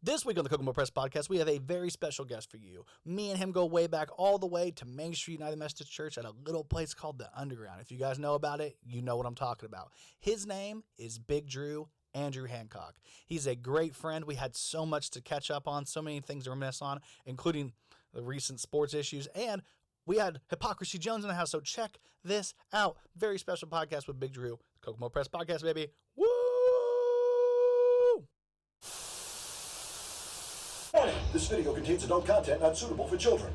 This week on the Kokomo Press Podcast, we have a very special guest for you. Me and him go way back all the way to Main Street United Methodist Church at a little place called the Underground. If you guys know about it, you know what I'm talking about. His name is Big Drew, Andrew Hancock. He's a great friend. We had so much to catch up on, so many things to reminisce on, including the recent sports issues, and we had Hypocrisy Jones in the house, so check this out. Very special podcast with Big Drew. Kokomo Press Podcast, baby. Woo! Warning, this video contains adult content not suitable for children.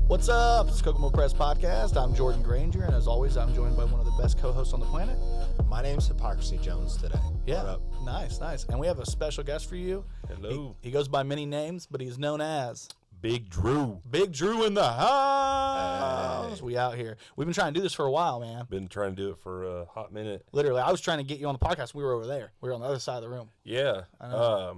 What's up? It's Kokomo Press Podcast. I'm Jordan Granger, and as always, I'm joined by one of the best co-hosts on the planet. My name's Hypocrisy Jones today. Yeah, What up? nice. And we have a special guest for you. Hello. He goes by many names, but he's known as Big Drew. Big Drew in the house. We out here. We've been trying to do this for a while, man. Been trying to do it for a hot minute. Literally, I was trying to get you on the podcast. We were over there. We were on the other side of the room. Yeah. That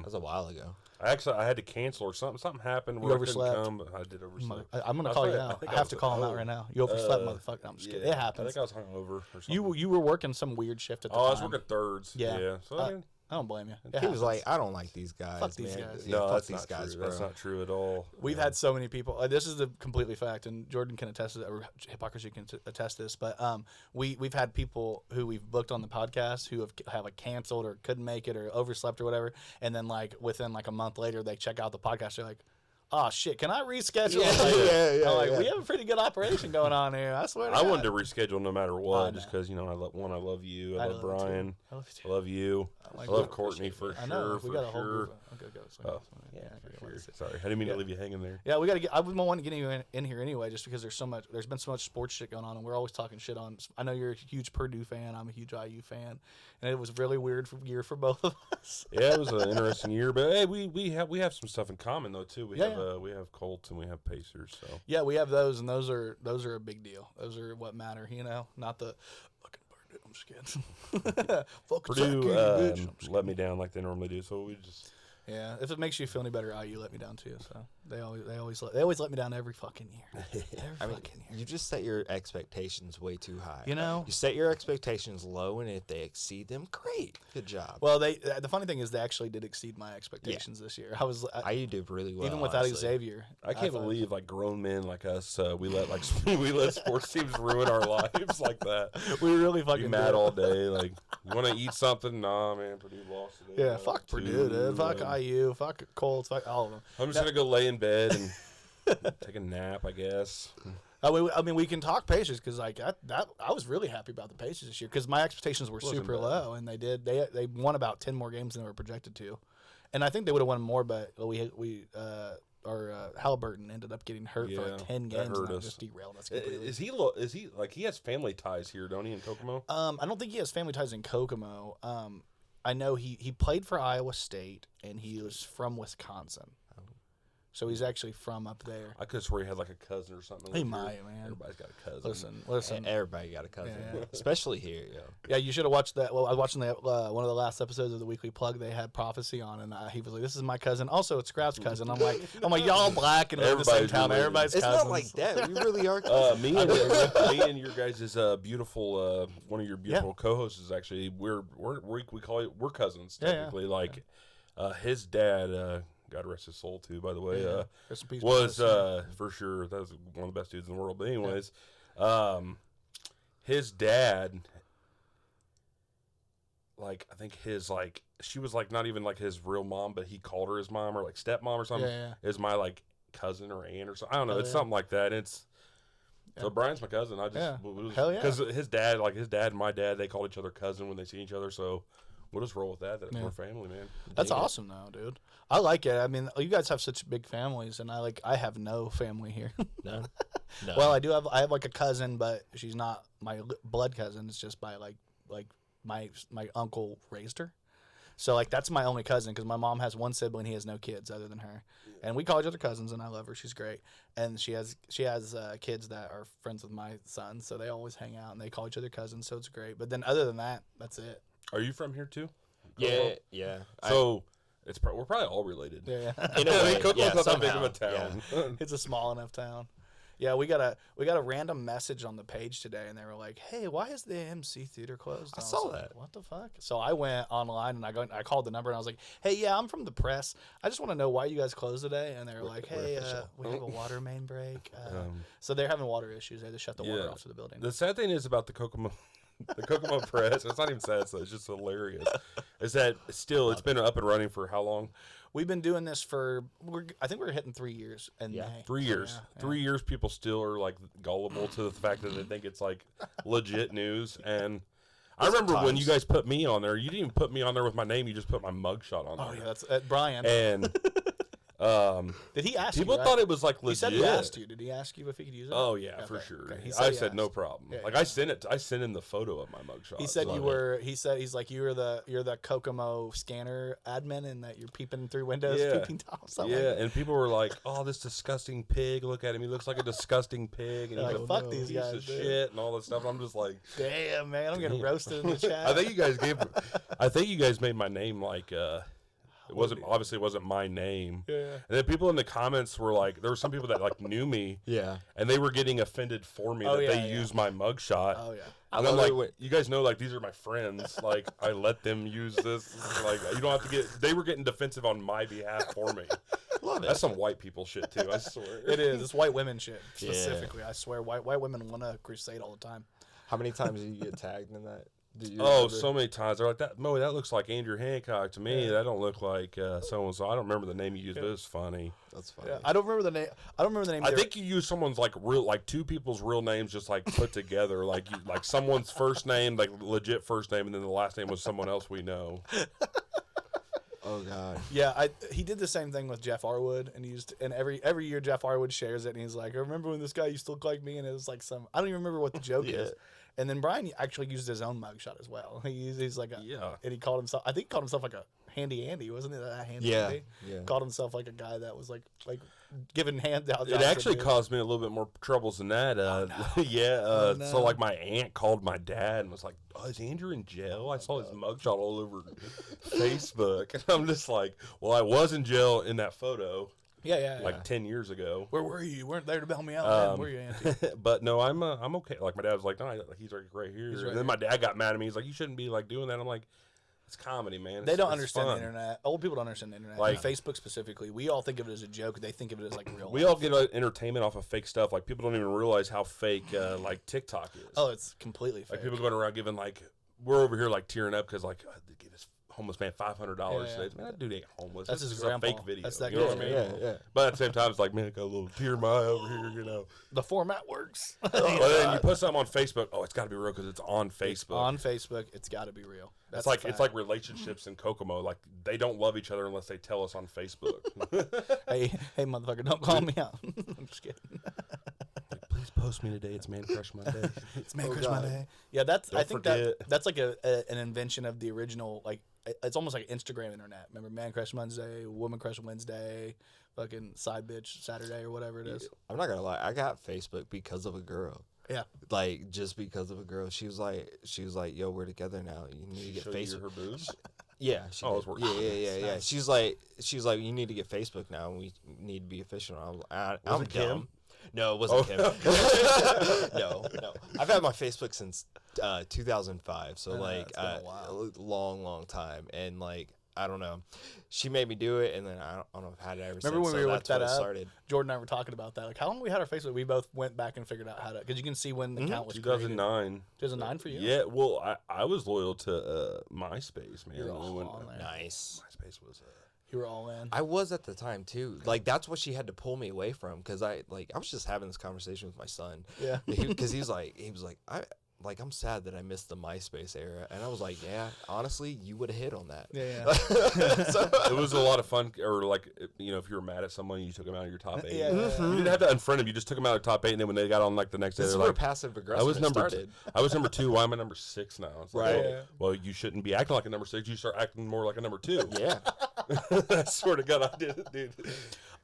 was a while ago. I had to cancel or something. Something happened where You I couldn't overslept. come. But I did oversleep. I'm going to call you out. I have to call him out right now. You overslept, motherfucker. I'm just kidding. It I happens. think I was hungover or something. You were working some weird shift at the time. I was working thirds. Yeah. So I mean, I don't blame you. It He was happens. like, I don't like these guys, Fuck these man. guys. Yeah, no, fuck that's these not guys, true. bro. That's not true at all. We've had so many people. This is the completely fact, and Jordan can attest to that, or Hypocrisy can attest to this. But we've had people who we've booked on the podcast who have like canceled or couldn't make it or overslept or whatever, and then like within like a month later they check out the podcast. They're like, "Oh shit, can I reschedule?" Yeah, I'm like, yeah. we have a pretty good operation going on here. I swear. To I God. wanted to reschedule no matter what, I just know. because I love you. I love love you too. Brian. I love you too. I love you. like I love that. Courtney for I know. sure. We got a whole For sure. group. Okay, go. Oh, yeah, For sure. Sorry, I didn't mean to leave you hanging there. Yeah, we got to get. I've been wanting to get you in here anyway, just because there's been so much sports shit going on, and we're always talking shit on. I know you're a huge Purdue fan. I'm a huge IU fan, and it was a really weird year for both of us. Yeah, it was an interesting year, but hey, we have some stuff in common though too. We Yeah, have we have Colts and we have Pacers. So Yeah, we have those, and those are a big deal. Those are what matter, not the fucking Purdue. I'm just kidding. Fucking Purdue bitch. I'm just let me down like they normally do. So we just Yeah, if it makes you feel any better, IU let me down too. So they always let me down every fucking year. Every fucking year. You just set your expectations way too high. You know? You set your expectations low, and if they exceed them, great. Good job. Well, the funny thing is they actually did exceed my expectations this year. IU did really well. even without honestly. Xavier. I can't believe like grown men like us we let sports teams ruin our lives like that. we really fucking Be mad did. all day. Like you want to eat something? Nah, man. Purdue lost today. Yeah, fuck Purdue, dude. Fuck IU. Fuck Colts. Fuck all of them. I'm just gonna go lay in bed and take a nap, I guess. I mean, we can talk Pacers because like I was really happy about the Pacers this year because my expectations were super bad. low, and they won about 10 more games than they were projected to, and I think they would have won more, but Halliburton ended up getting hurt for like 10 that games, hurt and that us. just derailed us completely. Is he like he has family ties here, don't he, in Kokomo? I don't think he has family ties in Kokomo. I know he played for Iowa State, and he was from Wisconsin. So he's actually from up there. I could have swore he had like a cousin or something. He like might, here. man. Everybody's got a cousin. Listen. Everybody got a cousin, Yeah. especially here, yo. Yeah, you should have watched that. Well, I was watching that one of the last episodes of the Weekly Plug. They had Prophecy on, and he was like, "This is my cousin. Also, it's Sprout's cousin." I'm like, y'all black and live in the same Everybody's town. related. Everybody's It's cousins. not like that. We really are cousins. Me and your guys' beautiful one of your beautiful co-hosts is actually we call it we're cousins technically. Like his dad, God rest his soul too, by the way, Rest in peace, was Prophecy. for sure that was one of the best dudes in the world. But anyways, his dad, like I think she was like not even like his real mom, but he called her his mom or like stepmom or something. Yeah. Is my like cousin or aunt or something. I don't know. Oh, It's yeah. something like that. It's so Brian's my cousin. I just Yeah. Hell yeah. because his dad and my dad, they called each other cousin when they see each other. So we'll just roll with that. That's our family, man. That's awesome, though, dude. I like it. I mean, you guys have such big families, and I have no family here. No. Well, I have like a cousin, but she's not my blood cousin. It's just by like my uncle raised her. So like that's my only cousin because my mom has one sibling. He has no kids other than her, and we call each other cousins. And I love her. She's great, and she has kids that are friends with my son. So they always hang out and they call each other cousins. So it's great. But then other than that, that's it. Are you from here too? Yeah, yeah. So We're probably all related. Yeah. In a way, Kokomo's not that big of somehow, a town. It's a small enough town. Yeah, we got a random message on the page today, and they were like, "Hey, why is the AMC theater closed?" I And saw was like, that. What the fuck? So I went online and I called the number and I was like, "Hey, yeah, I'm from the press. I just want to know why you guys closed today." And they were like, "Hey, we have a water main break." So they're having water issues. They had to shut the water off to the building. The sad thing is about the Kokomo Press. It's not even sad, so it's just hilarious. Is that still? It's been up and running for how long? We've been doing this for, I think we're hitting 3 years in May. 3 years. Yeah, 3 years. People still are like gullible to the fact that they think it's like legit news. And I remember when you guys put me on there. You didn't even put me on there with my name. You just put my mugshot on there. Oh yeah, that's Brian. And did he ask you? people thought it was like legit. He said he asked you. Did he ask you if he could use it? Oh yeah, for Okay, sure. okay. He I he said no asked. problem. Yeah, like yeah. I sent him the photo of my mugshot. He said so- you were. He said he's like you're the Kokomo scanner admin and that you're peeping through windows, Yeah. peeping tops. Something Yeah, like that. and people were like, "Oh, this disgusting pig! Look at him. He looks like a disgusting pig." And Like, he's fuck these piece guys, of dude. shit and all this stuff. I'm just like, Damn, man, I'm getting roasted in the chat. I think you guys made my name like it wasn't my name. Yeah. And then people in the comments were like, there were some people that like knew me. Yeah. And they were getting offended for me that they used my mugshot. Oh yeah. And I'm like, you guys know, like, these are my friends. Like, I let them use this. Like, you don't have to get. They were getting defensive on my behalf for me. Love it. That's some white people shit too. I swear. It is. It's white women shit specifically. I swear, white women want to crusade all the time. How many times did you get tagged in that? Do you Oh, remember? so many times. They're like, that looks like Andrew Hancock to me. That don't look like so-and-so. I don't remember the name you used, but it's funny. That's funny. Yeah, I don't remember the name. I think you used someone's like real, like two people's real names just like put together. Like someone's first name, like legit first name, and then the last name was someone else we know. Oh God. Yeah, he did the same thing with Jeff Arwood, and every year Jeff Arwood shares it, and he's like, I remember when this guy used to look like me, and it was like I don't even remember what the joke is. And then Brian actually used his own mugshot as well. He's like and he called himself, I think he called himself like a Handy Andy, wasn't it? That Handy Andy? Yeah. Called himself like a guy that was like giving handouts. It actually caused me a little bit more troubles than that. So like my aunt called my dad and was like, "Oh, is Andrew in jail? I saw his mugshot all over Facebook." And I'm just like, "Well, I was in jail in that photo." Yeah. Like 10 years ago. Where were you? You weren't there to bail me out, man. Where you, Auntie? But no, I'm okay. Like my dad was like, "No, he's right here." He's right and then here. my dad got mad at me. He's like, "You shouldn't be like doing that." I'm like, "It's comedy, man. They don't It's understand fun." the internet. Old people don't understand the internet. Like- And Facebook specifically, we all think of it as a joke. They think of it as like real. We all get entertainment off of fake stuff. Like people don't even realize how fake like TikTok is. Oh, it's completely fake. Like people going around giving like we're over here like tearing up because like they give this homeless man $500 today. Man, that dude ain't homeless. That's This his is grandpa. a fake video. That's that you know guy's what I mean? Yeah. But at the same time, it's like, man, I got a little tear in my eye over here, you know. The format works. But then you put something on Facebook. Oh, it's got to be real because it's on Facebook. On Facebook, it's got to be real. That's it's like relationships in Kokomo. Like they don't love each other unless they tell us on Facebook. hey, motherfucker, don't call me out. I'm just kidding. Please post me today. It's Man Crush Monday. It's Man Crush Monday. Yeah, that's. I think forget. that's like an invention of the original. Like it's almost like Instagram internet. Remember Man Crush Monday, Woman Crush Wednesday, fucking Side Bitch Saturday or whatever it is. I'm not gonna lie. I got Facebook because of a girl. Yeah. Like just because of a girl. She was like, "Yo, we're together now. You need to get Show you Facebook." her boobs. Yeah. She Oh, did. it's working. Yeah. Nice. She's like, "You need to get Facebook now. We need to be official." I'm it Kim? down. No, it wasn't Kim. No. I've had my Facebook since 2005, so like it's been a while. long time, and like I don't know. She made me do it, and then I don't know if I've had it ever since. Remember when so we looked that's that when it up? started. Jordan and I were talking about that. Like, how long we had our Facebook? We both went back and figured out how to, because you can see when the account was created. 2009. 2009 for you? Yeah, well, I was loyal to MySpace, man. You're all When on there. Nice. MySpace was You were all in. I was at the time too. Like that's what she had to pull me away from because I was just having this conversation with my son. Yeah. Because he was like I'm sad that I missed the MySpace era, and I was like, yeah, honestly, you would have hit on that. Yeah. So, it was a lot of fun. Or like, you know, if you were mad at someone, you took them out of your top 8. Yeah. You didn't have to unfriend them. You just took them out of the top 8, and then when they got on like the next day, this is they're where like, passive aggressive I was number started. I was number 2. Why am I number 6 now? It's like, Right. Well, Yeah. well, you shouldn't be acting like a number 6. You start acting more like a number 2. Yeah. I swear to God, I did it, dude.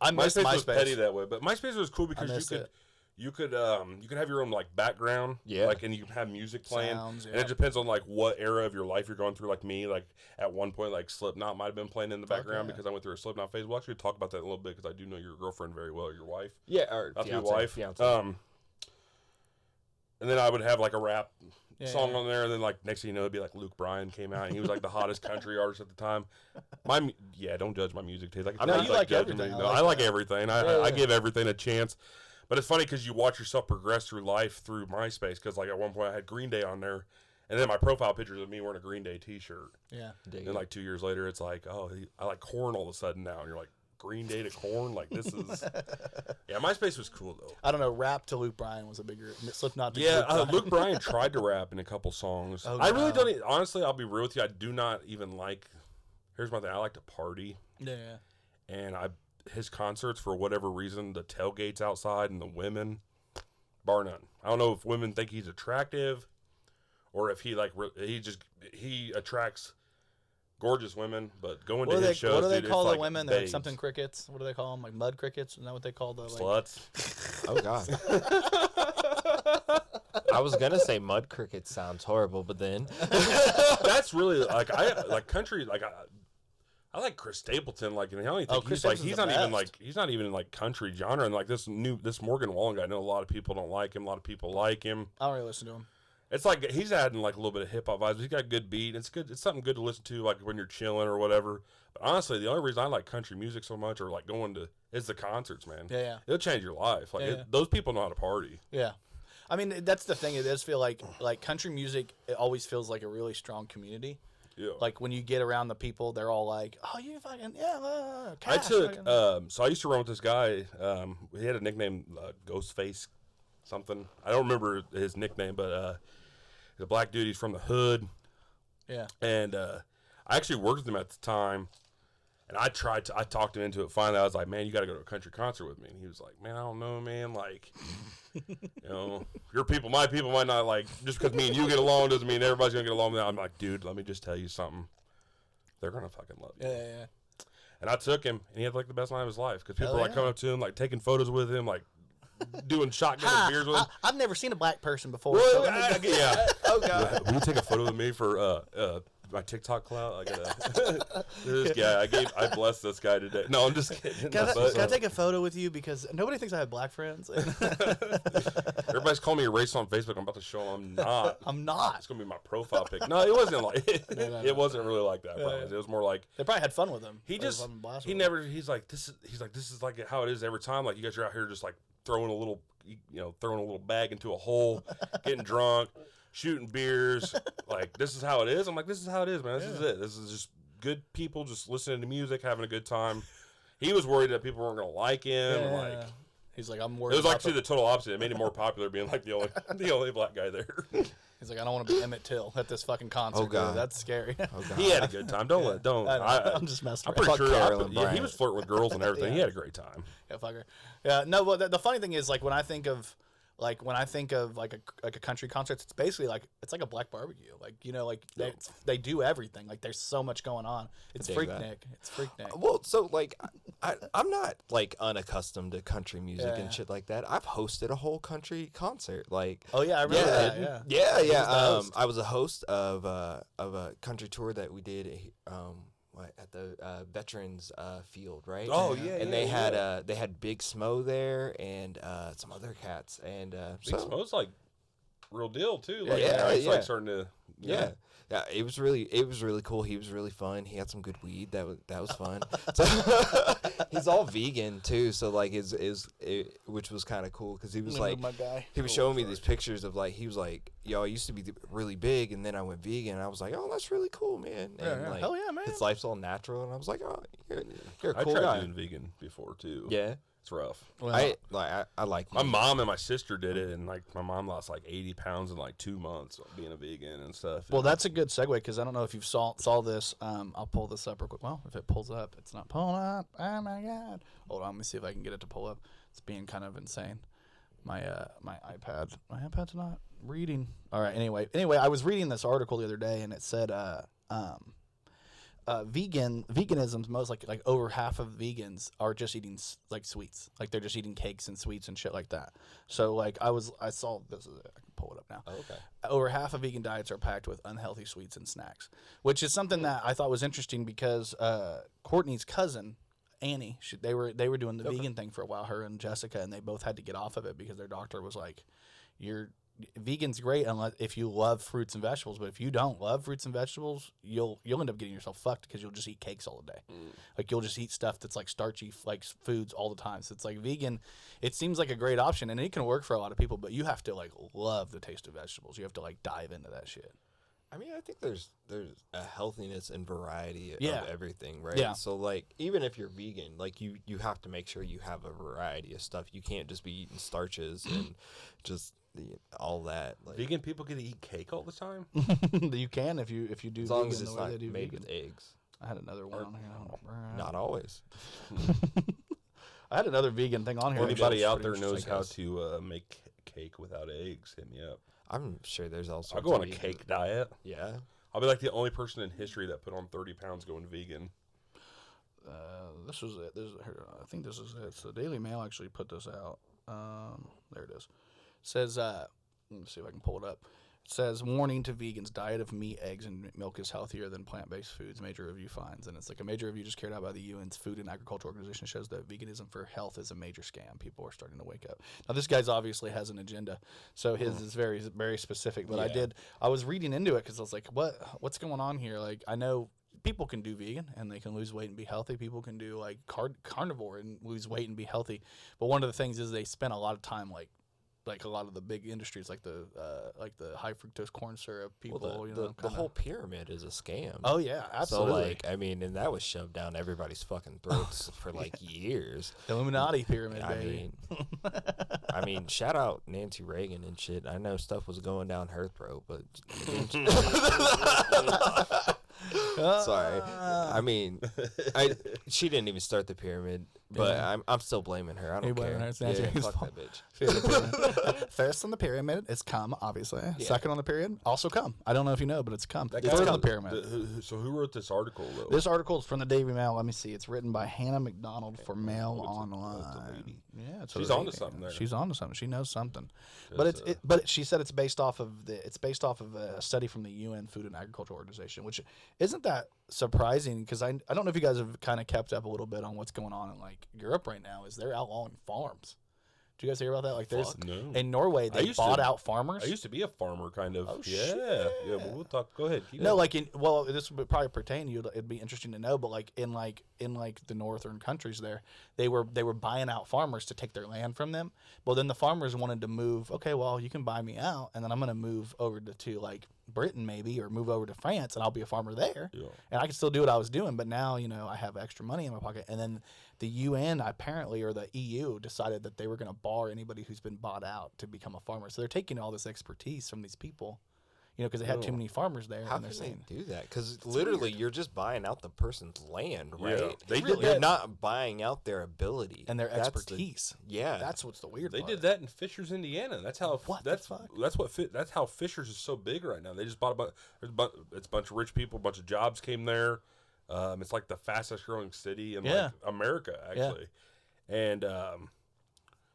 I missed MySpace was MySpace. petty that way, but MySpace was cool because you missed could. it. you could have your own like background, like, and you can have music playing, Sounds, and it depends on like what era of your life you're going through. Like me, like at one point, like Slipknot might have been playing in the background because I went through a Slipknot phase. We'll actually talk about that in a little bit because I do know your girlfriend very well, your wife. Yeah, or not fiance, your wife. Fiance. And then I would have like a rap song on there, and then like next thing you know, it'd be like Luke Bryan came out, and he was like the hottest country artist at the time. Don't judge my music taste. Like, you like everything. I like everything. I give everything a chance. But it's funny because you watch yourself progress through life through MySpace. Because like at one point I had Green Day on there, and then my profile picture is of me wearing a Green Day T-shirt. Yeah. And then like 2 years later, it's like, oh, I like Korn all of a sudden now, and you're like, Green Day to Korn, like this is. Yeah, MySpace was cool though. I don't know. Rap to Luke Bryan was a bigger Slipknot. To Luke Bryan tried to rap in a couple songs. I really don't. Honestly, I'll be real with you. I do not even like. Here's my thing. I like to party. Yeah. And his concerts, for whatever reason, the tailgates outside and the women, bar none. I don't know if women think he's attractive, or if he he attracts gorgeous women, but going to his shows, what do they dude, call the like women? babes. Like something crickets. What do they call them? Like mud crickets? Isn't that what they call the like? Sluts? Oh God. I was gonna say mud crickets sounds horrible, but then That's really like I like country. Like I like Chris Stapleton. Like, and I only think he's not even in like country genre. And like this Morgan Wallen guy, I know a lot of people don't like him. A lot of people like him. I don't really listen to him. It's like he's adding like a little bit of hip hop vibes. He's got a good beat. It's good. It's something good to listen to, like when you're chilling or whatever. But honestly, the only reason I like country music so much, or like going to, is the concerts, man. Yeah. It'll change your life. Like those people know how to party. Yeah. I mean, that's the thing. It does feel like country music. It always feels like a really strong community. Yeah. Like when you get around the people, they're all like, "Oh, you fucking I took so I used to run with this guy. He had a nickname, Ghostface, something. I don't remember his nickname, but he's a black dude. He's from the hood. Yeah. And I actually worked with him at the time, and I talked him into it. Finally, I was like, "Man, you got to go to a country concert with me." And he was like, "Man, I don't know, man. Like, you know, your people, my people might not like, just because me and you get along doesn't mean everybody's gonna get along with that." I'm like, "Dude, let me just tell you something. They're gonna fucking love you." Yeah. And I took him, and he had like the best night of his life because people were like coming up to him, like taking photos with him, like doing shotgun and beers with him. I've never seen a black person before. Well, So yeah. oh God. Will you take a photo with me for my TikTok clout? I gotta. This guy, I blessed this guy today. No, I'm just kidding. Can I take a photo with you because nobody thinks I have black friends? Everybody's calling me a racist on Facebook. I'm about to show them I'm not. I'm not. It's gonna be my profile pic. No, it wasn't like it wasn't really like that. It was more like They probably had fun with him. He's like this is like how it is every time. Like you guys are out here just like throwing a little bag into a hole, getting drunk, shooting beers. Like this is how it is. I'm like, this is how it is, man. This is it. This is just good people just listening to music, having a good time. He was worried that people weren't gonna like him. Yeah. Like he's like, I'm worried. it was actually the total opposite. It made him more popular, being like the only black guy there. He's like, I don't want to be Emmett Till at this fucking concert. Oh God, dude. That's scary. Oh God. He had a good time. I'm just messing I'm around. pretty sure. Carolyn He was flirting with girls and everything. He had a great time. Yeah, fucker. Yeah, no. Well, the funny thing is, like, when I think of like a country concert, it's basically like it's like a black barbecue. Like, you know, like they do everything. Like there's so much going on. It's Freaknik. It's Freaknik. Well, so like I'm not like unaccustomed to country music and shit like that. I've hosted a whole country concert. Like, oh yeah, I remember that. Yeah. I was a host of a country tour that we did at the veterans field, right? Oh yeah. And they had Big Smo there and some other cats, and Big Smo's like real deal too. Like, yeah. like starting to yeah. It was really cool. He was really fun. He had some good weed. That was fun. So, he's all vegan too. So like which was kind of cool because he was like, my guy. he was showing me these pictures of like, he was like, yo, I used to be really big and then I went vegan. And I was like, oh, that's really cool, man. And like, hell yeah, man. his life's all natural. And I was like, oh, you're a I cool tried guy. doing vegan before too. Yeah. It's rough. Well, I like My mom and my sister did it, and like my mom lost like 80 pounds in like 2 months of being a vegan and stuff. well, that's a good segue because I don't know if you saw this. I'll pull this up real quick. Well, if it pulls up, it's not pulling up. Oh my god! Hold on, let me see if I can get it to pull up. It's being kind of insane. My iPad's not reading. All right. Anyway, I was reading this article the other day, and it said veganism's most like over half of vegans are just eating like sweets, like they're just eating cakes and sweets and shit like that. So like I saw this is it. I can pull it up now. Oh, okay. Over half of vegan diets are packed with unhealthy sweets and snacks, which is something that I thought was interesting because Courtney's cousin Annie, they were doing the vegan thing for a while, her and Jessica, and they both had to get off of it because their doctor was like, vegan's great unless if you love fruits and vegetables, but if you don't love fruits and vegetables, you'll end up getting yourself fucked because you'll just eat cakes all the day. Like you'll just eat stuff that's like starchy like foods all the time. So it's like vegan, it seems like a great option and it can work for a lot of people, but you have to like love the taste of vegetables. You have to like dive into that shit. I mean, I think there's a healthiness and variety of everything, right? Yeah. So like even if you're vegan, like you have to make sure you have a variety of stuff. You can't just be eating starches and just all that. Like, Vegan people get to eat cake all the time? You can if you do as long vegan as it's the way not they do made vegan. with eggs. I had another one on here. Not always. I had another vegan thing on here. Anybody out there knows how to make cake without eggs, hit me up. I'm sure there's all sorts I'll go on a vegan- cake diet. Yeah. I'll be like the only person in history that put on 30 pounds going vegan. This was it. I think this is it. So Daily Mail actually put this out. There it is. It says, let me see if I can pull it up. It says, warning to vegans, diet of meat, eggs, and milk is healthier than plant-based foods, major review finds. And it's like a major review just carried out by the UN's Food and Agriculture Organization shows that veganism for health is a major scam. People are starting to wake up. Now, this guy's obviously has an agenda, so his is very, very specific. But I was reading into it because I was like, what's going on here? Like, I know people can do vegan and they can lose weight and be healthy. People can do like carnivore and lose weight and be healthy. But one of the things is they spend a lot of time like a lot of the big industries, like the high fructose corn syrup people. Well, the whole pyramid is a scam. Oh yeah, absolutely. So like, I mean, and that was shoved down everybody's fucking throats for like years. Illuminati pyramid, baby. I mean, shout out Nancy Reagan and shit. I know stuff was going down her throat, but sorry. I mean, she didn't even start the pyramid, but I'm still blaming her. I don't care. Yeah, fuck that bitch. First on the pyramid is cum, obviously. Yeah. Second on the pyramid, also cum. I don't know if you know, but it's cum. Third on the pyramid. So who wrote this article, though? This article is from the Daily Mail. Let me see. It's written by Hannah McDonald for Mail Online. Yeah, she's on to something there. She's on to something. She knows something. But she said it's based off of a study from the UN Food and Agriculture Organization, which isn't that surprising because I don't know if you guys have kind of kept up a little bit on what's going on in like Europe right now. Is they're outlawing farms? Do you guys hear about that? Like, there's in Norway they bought out farmers. I used to be a farmer, kind of. Oh, yeah, shit. yeah. But we'll talk. Go ahead. Keep No, going. like this would probably pertain to you. It'd be interesting to know. But like in the northern countries, there they were buying out farmers to take their land from them. Well, then the farmers wanted to move. Okay, well you can buy me out, and then I'm gonna move over to like Britain maybe, or move over to France, and I'll be a farmer there, and I can still do what I was doing. But now I have extra money in my pocket, and then the UN apparently, or the EU, decided that they were going to bar anybody who's been bought out to become a farmer. So they're taking all this expertise from these people, because they have too many farmers there. How and they're can saying, they do that? Because literally, you're just buying out the person's land, right? Yeah. They did You're that. not buying out their ability and their expertise. That's what's the weird They part. did that in Fishers, Indiana. That's how. That's how Fishers is so big right now. They just bought it's a bunch of rich people. A bunch of jobs came there. It's like the fastest growing city in like America, actually. And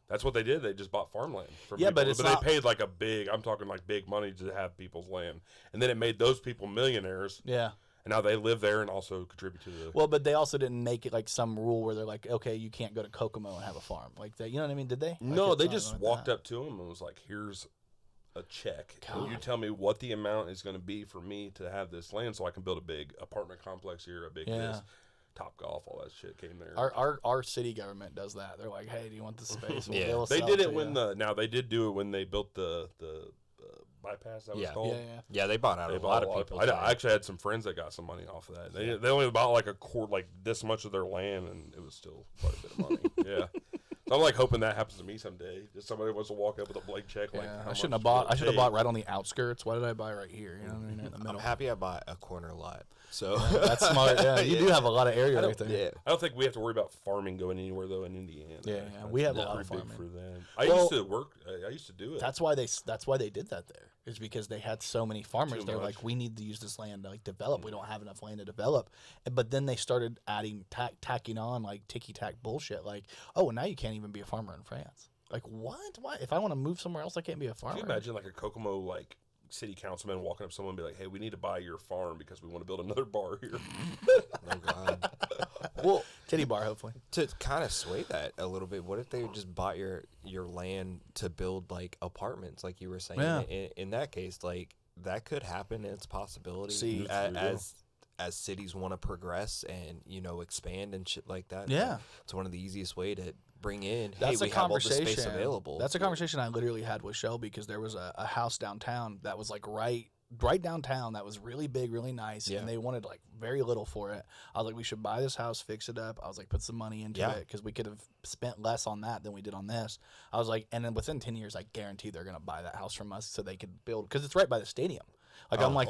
that's what they did. They just bought farmland from people. But they paid like I'm talking like big money to have people's land. And then it made those people millionaires. Yeah. And now they live there and also contribute to the... Well, but they also didn't make it like some rule where they're like, okay, you can't go to Kokomo and have a farm. Like that, you know what I mean? Did they? No, they just walked up to him and was like, here's a check. And you tell me what the amount is going to be for me to have this land so I can build a big apartment complex here, a big this. Top Golf, all that shit came there. Our city government does that. They're like, hey, do you want the space? They did it when they did do it when they built the bypass. That was called. Yeah, they bought out a lot of people. I actually had some friends that got some money off of that. They only bought like a quarter, like this much of their land, and it was still quite a bit of money. Yeah. So I'm like hoping that happens to me someday. Just somebody wants to walk up with a blank check. Like, I shouldn't have bought. I should have bought right on the outskirts. Why did I buy right here? You know what I mean? In the middle. I'm happy I bought a corner lot. So that's smart. Yeah, you do have a lot of area right there. Yeah. I don't think we have to worry about farming going anywhere though in Indiana. Yeah, we have a lot of farming for that. I used to do it. That's why they did that there. is because they had so many farmers. Too They're much. like, we need to use this land to like develop. We don't have enough land to develop. But then they started adding tacking on like ticky tack bullshit. Like, oh, and now you can't even be a farmer in France. Like, what? Why? If I want to move somewhere else, I can't be a farmer. Can you imagine like a Kokomo like city councilman walking up to someone and be like, "Hey, we need to buy your farm because we want to build another bar here." Oh God. Well, Titty bar, hopefully. to kind of sway that a little bit, what if they just bought your land to build like apartments, like you were saying? Yeah. In that case, like that could happen. It's a possibility. See, as cities want to progress and expand and shit like that. Yeah. It's one of the easiest way to bring in. That's hey, a we have all this conversation. space available. That's a conversation I literally had with Shelby because there was a house downtown that was like right downtown that was really big, really nice, Yeah. and they wanted like very little for it. I was like, we should buy this house, fix it up. I was like, put some money into Yeah. it because we could have spent less on that than we did on this. I was like, and then within 10 years, I guarantee they're gonna buy that house from us so they could build because it's right by the stadium. Like I'm like,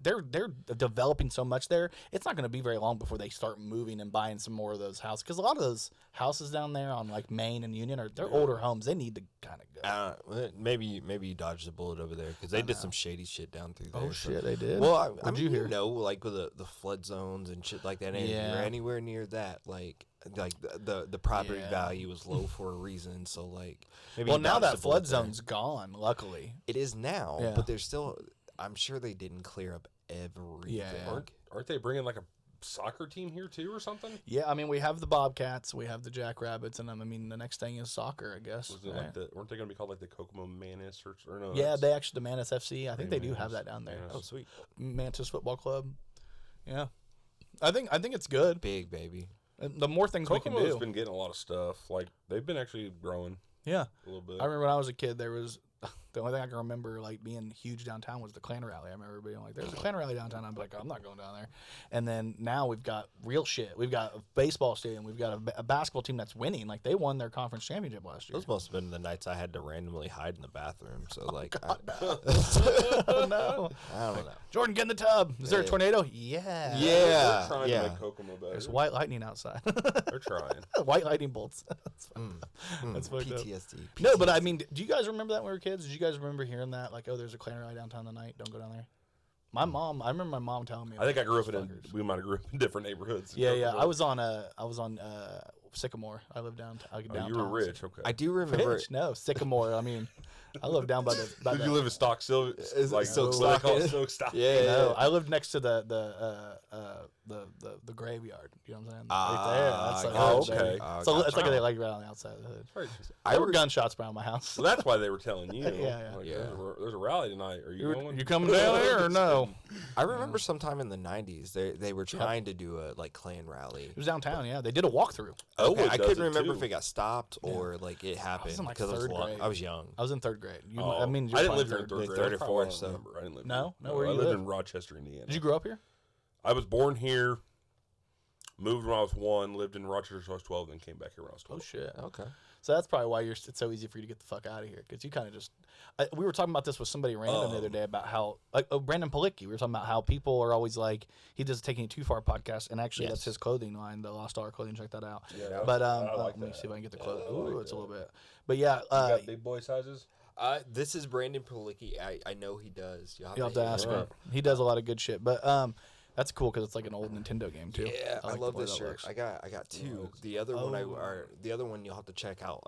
they're developing so much there. It's not going to be very long before they start moving and buying some more of those houses because a lot of those houses down there on like Main and Union they're older homes. They need to kind of go. Well, maybe you dodged a bullet over there because they did some shady shit down through there. Oh shit, they did. Well, I What'd mean, you hear? like with the flood zones and shit like that. And Yeah. you're anywhere near that, like the property value is low for a reason. So like, maybe Well, you now dodged that a bullet flood there. zone's gone. Luckily, It is now, Yeah. but there's still. I'm sure they didn't clear up everything. Yeah. Aren't they bringing like a soccer team here too or something? yeah. I mean, we have the Bobcats, we have the Jackrabbits, and I mean, the next thing is soccer, I guess. Was it like weren't they going to be called like the Kokomo Mantis or no? Yeah, that's- they actually the Mantis FC. I think they do have Mantis. that down there. Yeah. Oh, sweet, Mantis Football Club. Yeah, I think it's good. big baby. And the more things we Kokomo's can do. been getting a lot of stuff. Like they've been actually growing Yeah, a little bit. I remember when I was a kid, there was the only thing I can remember like being huge downtown was the Klan rally. I remember being like, "There's a Klan rally downtown." I'm like, "I'm not going down there." And then now we've got real shit. We've got a baseball stadium. We've got a basketball team that's winning. Like they won their conference championship last year. Those must have been the nights I had to randomly hide in the bathroom. So like, Oh no, I don't know. Jordan, get in the tub. Is there a tornado? Yeah. Yeah, They're trying yeah. to make Kokomo better. There's white lightning outside. They're trying. White lightning bolts. That's fun. That's fucked up. PTSD. No, but I mean, do you guys remember that when we were kids? Did you guys remember hearing that? Like, oh, there's a Klan rally downtown tonight. Don't go down there. I remember my mom telling me. I think I grew up fuckers. we might have grew up in different neighborhoods. in Yeah, yeah. Kokomo. I was on Sycamore. I lived downtown. Oh, downtown. you were rich. Okay. I do remember. Rich? No, Sycamore. I mean, I lived down by the. By Did the you live in Stock Silk? Like Silk what they call Stock? it, Silk Stock. Yeah, No, I lived next to the graveyard. You know what I'm saying? Right there. That's like, oh, hood, okay. baby. Oh, So gotcha. it's like they like right on the outside of the hood. Right. There were gunshots around my house. So that's why they were telling you. Yeah. Like, Yeah. There's a rally tonight. Are you going? You coming down there or no? I remember sometime in the '90s they were trying to do a like Klan rally. It was downtown. Yeah, they did a walkthrough. Oh, Okay, it I does couldn't it, remember too. if it got stopped or like it happened in, like, because third grade. I was young. I was in third grade. You, Oh, I mean, you're I didn't probably live here in third Like grade. third I or probably fourth, don't so- remember. I didn't live No? here. No, where I you lived live? in Rochester, Indiana. Did you grow up here? I was born here, moved when I was 1, lived in Rochester until I was 12, then came back here when I was 12. Oh shit. Okay. So that's probably why it's so easy for you to get the fuck out of here because you kind of just. We were talking about this with somebody random the other day about how Brandon Palicki. We were talking about how people are always like he does Taking It Too Far podcast, and actually that's Yes. his clothing line, the Lost Dollar Clothing. Check that out. Yeah, But I like let me that. see if I can get the Yeah, clothing. I Ooh, like it's a that. little bit. But yeah, You got big boy sizes? This is Brandon Palicki. I know he does. you'll have to hit ask him him. up. He does a lot of good shit. But that's cool because it's like an old Nintendo game too. Yeah, I like the love way this that shirt. looks. I got two. The other the other one you'll have to check out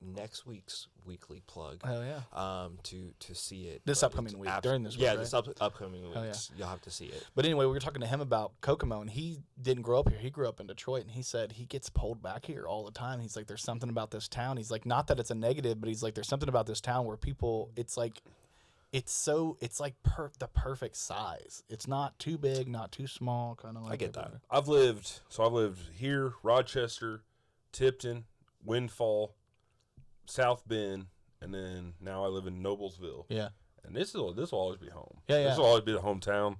next week's weekly plug. Hell yeah. To see it This but upcoming it's week, during this week, yeah right? this upcoming Hell weeks you'll have to see it. But anyway, we were talking to him about Kokomo, and he didn't grow up here. He grew up in Detroit, and he said he gets pulled back here all the time. He's like, there's something about this town. He's like, not that it's a negative, but he's like, there's something about this town where people, it's like the perfect size. It's not too big, not too small, kind of like. I get that. I've lived here, Rochester, Tipton, Windfall, South Bend, and then now I live in Noblesville. Yeah. And this will always be home. Yeah, yeah. This will always be the hometown.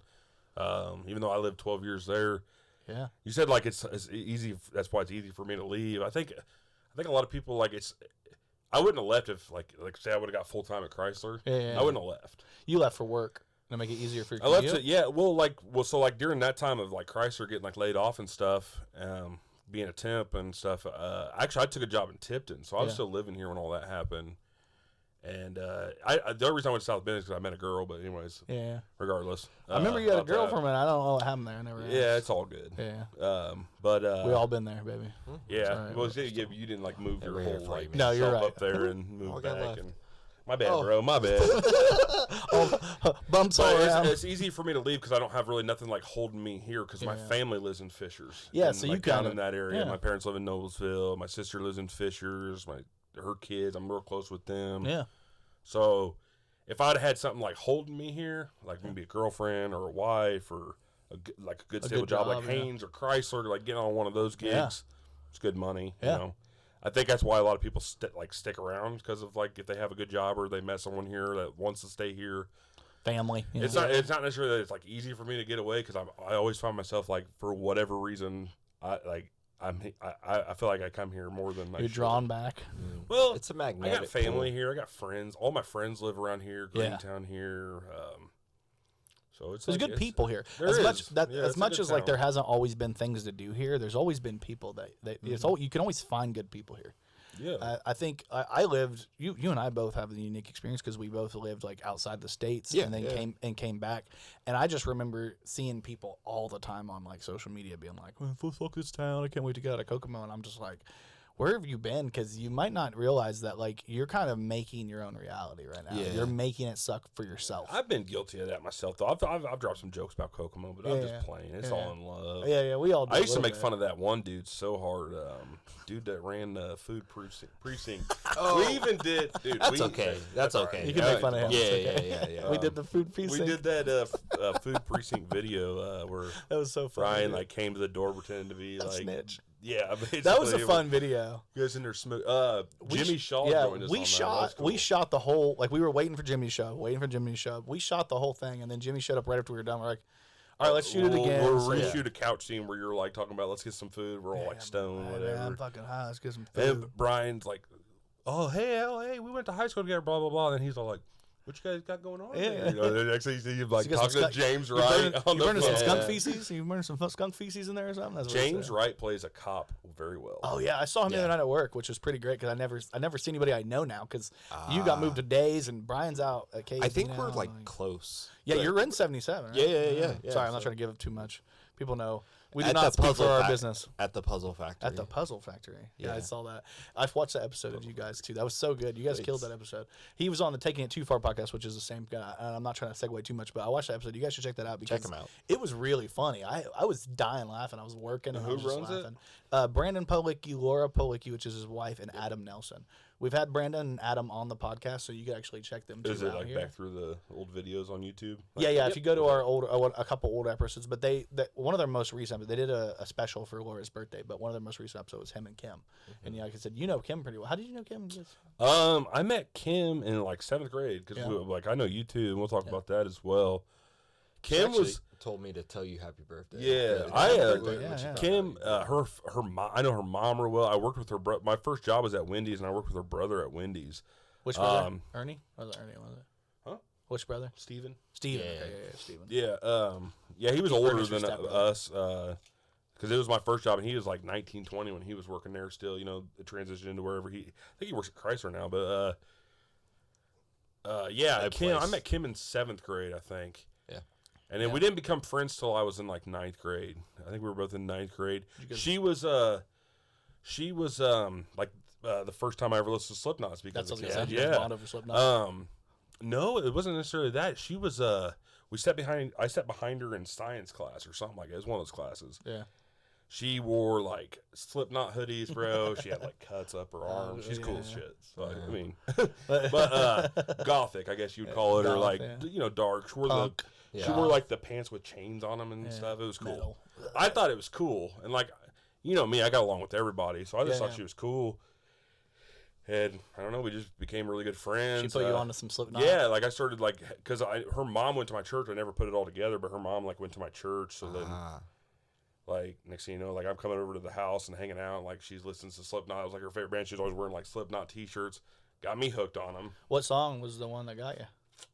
Even though I lived 12 years there. Yeah. You said like it's easy. That's why it's easy for me to leave. I think a lot of people like it's. I wouldn't have left if like say I would have got full time at Chrysler. Yeah. I wouldn't have left. You left for work to make it easier for you. I left it. Yeah. So like during that time of like Chrysler getting like laid off and stuff, being a temp and stuff. Actually, I took a job in Tipton, so I was Yeah. still living here when all that happened. And the only reason I went to South Bend is because I met a girl. But anyways, Yeah. Regardless, I remember you had a about girl that. for a minute. I don't know what happened there. I never. Yeah, asked. it's all good. Yeah. But We all been there, baby. yeah. Sorry, Well, but you didn't like move your we're here whole for you, like man. No, you're self right. up there and All move got back. left. And my bad, Oh. bro. My bad. Bumps all But around. it's easy for me to leave because I don't have really nothing like holding me here because my Yeah. family lives in Fishers. Yeah, and, so like, you down kinda- in that area. yeah. My parents live in Noblesville. My sister lives in Fishers. Her kids, I'm real close with them. Yeah. So if I'd had something like holding me here, like maybe a girlfriend or a wife or a good stable good job, job, like yeah. Haynes or Chrysler, like getting on one of those gigs, Yeah. it's good money. Yeah. You know, I think that's why a lot of people stick around because of like if they have a good job or they met someone here that wants to stay here. Family. Yeah. It's not necessarily that it's like easy for me to get away because I always find myself like for whatever reason I feel like I come here more than I You're should. drawn back. Well, It's a I magnetic. got family pull. here. I got friends. All my friends live around here. Yeah. Greentown here. So it's There's like, good people here. there As is. much that Yeah, as it's a much good as like there town. hasn't always been things to do here. There's always been people that it's all you can always find good people here. Yeah. I think I lived. You and I both have the unique experience because we both lived like outside the states Yeah, and then yeah. came back. And I just remember seeing people all the time on like social media being like, "Fuck this town! I can't wait to get out of Kokomo." And I'm just like, where have you been? Because you might not realize that like you're kind of making your own reality right now. Yeah. You're making it suck for yourself. I've been guilty of that myself, though. I've dropped some jokes about Kokomo, but I'm Yeah. just playing. It's Yeah. all in love. Yeah, we all. Do I a used to little make bit. fun of that one dude so hard. Dude that ran the food precinct. Oh. We even did. Dude, That's we, okay. That's all okay. right. You can make fun of him. Yeah, It's okay. yeah. We did the food piece. We did that food precinct video where That was so funny. Ryan dude. like came to the door pretending to be A like snitch. Yeah, basically. That was a fun video. You guys in there Jimmy Shaw Yeah, joined us. we on shot. That. That was We cool. shot the whole. Like we were waiting for Jimmy to show up. We shot the whole thing, and then Jimmy showed up right after we were done. We're like, all right, let's shoot it again. We'll So, reshoot a couch scene where you're like talking about let's get some food. We're all like stoned, Hey, whatever. man, I'm fucking high. Let's get some food. And Brian's like, "Oh, hey, we went to high school together, blah blah blah." And he's all like, "What you guys got going on?" Yeah. there?" You know, the next thing you like You got some talking to skunk- James You Wright burning, on you the burning some phone. skunk feces? You burning some skunk feces in there or something? That's what it James said. Wright plays a cop very well. Oh yeah, I saw him the other night at work, which was pretty great because I never see anybody I know now because you got moved to Days and Brian's out at KZ I think now, we're like close. yeah, you're in 77. Right? Yeah. Sorry, I'm not So- trying to give up too much. People know we do At not the speak for puzzle our fac- business. At the Puzzle Factory. At the Puzzle Factory. Yeah, I Yeah. saw that. I've watched that episode of you guys too. That was so good. You guys killed that episode. He was on the Taking It Too Far podcast, which is the same guy. And I'm not trying to segue too much, but I watched that episode. You guys should check that out because him out. it was really funny. I was dying laughing. I was working and I Who was just runs it? laughing. Brandon Policki, Laura Policki, which is his wife, and Adam Nelson. We've had Brandon and Adam on the podcast, so you can actually check them. Is two it out like here. back through the old videos on YouTube? Yeah. If you go to our a couple old episodes, but one of their most recent, they did a special for Laura's birthday, but one of their most recent episodes was him and Kim. And like I said, you know Kim pretty well. How did you know Kim? I met Kim in like 7th grade because Yeah. like I know you too, and we'll talk about that as well. Kim She was actually told me to tell you happy birthday. Yeah, Kim. Her mom. I know her mom real well. I worked with her. My first job was at Wendy's, and I worked with her brother at Wendy's. Which brother? Ernie? Was it Ernie? Was it? Huh? Which brother? Steven. Steven. Yeah. Okay, yeah, Steven. Yeah. He was older Ernie's your than stepbrother. us. Because it was my first job, and he was like 19, 20 when he was working there. Still, you know, the transition into wherever I think he works at Chrysler now. But Kim. I met Kim in 7th grade, I think. Yeah. And then we didn't become friends till I was in like 9th grade. I think we were both in 9th grade. She was like the first time I ever listened to Slipknot because That's of what I Kim. said. You guys bond over Slipknot. No, it wasn't necessarily that. She was I sat behind her in science class or something like that. It was one of those classes. Yeah. She wore like Slipknot hoodies, bro. She had like cuts up her arms. She's cool as yeah. shit. So, I mean, but gothic, I guess you would call it, or like dark. She wore Punk. she wore like the pants with chains on them and stuff. It was cool. Metal. I thought it was cool, and like you know me, I got along with everybody, so I just Yeah, thought yeah. she was cool. And I don't know, we just became really good friends. She put you onto some Slipknot. Yeah, like I started like because her mom went to my church. I never put it all together, but her mom like went to my church. So then, like next thing you know, like I'm coming over to the house and hanging out. And, like she's listening to Slipknot. It was like her favorite band. She was always wearing like Slipknot T-shirts. Got me hooked on them. What song was the one that got you?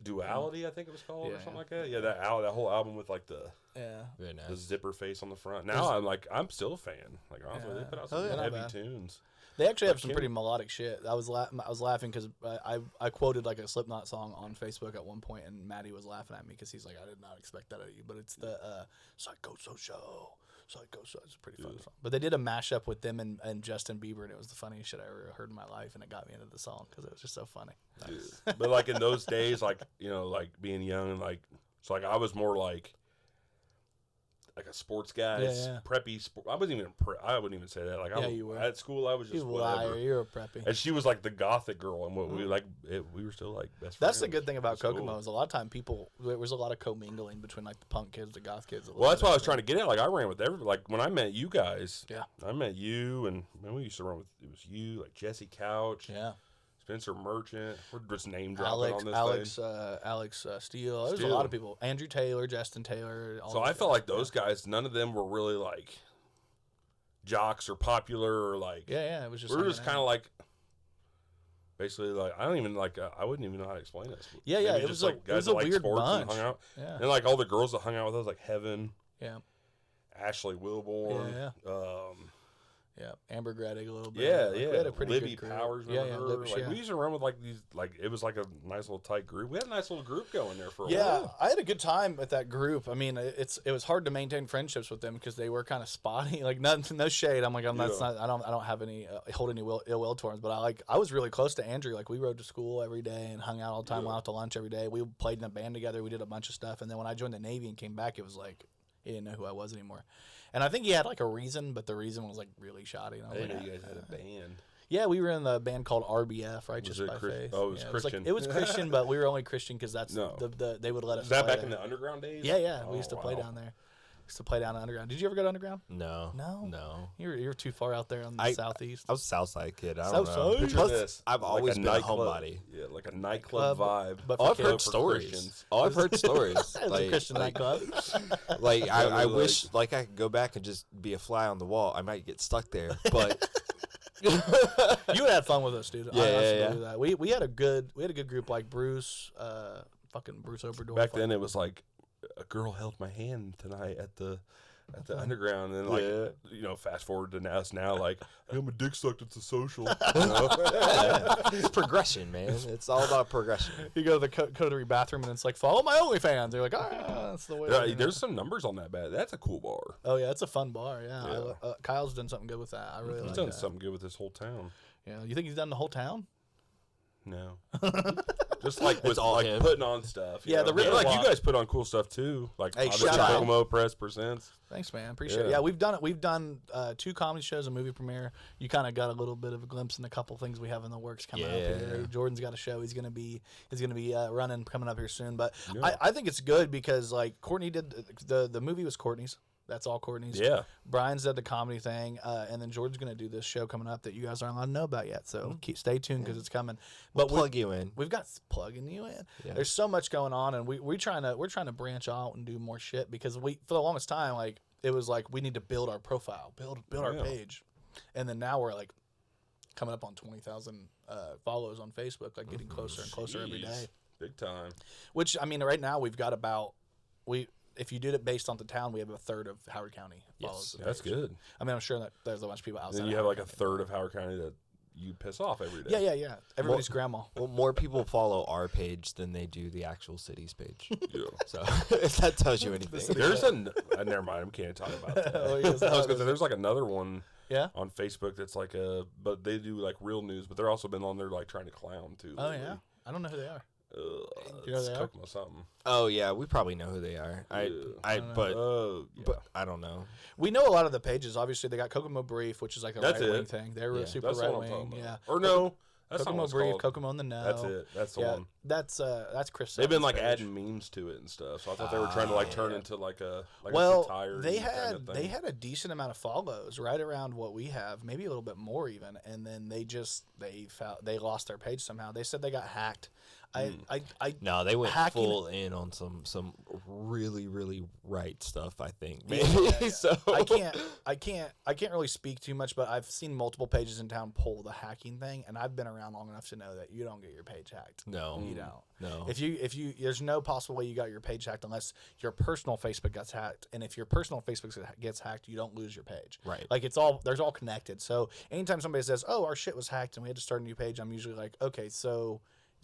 Duality, I think it was called, or Yeah. something like that. Yeah, that whole album with like the Yeah. zipper face on the front. Now I'm still a fan. Like honestly, they put out some not heavy bad. tunes. They actually have some pretty melodic shit. I was laughing because I quoted like a Slipknot song on Facebook at one point, and Maddie was laughing at me because he's like, I did not expect that out of you. But it's the Psychosocial. It's a pretty fun song. But they did a mashup with them and Justin Bieber, and it was the funniest shit I ever heard in my life, and it got me into the song because it was just so funny. Nice. But like in those days, like, you know, like being young and like, so like I was more like a sports guy, preppy. I wouldn't even say that. Like, you were. At school, I was just whatever. You're a preppy. And she was like the gothic girl, and what we were still like best friends. That's the good thing about Kokomo is a lot of time there was a lot of commingling between like the punk kids, the goth kids. Well, that's what I was trying to get at. Like, I ran with everybody. Like when I met you guys, yeah, I met you, and man, we used to run with. It was you, like Jesse Couch, yeah. Spencer Merchant. We're just name dropping on this Alex Steele. There's a lot of people. Andrew Taylor, Justin Taylor. So I felt like those guys, none of them were really like jocks or popular or like. Yeah. It was just. We were just kind of like. Basically, like I wouldn't even know how to explain this. Yeah. Maybe It just was like guys that like weird sports bunch. and hung out. Yeah. And like all the girls that hung out with us, like Heaven. Yeah. Ashley Wilborn. Yeah. Yeah, Amber Grettig a little bit. Yeah, We had a pretty Libby good group. Powers, Yeah, remember her? Libby, we used to run with like these, like it was like a nice little tight group. We had a nice little group going there for a while. I had a good time with that group. I mean, it was hard to maintain friendships with them because they were kind of spotty. Like no shade. I'm like that's not. I don't have any hold any ill will towards. But I was really close to Andrew. Like we rode to school every day and hung out all the time. Went out to lunch every day. We played in a band together. We did a bunch of stuff. And then when I joined the Navy and came back, it was like he didn't know who I was anymore. And I think he had like a reason, but the reason was like really shoddy. And I didn't know you guys had a band. Yeah, we were in the band called RBF, Righteous by Faith. Oh, it was Christian. It was Christian, but we were only Christian because that's they would let us. Was that play back in the underground days? Yeah. We used to play down there. Used to play down the underground. Did you ever go to underground? No. You're too far out there on the southeast. I was a Southside kid. I don't know. Southside? Picture this. I've always been a homebody. Yeah, like a nightclub vibe. But I've heard stories. I've heard stories. Like a Christian nightclub. Like I wish like I could go back and just be a fly on the wall. I might get stuck there, but You would have fun with us, dude. Yeah. We had a good group like Bruce, fucking Bruce Oberdorf. Back then, it was like a girl held my hand tonight at the underground, and like you know, fast forward to us now, like I'm a dick sucked. It's a social. You know? it's progression, man. It's all about progression. You go to the coterie bathroom and it's like follow my OnlyFans. They're like, that's the way. There's some numbers on that bad. That's a cool bar. Oh yeah, it's a fun bar. Yeah. Kyle's done something good with that. I really He's like done that. something good with this whole town. Yeah, you think he's done the whole town? No, just like with all like him. putting on stuff. Yeah, know? the River like Walk. you guys put on cool stuff too. Like Hey, obviously shout out. Kokomo Press presents. Thanks, man. Appreciate it. Yeah, we've done it. We've done 2 comedy shows, a movie premiere. You kind of got a little bit of a glimpse in a couple things we have in the works coming up here. Jordan's got a show. He's gonna be running coming up here soon. But I think it's good because like Courtney did the movie was Courtney's. That's all Courtney's. Yeah. Brian's did the comedy thing, and then Jordan's going to do this show coming up that you guys aren't allowed to know about yet. So stay tuned because it's coming. But Plug you in. We've got plugging you in. Yeah. There's so much going on, and we're trying to branch out and do more shit because for the longest time like it was like we need to build our profile, build our page, and then now we're like coming up on 20,000 follows on Facebook, like getting closer and closer every day. Big time. Which I mean, right now we've got if you did it based on the town, we have a third of Howard County follows. Yes, that's good. I mean, I'm sure that there's a bunch of people outside. Then you have like a third of Howard County that you piss off every day. Yeah. Everybody's grandma. Well, more people follow our page than they do the actual city's page. Yeah. So if that tells you anything. There's never mind. I can't talk about that. Oh, yes, I was gonna say there's like another one. Yeah. On Facebook that's like but they do like real news, but they're also been on there like trying to clown too. Oh lately. yeah. I don't know who they are. You know who they are? Kokomo something. Oh yeah, we probably know who they are. But I don't know. We know a lot of the pages. Obviously, they got Kokomo Brief, which is like a That's right wing it. thing. They're Yeah. super That's right what I'm talking wing. about. Yeah. Or no, that's not Kokomo what it's Brief, called. Kokomo in the Know. That's it. That's the one. That's Chris. They've been Sutton's like page. adding memes to it and stuff. So I thought they were trying to like turn into like a satire. They kind of thing. had a decent amount of follows, right around what we have, maybe a little bit more even. And then they lost their page somehow. They said they got hacked. No, they went hacking, full in on some really really right stuff. I think. Yeah. So I can't really speak too much, but I've seen multiple pages in town pull the hacking thing, and I've been around long enough to know that you don't get your page hacked. No, you don't. No. If you, there's no possible way you got your page hacked unless your personal Facebook gets hacked, and if your personal Facebook gets hacked, you don't lose your page. Right. Like there's all connected. So anytime somebody says, "Oh, our shit was hacked and we had to start a new page," I'm usually like, "Okay, so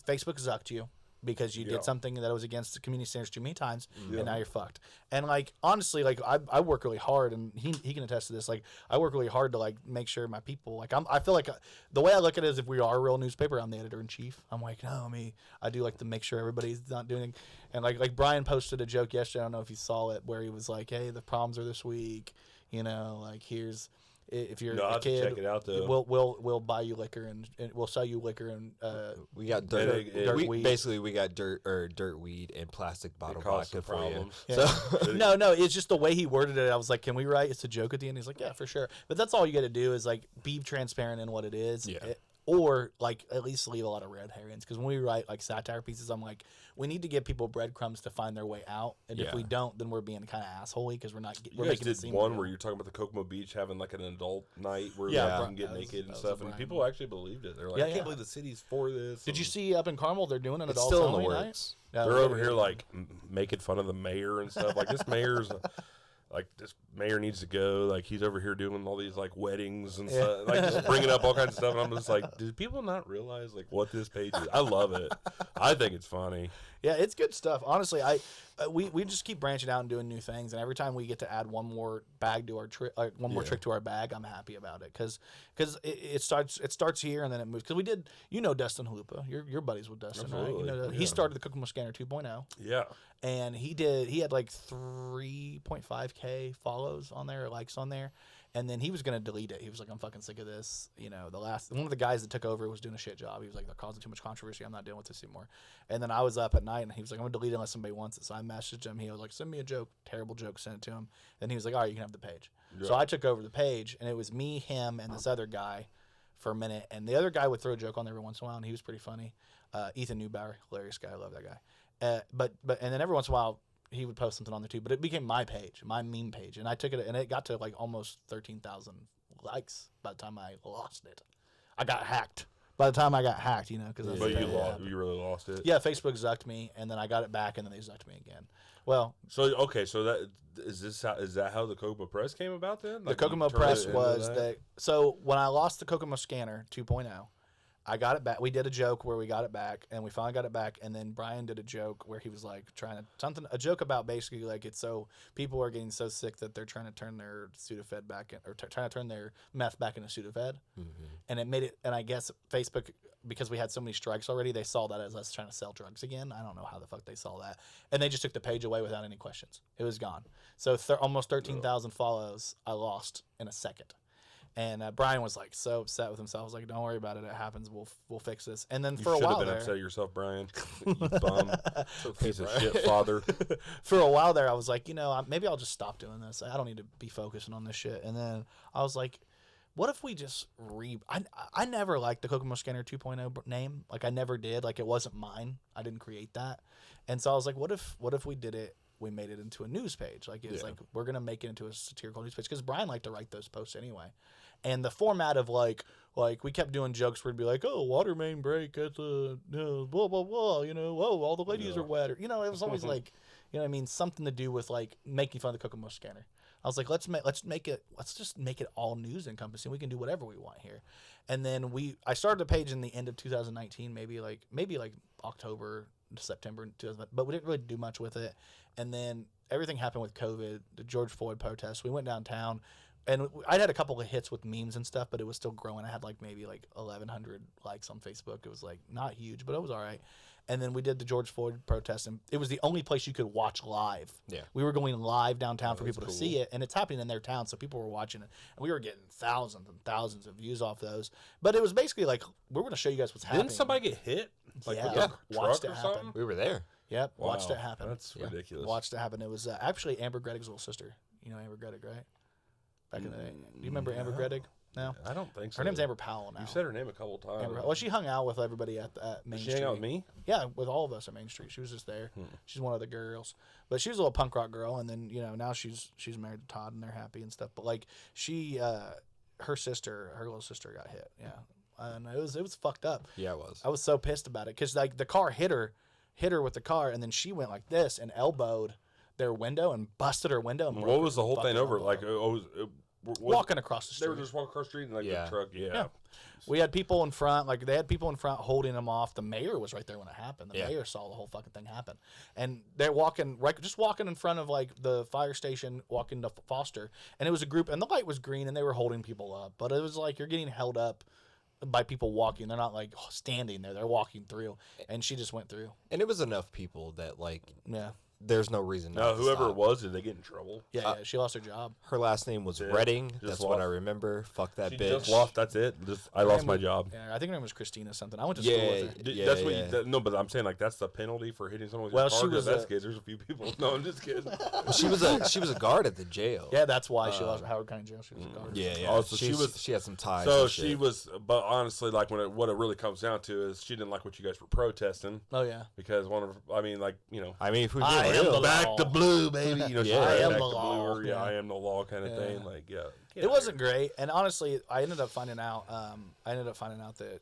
Facebook zucked you." Because you did something that was against the community standards too many times, and now you're fucked. And like honestly, like I work really hard, and he can attest to this. Like I work really hard to like make sure my people like I feel like the way I look at it is if we are a real newspaper, I'm the editor in chief. I'm like I do like to make sure everybody's not doing. And like Brian posted a joke yesterday. I don't know if you saw it, where he was like, "Hey, the proms are this week. Like here's." If you're a kid, check it out, though. we'll buy you liquor and we'll sell you liquor and we got dirt. Weed. Basically, we got dirt weed and plastic bottle vodka for you. Yeah. So no, it's just the way he worded it. I was like, "Can we write it's a joke at the end?" He's like, "Yeah, for sure." But that's all you got to do is like be transparent in what it is. Yeah. Or like at least leave a lot of red herrings, because when we write like satire pieces, I'm like, we need to give people breadcrumbs to find their way out, and if we don't, then we're being kind of assholey because we're not. You guys did one where you're talking about the Kokomo Beach having like an adult night where you can get naked and stuff, and people actually believed it. They're like, I can't believe the city's for this. Did you see up in Carmel they're doing an adult still in the only works. night? They're over here like making fun of the mayor and stuff. Like this mayor's. Like this mayor needs to go. Like he's over here doing all these like weddings and stuff, like just bringing up all kinds of stuff. And I'm just like, do people not realize like what this page is? I love it. I think it's funny. Yeah, it's good stuff. Honestly, we just keep branching out and doing new things, and every time we get to add one more bag to our trick, more trick to our bag, I'm happy about it because it starts here and then it moves. Because we did, Dustin Halupa, your buddies with Dustin, Absolutely. right? He started the Kokomo Scanner 2.0. Yeah. And he had like 3.5K follows on there, or likes on there. And then he was going to delete it. He was like, I'm fucking sick of this. One of the guys that took over was doing a shit job. He was like, they're causing too much controversy. I'm not dealing with this anymore. And then I was up at night and he was like, I'm going to delete it unless somebody wants it. So I messaged him. He was like, send me a joke, terrible joke, sent it to him. And he was like, all right, you can have the page. Yeah. So I took over the page, and it was me, him, and this other guy for a minute. And the other guy would throw a joke on there every once in a while, and he was pretty funny. Ethan Neubauer, hilarious guy. I love that guy. And then every once in a while, he would post something on there too, but it became my page, my meme page, and I took it, and it got to like almost 13,000 likes by the time I lost it. I got hacked by the time I got hacked, because But you really lost it. Yeah, Facebook zucked me, and then I got it back, and then they zucked me again. Well, so that is that how the Kokomo Press came about then? The Kokomo Press was that. So when I lost the Kokomo Scanner 2.0. I got it back. We did a joke where we got it back, and we finally got it back. And then Brian did a joke where he was like a joke about basically like it's so people are getting so sick that they're trying to turn their Sudafed back in, or trying to turn their meth back into Sudafed. Mm-hmm. And it made it. And I guess Facebook, because we had so many strikes already, they saw that as us trying to sell drugs again. I don't know how the fuck they saw that. And they just took the page away without any questions. It was gone. So almost 13,000 follows I lost in a second. And Brian was like so upset with himself. I was like, "Don't worry about it. It happens. We'll fix this." And then for a while, you should have been upset at yourself, Brian. You bum, piece of shit, father. For a while there, I was like, maybe I'll just stop doing this. I don't need to be focusing on this shit. And then I was like, what if we just I never liked the Kokomo Scanner 2.0 name. Like I never did. Like it wasn't mine. I didn't create that. And so I was like, what if we did it? We made it into a news page. Like it's like we're gonna make it into a satirical news page because Brian liked to write those posts anyway. And the format of like we kept doing jokes where it'd be like, oh, water main break at the blah blah blah, oh, all the ladies are wet, or it was always like, something to do with like making fun of the Kokomo Scanner. I was like, let's just make it all news encompassing. We can do whatever we want here. And then I started the page in the end of 2019, maybe like October, September, but we didn't really do much with it. And then everything happened with COVID, the George Floyd protests. We went downtown, and I had a couple of hits with memes and stuff, but it was still growing. I had maybe 1,100 likes on Facebook. It was not huge, but it was all right. And then we did the George Floyd protest, and it was the only place you could watch live. Yeah, we were going live downtown for people to see it, and it's happening in their town, so people were watching it, and we were getting thousands and thousands of views off those. But it was basically we're going to show you guys what's happening. Didn't somebody get hit? Watched it happen. We were there. Yep, wow. Watched it happen. That's ridiculous. Watched it happen. It was actually Amber Grettig's little sister. You know Amber Grettig, right? Back in the day. Do you remember Amber Grettig? No, I don't think so. her name's Amber Powell now. You said her name a couple times. Amber, well, she hung out with everybody at Main Street. She hang out with me? Yeah, with all of us at Main Street. She was just there. She's one of the girls, but she was a little punk rock girl, and then now she's married to Todd, and they're happy and stuff. But like she, her little sister got hit. Yeah, and it was fucked up. Yeah, it was. I was so pissed about it because like the car hit her with the car, and then she went like this and elbowed their window and busted her window. And what was the whole thing over? elbow. Like Walking across the street. They were just walking across the street and like the truck. Yeah. We had people in front, like they had people in front holding them off. The mayor was right there when it happened. The Yeah. mayor saw the whole fucking thing happen, and they're walking just walking in front of like the fire station, walking to Foster, and it was a group, and the light was green, and they were holding people up, but it was like you're getting held up by people walking. They're not like standing there; they're walking through, and she just went through. And it was enough people that like Yeah. there's no reason. No, Not to whoever stop. it was, did they get in trouble? Yeah, she lost her job. Her last name was Yeah, Redding. just That's what I lost. remember. Fuck that She bitch. just lost. That's it. I lost my job. Yeah, I think her name was Christina something. I went to school Yeah, with her. yeah, That's what yeah. no, but I'm saying like that's the penalty for hitting someone with Well, your car. she was Investigators. There's a few people. No, I'm just kidding. She was a guard at the jail. Yeah, that's why she lost Howard County Jail. She was a guard. Yeah, yeah. Oh, so she had some ties. So and she shit. was, but honestly, like what it really comes down to is she didn't like what you guys were protesting Oh yeah. because I mean, if we're I being am real, the back law. to blue, baby. You know, Yeah. I I am am the the law. blue. Yeah, Yeah. I am the law kind of thing. Like, yeah. It wasn't great, and honestly, I ended up finding out. That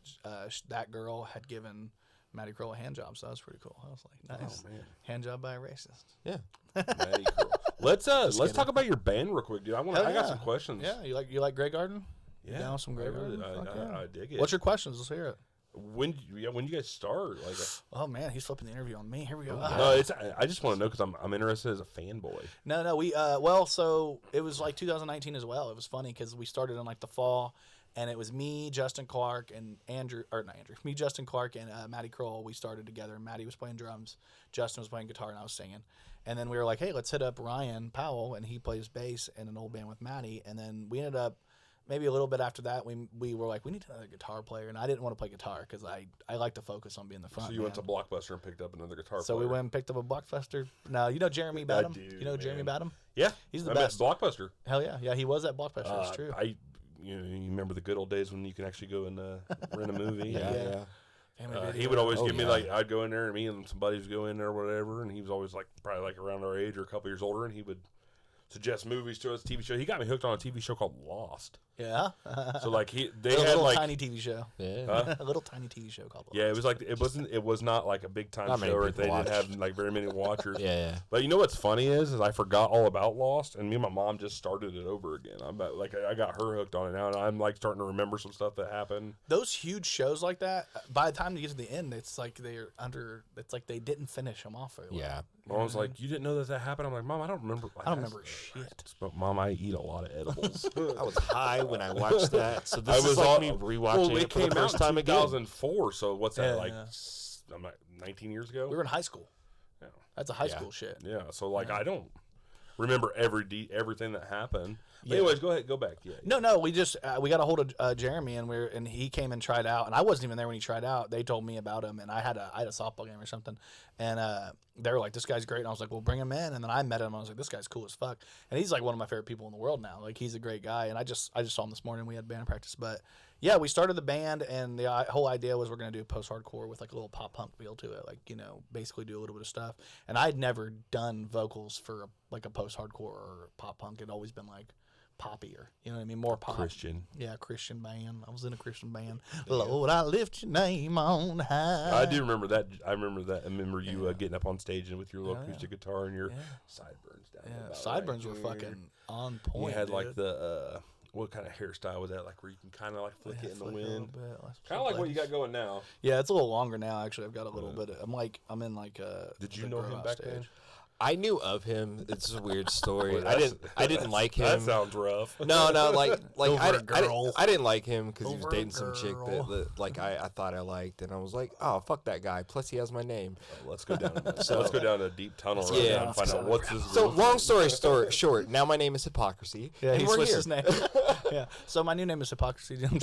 that girl had given Maddie Kroll a hand job, so that was pretty cool. I was like, nice, man. hand job by a racist. Yeah. Maddie Kroll. Let's talk about your band real quick, dude. I got yeah. some questions. Yeah, you like Grey Garden? Yeah, You down with some Grey I really- Garden? Fuck yeah. I dig it. What's your questions? Let's hear it. When you guys start? Like, Oh man, he's flipping the interview on me. Here we go. no, I just want to know because I'm interested as a fanboy. No, we so it was like 2019 as well. It was funny because we started in like the fall, and it was me, Justin Clark, and Justin Clark and Maddie Kroll. We started together. Maddie was playing drums, Justin was playing guitar, and I was singing. And then we were like, hey, let's hit up Ryan Powell, and he plays bass in an old band with Maddie. And then we ended up. Maybe a little bit after that, we were like, we need another guitar player, and I didn't want to play guitar because I like to focus on being the front. So you went to Blockbuster and picked up another guitar So player. we went and picked up a Blockbuster. Now you know Jeremy Badham. do, You know Jeremy man. Badham? Yeah, He's the I'm at best. Blockbuster. Hell yeah, he was at Blockbuster. It's true. You remember the good old days when you can actually go and rent a movie? Yeah. Family He Video. would always Oh, give me yeah. like I'd go in there and me and some buddies would go in there or whatever, and he was always like probably like around our age or a couple years older, and he would suggest movies to us, TV show. He got me hooked on a TV show called Lost. Yeah. So like they a had little like tiny TV show. Yeah. A little tiny TV show called. yeah, it was like it was not like a big time Not many show or people anything. They didn't watch. have like very many watchers. Yeah. But you know what's funny is I forgot all about Lost, and me and my mom just started it over again. I got her hooked on it now, and I'm like starting to remember some stuff that happened. Those huge shows like that, by the time you get to the end, it's like they're under. It's like they didn't finish them off very well. Yeah. Mom was like, "You didn't know that happened?" I'm like, "Mom, I don't remember." I don't remember shit. But Mom, I eat a lot of edibles. I was high when I watched that, so this I is was like all- me rewatching well, it for the first out time in again. 2004. So what's that Yeah, like? yeah. I'm like 19 years ago. We were in high school. Yeah. That's a high Yeah. school shit. Yeah. So like I don't remember everything that happened. But Yeah. anyways, go back. Yeah. No, we just we got a hold of Jeremy, and he came and tried out, and I wasn't even there when he tried out. They told me about him, and I had a softball game or something, and they were like, "This guy's great," and I was like, "Well, bring him in." And then I met him, and I was like, "This guy's cool as fuck," and he's like one of my favorite people in the world now. Like he's a great guy, and I just saw him this morning. We had band practice, but yeah, we started the band, and the whole idea was we're gonna do post hardcore with like a little pop punk feel to it, like basically do a little bit of stuff. And I'd never done vocals for like a post hardcore or pop punk. It'd always been like poppier, you know what I mean? More pop. Christian. Yeah, Christian band. I was in a Christian band. Lord, I lift your name on high. I do remember that. I remember you getting up on stage and with your little acoustic guitar and your sideburns down. Yeah, about sideburns right were here. fucking on You point. had like dude. the what kind of hairstyle was that? Like where you can kind of like flick it in the Flick a little wind. bit. Let's Kind of like what you got going now. Yeah, it's a little longer now. Actually, I've got a little bit. I'm in like Did you the know grow him out back stage. then? I knew of him. It's a weird story. Boy, I didn't like him. That sounds rough. No, like Over I a didn't girl. like him because he was Over a dating some chick girl. that like I thought I liked, and I was like, oh fuck that guy. Plus he has my name. Let's go down. Let's go down a deep tunnel right Yeah. now and find out what's this. So long story short. Now my name is Hypocrisy. Yeah, and he we're switched here. his name. Yeah. So my new name is Hypocrisy Jones.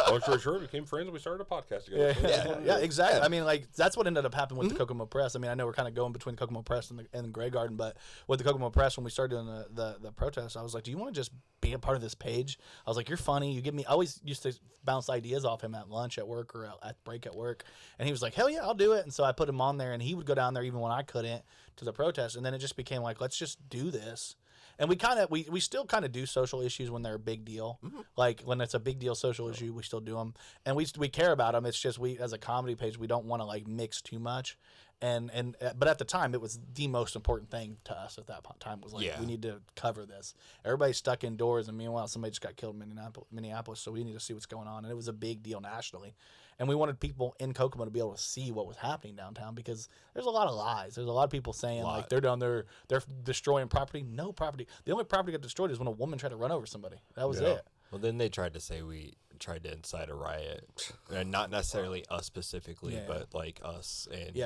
Long story short, we became friends and we started a podcast together. Yeah, exactly. I mean, like that's what ended up happening with the Kokomo Press. I mean, I know we're kind of going between Kokomo Press and in Grey Garden. But with the Kokomo Press, when we started doing the protest, I was like, do you want to just be a part of this page? I was like, you're funny. You give me. I always used to bounce ideas off him at lunch at work or at break at work, and he was like, hell yeah, I'll do it. And so I put him on there, and he would go down there even when I couldn't to the protest, and then it just became like, let's just do this. And we still kind of do social issues when they're a big deal. Like when it's a big deal social issue, we still do them, and we care about them. It's just we as a comedy page, we don't want to like mix too much. But at the time, it was the most important thing to us at that time was like we need to cover this. Everybody's stuck indoors, and meanwhile somebody just got killed in Minneapolis, so we need to see what's going on. And it was a big deal nationally. And we wanted people in Kokomo to be able to see what was happening downtown because there's a lot of lies. There's a lot of people saying like they're down there, they're destroying property. No property. The only property that got destroyed is when a woman tried to run over somebody. That was it. Well, then they tried to say we tried to incite a riot, and not necessarily us specifically, but like us and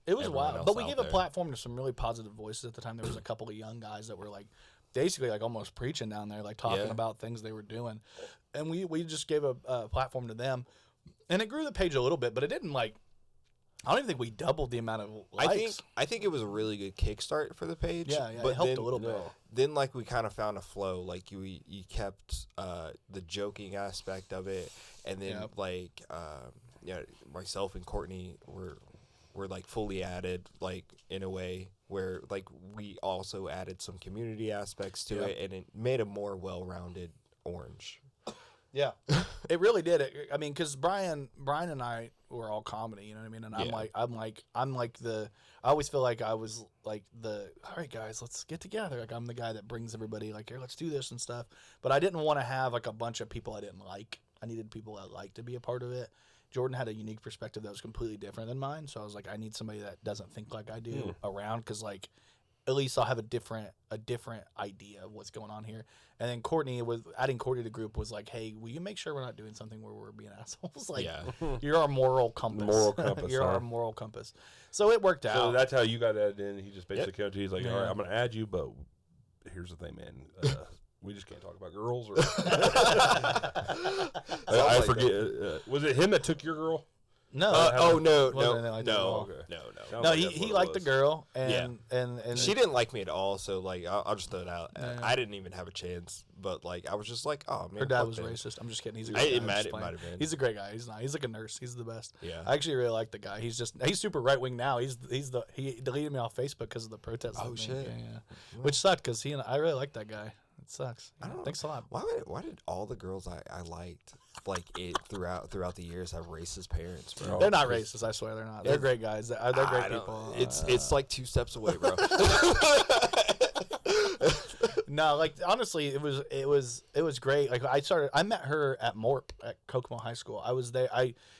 it was wild. But we gave a platform to some really positive voices at the time. There was a couple of young guys that were like basically like almost preaching down there, like talking about things they were doing, and we just gave a platform to them. And it grew the page a little bit, but it didn't like. I don't even think we doubled the amount of likes. I think it was a really good kickstart for the page. Yeah, but it helped a little bit. Then like we kind of found a flow. Like you kept the joking aspect of it, and then like myself and Courtney were like fully added like in a way where like we also added some community aspects to it, and it made a more well-rounded orange. Yeah, it really did. I mean, because Brian and I were all comedy, you know what I mean? And I'm like I always feel like I was like all right, guys, let's get together. Like I'm the guy that brings everybody like, here, let's do this and stuff. But I didn't want to have like a bunch of people I didn't like. I needed people I liked to be a part of it. Jordan had a unique perspective that was completely different than mine. So I was like, I need somebody that doesn't think like I do around because like at least I'll have a different idea of what's going on here. And then adding Courtney to the group was like, hey, will you make sure we're not doing something where we're being assholes? Like, you're our moral compass. You're our moral compass. So it worked out. So that's how you got added in. He just basically came to you. He's like, all right, I'm going to add you, but here's the thing, man. We just can't talk about girls. Or I forget. Was it him that took your girl? No. No. He liked the girl, and she didn't like me at all. So like, I'll just throw it out. I didn't even have a chance. But like, I was just like, oh man, her dad was racist. I'm just kidding. He's a great guy. It might have been. He's a great guy. He's not. He's like a nurse. He's the best. Yeah. I actually really like the guy. He's super right wing now. He deleted me off Facebook because of the protest. Oh shit. Yeah. Which sucked because I really like that guy. It sucks. Thanks a lot. Why did all the girls I liked like it throughout the years have racist parents, bro? They're not racist. I swear they're not. They're great guys. They're great people. It's like 2 steps away, bro. No, like honestly, it was great. Like I met her at Morp at Kokomo High School. I was there.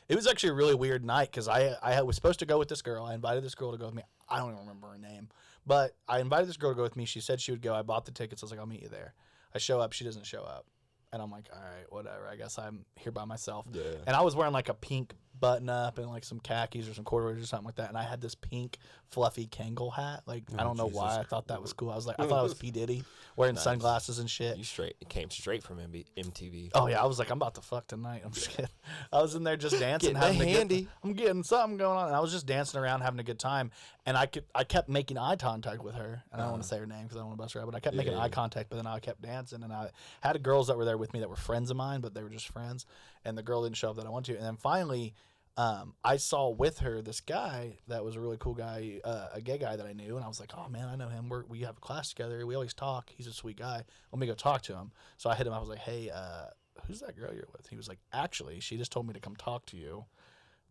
It was actually a really weird night because I was supposed to go with this girl. I invited this girl to go with me. I don't even remember her name, but I invited this girl to go with me. She said she would go. I bought the tickets. I was like, I'll meet you there. I show up. She doesn't show up. And I'm like, all right, whatever. I guess I'm here by myself. Yeah. And I was wearing like a pink button up and like some khakis or some corduroys or something like that. And I had this pink fluffy Kangol hat. Like, I don't know why I thought that was cool. I thought I was P. Diddy wearing sunglasses and shit. It came straight from MTV. Oh yeah, I was like, I'm about to fuck tonight. I'm just kidding. I was in there just dancing, I'm getting something going on, and I was just dancing around, having a good time. And I kept making eye contact with her, and I don't want to say her name because I don't want to bust her out, but I kept making eye contact, but then I kept dancing, and I had girls that were there with me that were friends of mine, but they were just friends, and the girl didn't show up that I wanted to. And then finally, I saw with her this guy that was a really cool guy, a gay guy that I knew, and I was like, oh man, I know him. We have a class together. We always talk. He's a sweet guy. Let me go talk to him. So I hit him. I was like, hey, who's that girl you're with? He was like, actually, she just told me to come talk to you.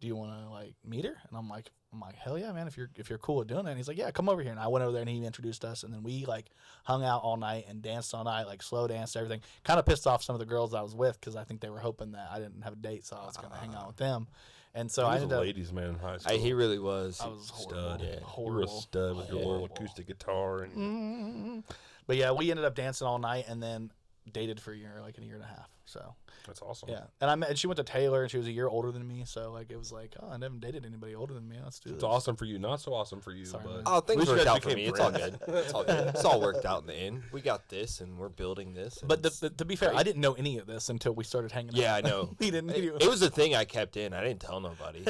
Do you want to like meet her? And I'm like, hell yeah, man, if you're cool with doing that. And he's like, yeah, come over here. And I went over there and he introduced us, and then we like hung out all night and danced all night, like slow danced, everything. Kind of pissed off some of the girls I was with because I think they were hoping that I didn't have a date, so I was gonna hang out with them. And so I ended up. Ladies' man in high school. He really was. I was stud. Yeah, horrible. You were a stud with your little acoustic guitar. And But yeah, we ended up dancing all night and then dated for a year and a half. So that's awesome. Yeah, and she went to Taylor, and she was a year older than me. So like it was like, oh, I never dated anybody older than me. Let's do this. It's awesome for you, not so awesome for you. Sorry, but things worked out for me. It's all good. It's all good. It's all worked out in the end. We got this, and we're building this. But to be fair, I didn't know any of this until we started hanging out. Yeah, I know. He didn't. It was a thing I kept in. I didn't tell nobody.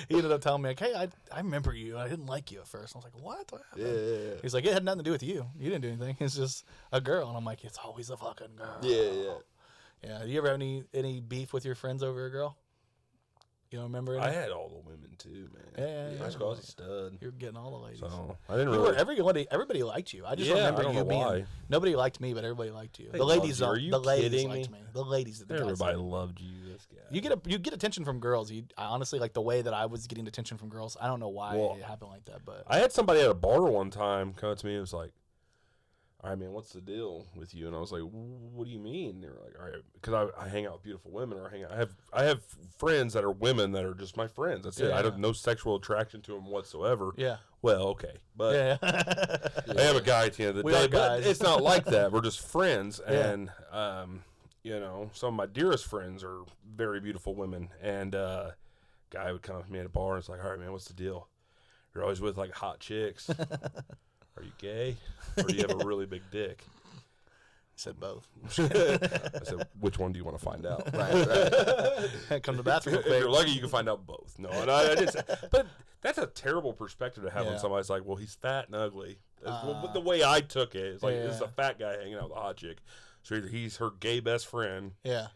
He ended up telling me, like, hey, I remember you. I didn't like you at first. I was like, what? What happened? Yeah. He's like, it had nothing to do with you. You didn't do anything. It's just a girl. And I'm like, it's always a fucking girl. Yeah. Yeah. Do you ever have any beef with your friends over a girl? You don't remember any? I had all the women too, man. Yeah. High school, I was a stud. You're getting all the ladies. So I didn't really. Everybody liked you. I just Yeah, remember I don't you know being. why. Nobody liked me, but everybody liked you. They The ladies, loved you. Are you the ladies kidding liked me? me. The ladies did. Everybody loved you. This guy. You get attention from girls. I honestly, like the way that I was getting attention from girls. I don't know why it happened like that, but I had somebody at a bar one time come up to me and was like, all right, man, what's the deal with you? And I was like, what do you mean? They were like, all right, because I hang out with beautiful women, or I have friends that are women that are just my friends. That's it. I have no sexual attraction to them whatsoever. Yeah. Well, okay, but yeah. I have a guy at the end of the day. But it's not like that. We're just friends, and you know, some of my dearest friends are very beautiful women. And guy would come up to me at a bar and it's like, all right, man, what's the deal? You're always with like hot chicks. Are you gay? Or do you have a really big dick? I said both. I said, which one do you want to find out? Right. Come to the bathroom. If you're lucky, you can find out both. No, and I didn't say, but that's a terrible perspective to have when somebody's like, well, he's fat and ugly. The way I took it, it's like, this is a fat guy hanging out with a hot chick. So either he's her gay best friend. Yeah.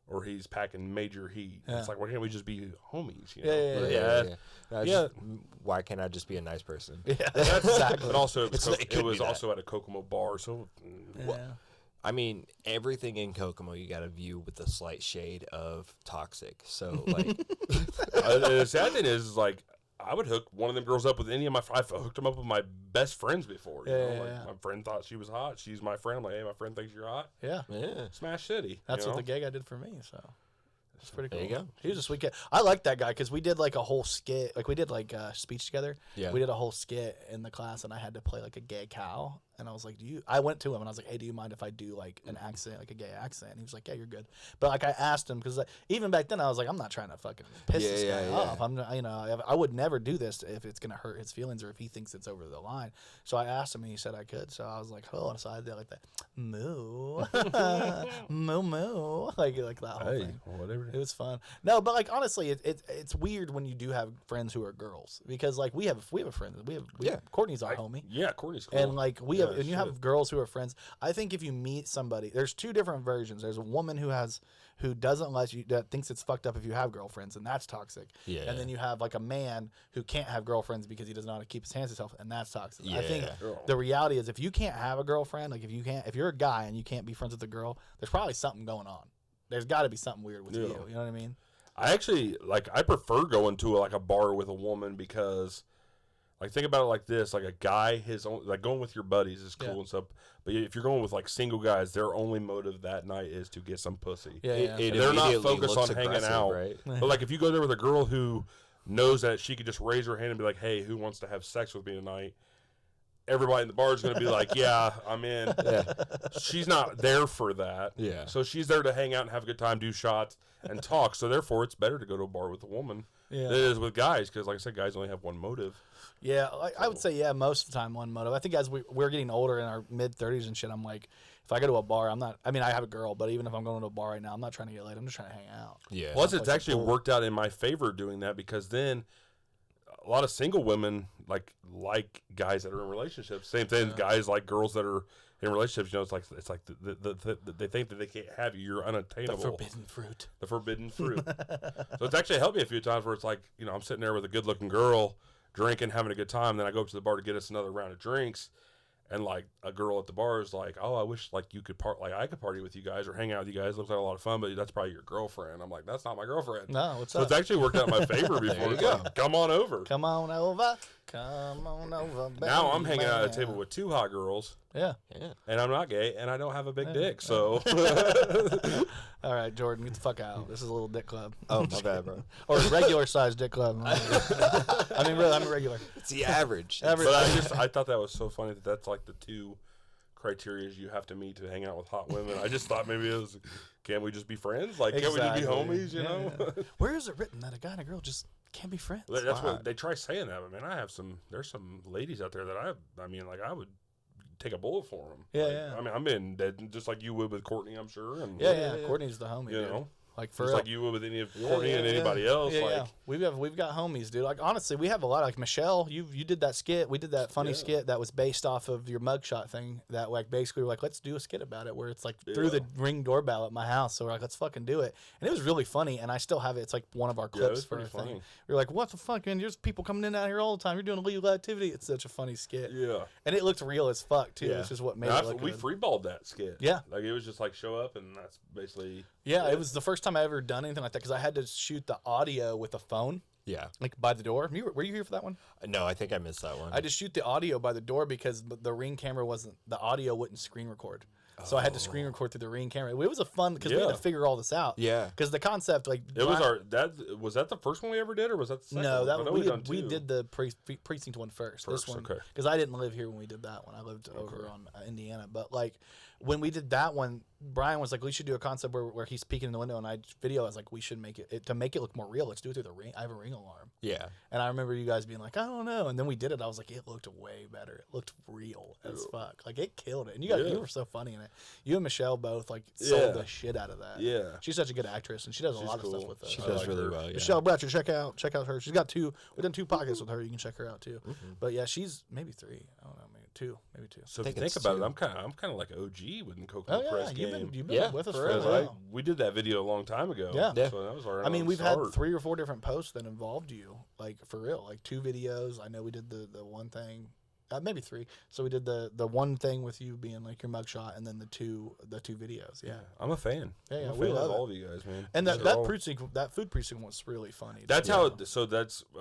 Or he's packing major heat. Yeah. It's like, why can't we just be homies? You Yeah. know? Just, why can't I just be a nice person? Yeah, that's exactly. But also, it was that. also at a Kokomo bar. So, I mean, everything in Kokomo you got to view with a slight shade of toxic. So, like, the sad thing is like, I would hook one of them girls up with any of my. I've hooked them up with my best friends before. You know? Like, my friend thought she was hot. She's my friend. I'm like, hey, my friend thinks you're hot. Yeah. Smash City. That's what the gay guy did for me. So it's pretty cool. There you go. He was a sweet kid. I like that guy because we did like a whole skit. Like we did like speech together. Yeah. We did a whole skit in the class, and I had to play like a gay cow. And I was like, I went to him and I was like, hey, do you mind if I do like an accent, like a gay accent? And he was like, yeah, you're good. But like I asked him because even back then I was like, I'm not trying to fucking piss this guy off. I'm not, I would never do this if it's gonna hurt his feelings or if he thinks it's over the line. So I asked him and he said I could. So I was like, oh, so I did like that, moo, moo, moo, like that whole thing. Whatever. It was fun. No, but like honestly, it's weird when you do have friends who are girls because like we have a friend. We have Courtney's our homie. Yeah, Courtney's cool. And like we have, and you have girls who are friends. I think if you meet somebody, there's two different versions. There's a woman who doesn't let you, that thinks it's fucked up if you have girlfriends, and that's toxic. Yeah. And then you have like a man who can't have girlfriends because he doesn't know how to keep his hands to himself, and that's toxic. Yeah. I think the reality is if you can't have a girlfriend, like if you're a guy and you can't be friends with a girl, there's probably something going on. There's got to be something weird with you. You know what I mean? I actually I prefer going to a bar with a woman because. Like, think about it like this. Like, a guy, going with your buddies is cool and stuff. But if you're going with, like, single guys, their only motive that night is to get some pussy. Yeah. They're not focused on hanging out. Right? But, like, if you go there with a girl who knows that she could just raise her hand and be like, hey, who wants to have sex with me tonight? Everybody in the bar is going to be like, yeah, I'm in. Yeah. She's not there for that. Yeah. So she's there to hang out and have a good time, do shots, and talk. So, therefore, it's better to go to a bar with a woman than it is with guys. Because, like I said, guys only have one motive. Yeah, I would say, most of the time one motive. I think as we're getting older in our mid-30s and shit, I'm like, if I go to a bar, I have a girl, but even if I'm going to a bar right now, I'm not trying to get laid. I'm just trying to hang out. Yeah. Plus, it's actually worked out in my favor doing that because then a lot of single women like guys that are in relationships. Same thing, guys like girls that are in relationships. You know, it's like they think that they can't have you. You're unattainable. The forbidden fruit. The forbidden fruit. So it's actually helped me a few times where it's like, I'm sitting there with a good-looking girl, drinking, having a good time. Then I go up to the bar to get us another round of drinks, and like a girl at the bar is like, "Oh, I wish like you could I could party with you guys or hang out with you guys. Looks like a lot of fun, but that's probably your girlfriend." I'm like, "That's not my girlfriend." No, what's so up? It's actually worked out in my favor before. It's like, come on over. Come on over. Come on over. Baby. Now I'm hanging out at a table with two hot girls. Yeah. And I'm not gay, and I don't have a big dick, so. All right, Jordan, get the fuck out. This is a little dick club. Oh, my bad, bro. Or a regular sized dick club. I mean, really, I'm a regular. It's the average. But I thought that was so funny that's like the two criteria you have to meet to hang out with hot women. I just thought maybe it was, can't we just be friends? Like, can't we just be homies, you know? Where is it written that a guy and a girl just can't be friends? That's what they try saying that, but man, there's some ladies out there that I would take a bullet for them. Yeah. I mean, I'm in dead just like you would with Courtney, I'm sure. And yeah. Courtney's the homie. You know, Like for just real. like you would with any of Courtney and anybody else. Yeah, like, yeah. We've got homies, dude. Like honestly, we have a lot. Like Michelle, you did that skit. We did that funny skit that was based off of your mugshot thing. That like basically we're like, let's do a skit about it, where it's like through the Ring doorbell at my house. So we're like, let's fucking do it. And it was really funny. And I still have it. It's like one of our clips for a funny. thing. We're like, what the fuck, man? There's people coming in out here all the time. You're doing illegal activity. It's such a funny skit. Yeah. And it looked real as fuck too. Yeah. Which is what made it look We good. freeballed that skit. Yeah. Like it was just like show up and that's basically. Yeah, it was the first time I ever done anything like that because I had to shoot the audio with a phone, Yeah. like by the door. Were you here for that one? No, I think I missed that one. I just shoot the audio by the door because the Ring camera the audio wouldn't screen record. So I had to screen record through the Ring camera. It was a fun because we had to figure all this out. Yeah. Because the concept, like It was was that the first one we ever did or was that the second no, one? that I know one, done we two. did the precinct one first. This one, okay. because I didn't live here when we did that one. I lived over on Indiana. But like when we did that one, Brian was like, we should do a concept where he's peeking in the window, and I was like, we should make it to make it look more real. Let's do it through the Ring. I have a Ring alarm. Yeah. And I remember you guys being like, I don't know. And then we did it. I was like, it looked way better. It looked real as fuck. Like it killed it. And you were so funny in it. You and Michelle both like sold the shit out of that. Yeah. She's such a good actress, and she does a lot of stuff with us. She does really well. Yeah. Michelle Bratcher, check out her. She's got we've done 2 podcasts with her. You can check her out too. But yeah, she's maybe 3. I don't know, maybe two. So if you think think it's about it, two. I'm kind of like OG with the Kokomo Oh yeah, Press you've game. been with us for a Because while. we did that video a long time ago. Yeah. So that was our I mean, we've had start. 3 or 4 different posts that involved you, like for real, like 2 videos. I know we did the one thing, maybe 3. So we did the one thing with you being like your mugshot, and then the two videos. Yeah, I'm a fan. Yeah, I'm a we fan love of it. all of you guys, man. and These that are all- food precinct was really funny. That's too. how.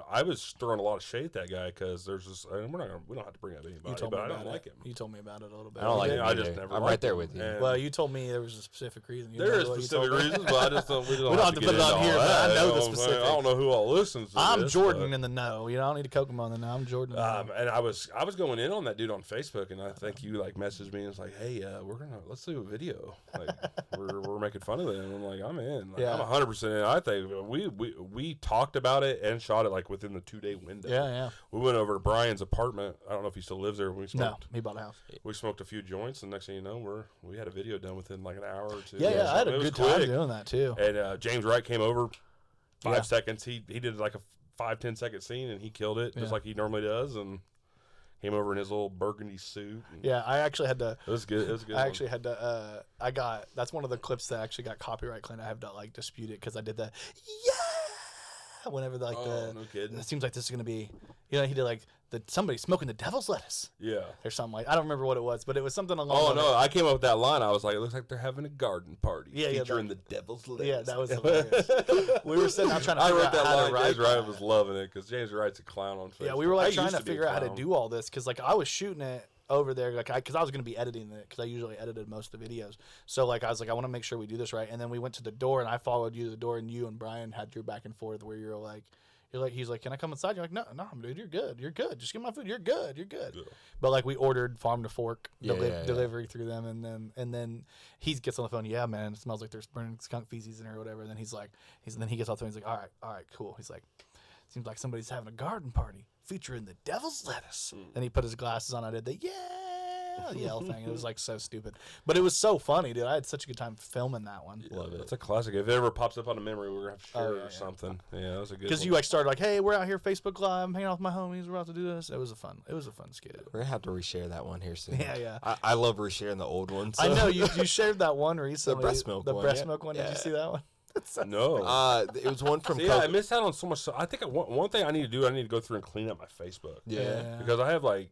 I was throwing a lot of shade at that guy because there's this. And we don't have to bring up you anybody, told but me I about don't it. like him. You told me about it a little bit. I don't like You it did? I just either. never I'm liked right there him. with you. And Well, you told me there was a specific reason. You there know is what you specific told me? reasons, but I just don't. We don't don't have to have to get put it into on here, all but I that. know the I don't specifics. know who all listens. To I'm this, Jordan but- in the know. You know, I don't need a Kokomo in the know. I'm Jordan. In the know. And I was going in on that dude on Facebook, and I think you like messaged me and was like, "Hey, let's do a video. Like we're making fun of it." And I'm like, "I'm in. Like, Yeah. I'm 100% in." I think we talked about it and shot it like within the 2-day window. Yeah. We went over to Brian's apartment. I don't know if he still lives there. We No, smoked. he bought a house. We smoked a few joints, and next thing you know, we had a video done within like an hour or 2. Yeah, I had It a was good time quick. doing that too. And James Wright came over 5 Yeah. seconds. He did like a 5-10 second scene, and he killed it just Yeah. like he normally does. And came over in his little burgundy suit. And Yeah, I actually had to. it was good. It was a good. I one. actually had to. That's one of the clips that actually got copyright claimed. I have to like dispute it because I did the whenever no kidding. it seems like this is gonna be. You know, he did like somebody smoking the devil's lettuce Yeah. or something like. I don't remember what it was, but it was something along. Oh those no! lines. I came up with that line. I was like, "It looks like they're having a garden party Yeah, featuring the devil's lettuce." Yeah, that was hilarious. We were sitting out trying to I figure wrote out that how line. to write James Wright that. was loving it because James Wright's a clown on Facebook. Yeah, we were like I trying used to be a figure out how to clown. do all this because like I was shooting it over there like because I was going to be editing it because I usually edited most of the videos. So like I was like I want to make sure we do this right. And then we went to the door and I followed you to the door and you and Brian had your back and forth where you're like he's like, can I come inside? You're like, no, dude, you're good. Just get my food. You're good. Yeah. But like we ordered farm to fork Yeah. delivery through them, and then he gets on the phone. Yeah, man, it smells like there's burning skunk feces in here or whatever. And then then he gets off the phone. He's like, all right, cool. He's like, seems like somebody's having a garden party featuring the devil's lettuce. And he put his glasses on. I did the yell thing. It was like so stupid, but it was so funny, dude. I had such a good time filming that one. Love it. It's a classic. If it ever pops up on a memory, we're gonna have to share it yeah. or something. Yeah, that was a good. Because one. you like started like, hey, we're out here Facebook Live, I'm hanging out with my homies, we're about to do this. It was a fun skit. We're gonna have to reshare that one here soon. Yeah. I love resharing the old ones. I know you shared that one recently. breast milk one, breast yeah. milk one. Did you Yeah. see that one? No. It was one from. See, yeah, I missed out on so much. I think one thing I need to do, I need to go through and clean up my Facebook. Yeah. Because I have like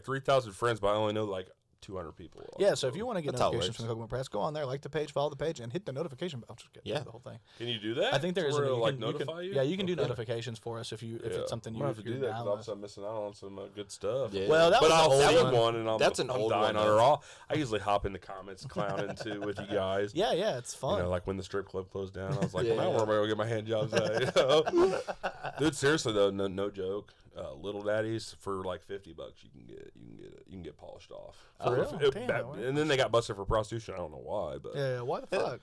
3,000 friends, but I only know like 200 people. Yeah, so if you want to get That's how it notifications works. from Kokomo Press, go on there, like the page, follow the page, and hit the notification bell. Just get Yeah. the whole thing. Can you do that? I think there is Where a it'll, you like can- you can- notify you. Yeah, you can do Okay. notifications for us if it's something I'm you gonna have to do that down because with. I'm missing out on some good stuff. Yeah. Well, that but was I'll an see old one, and I'm That's an I'm old dying one, on her though. all. I usually hop in the comments clowning too with you guys. Yeah, it's fun. You know, like when the strip club closed down, I was like, Yeah. well, now where am I gonna get my hand jobs at? You know? Dude, seriously though, no joke. Little daddies for like $50, you can get polished off. For real? Damn, And then they got busted for prostitution. I don't know why, but yeah, why the fuck?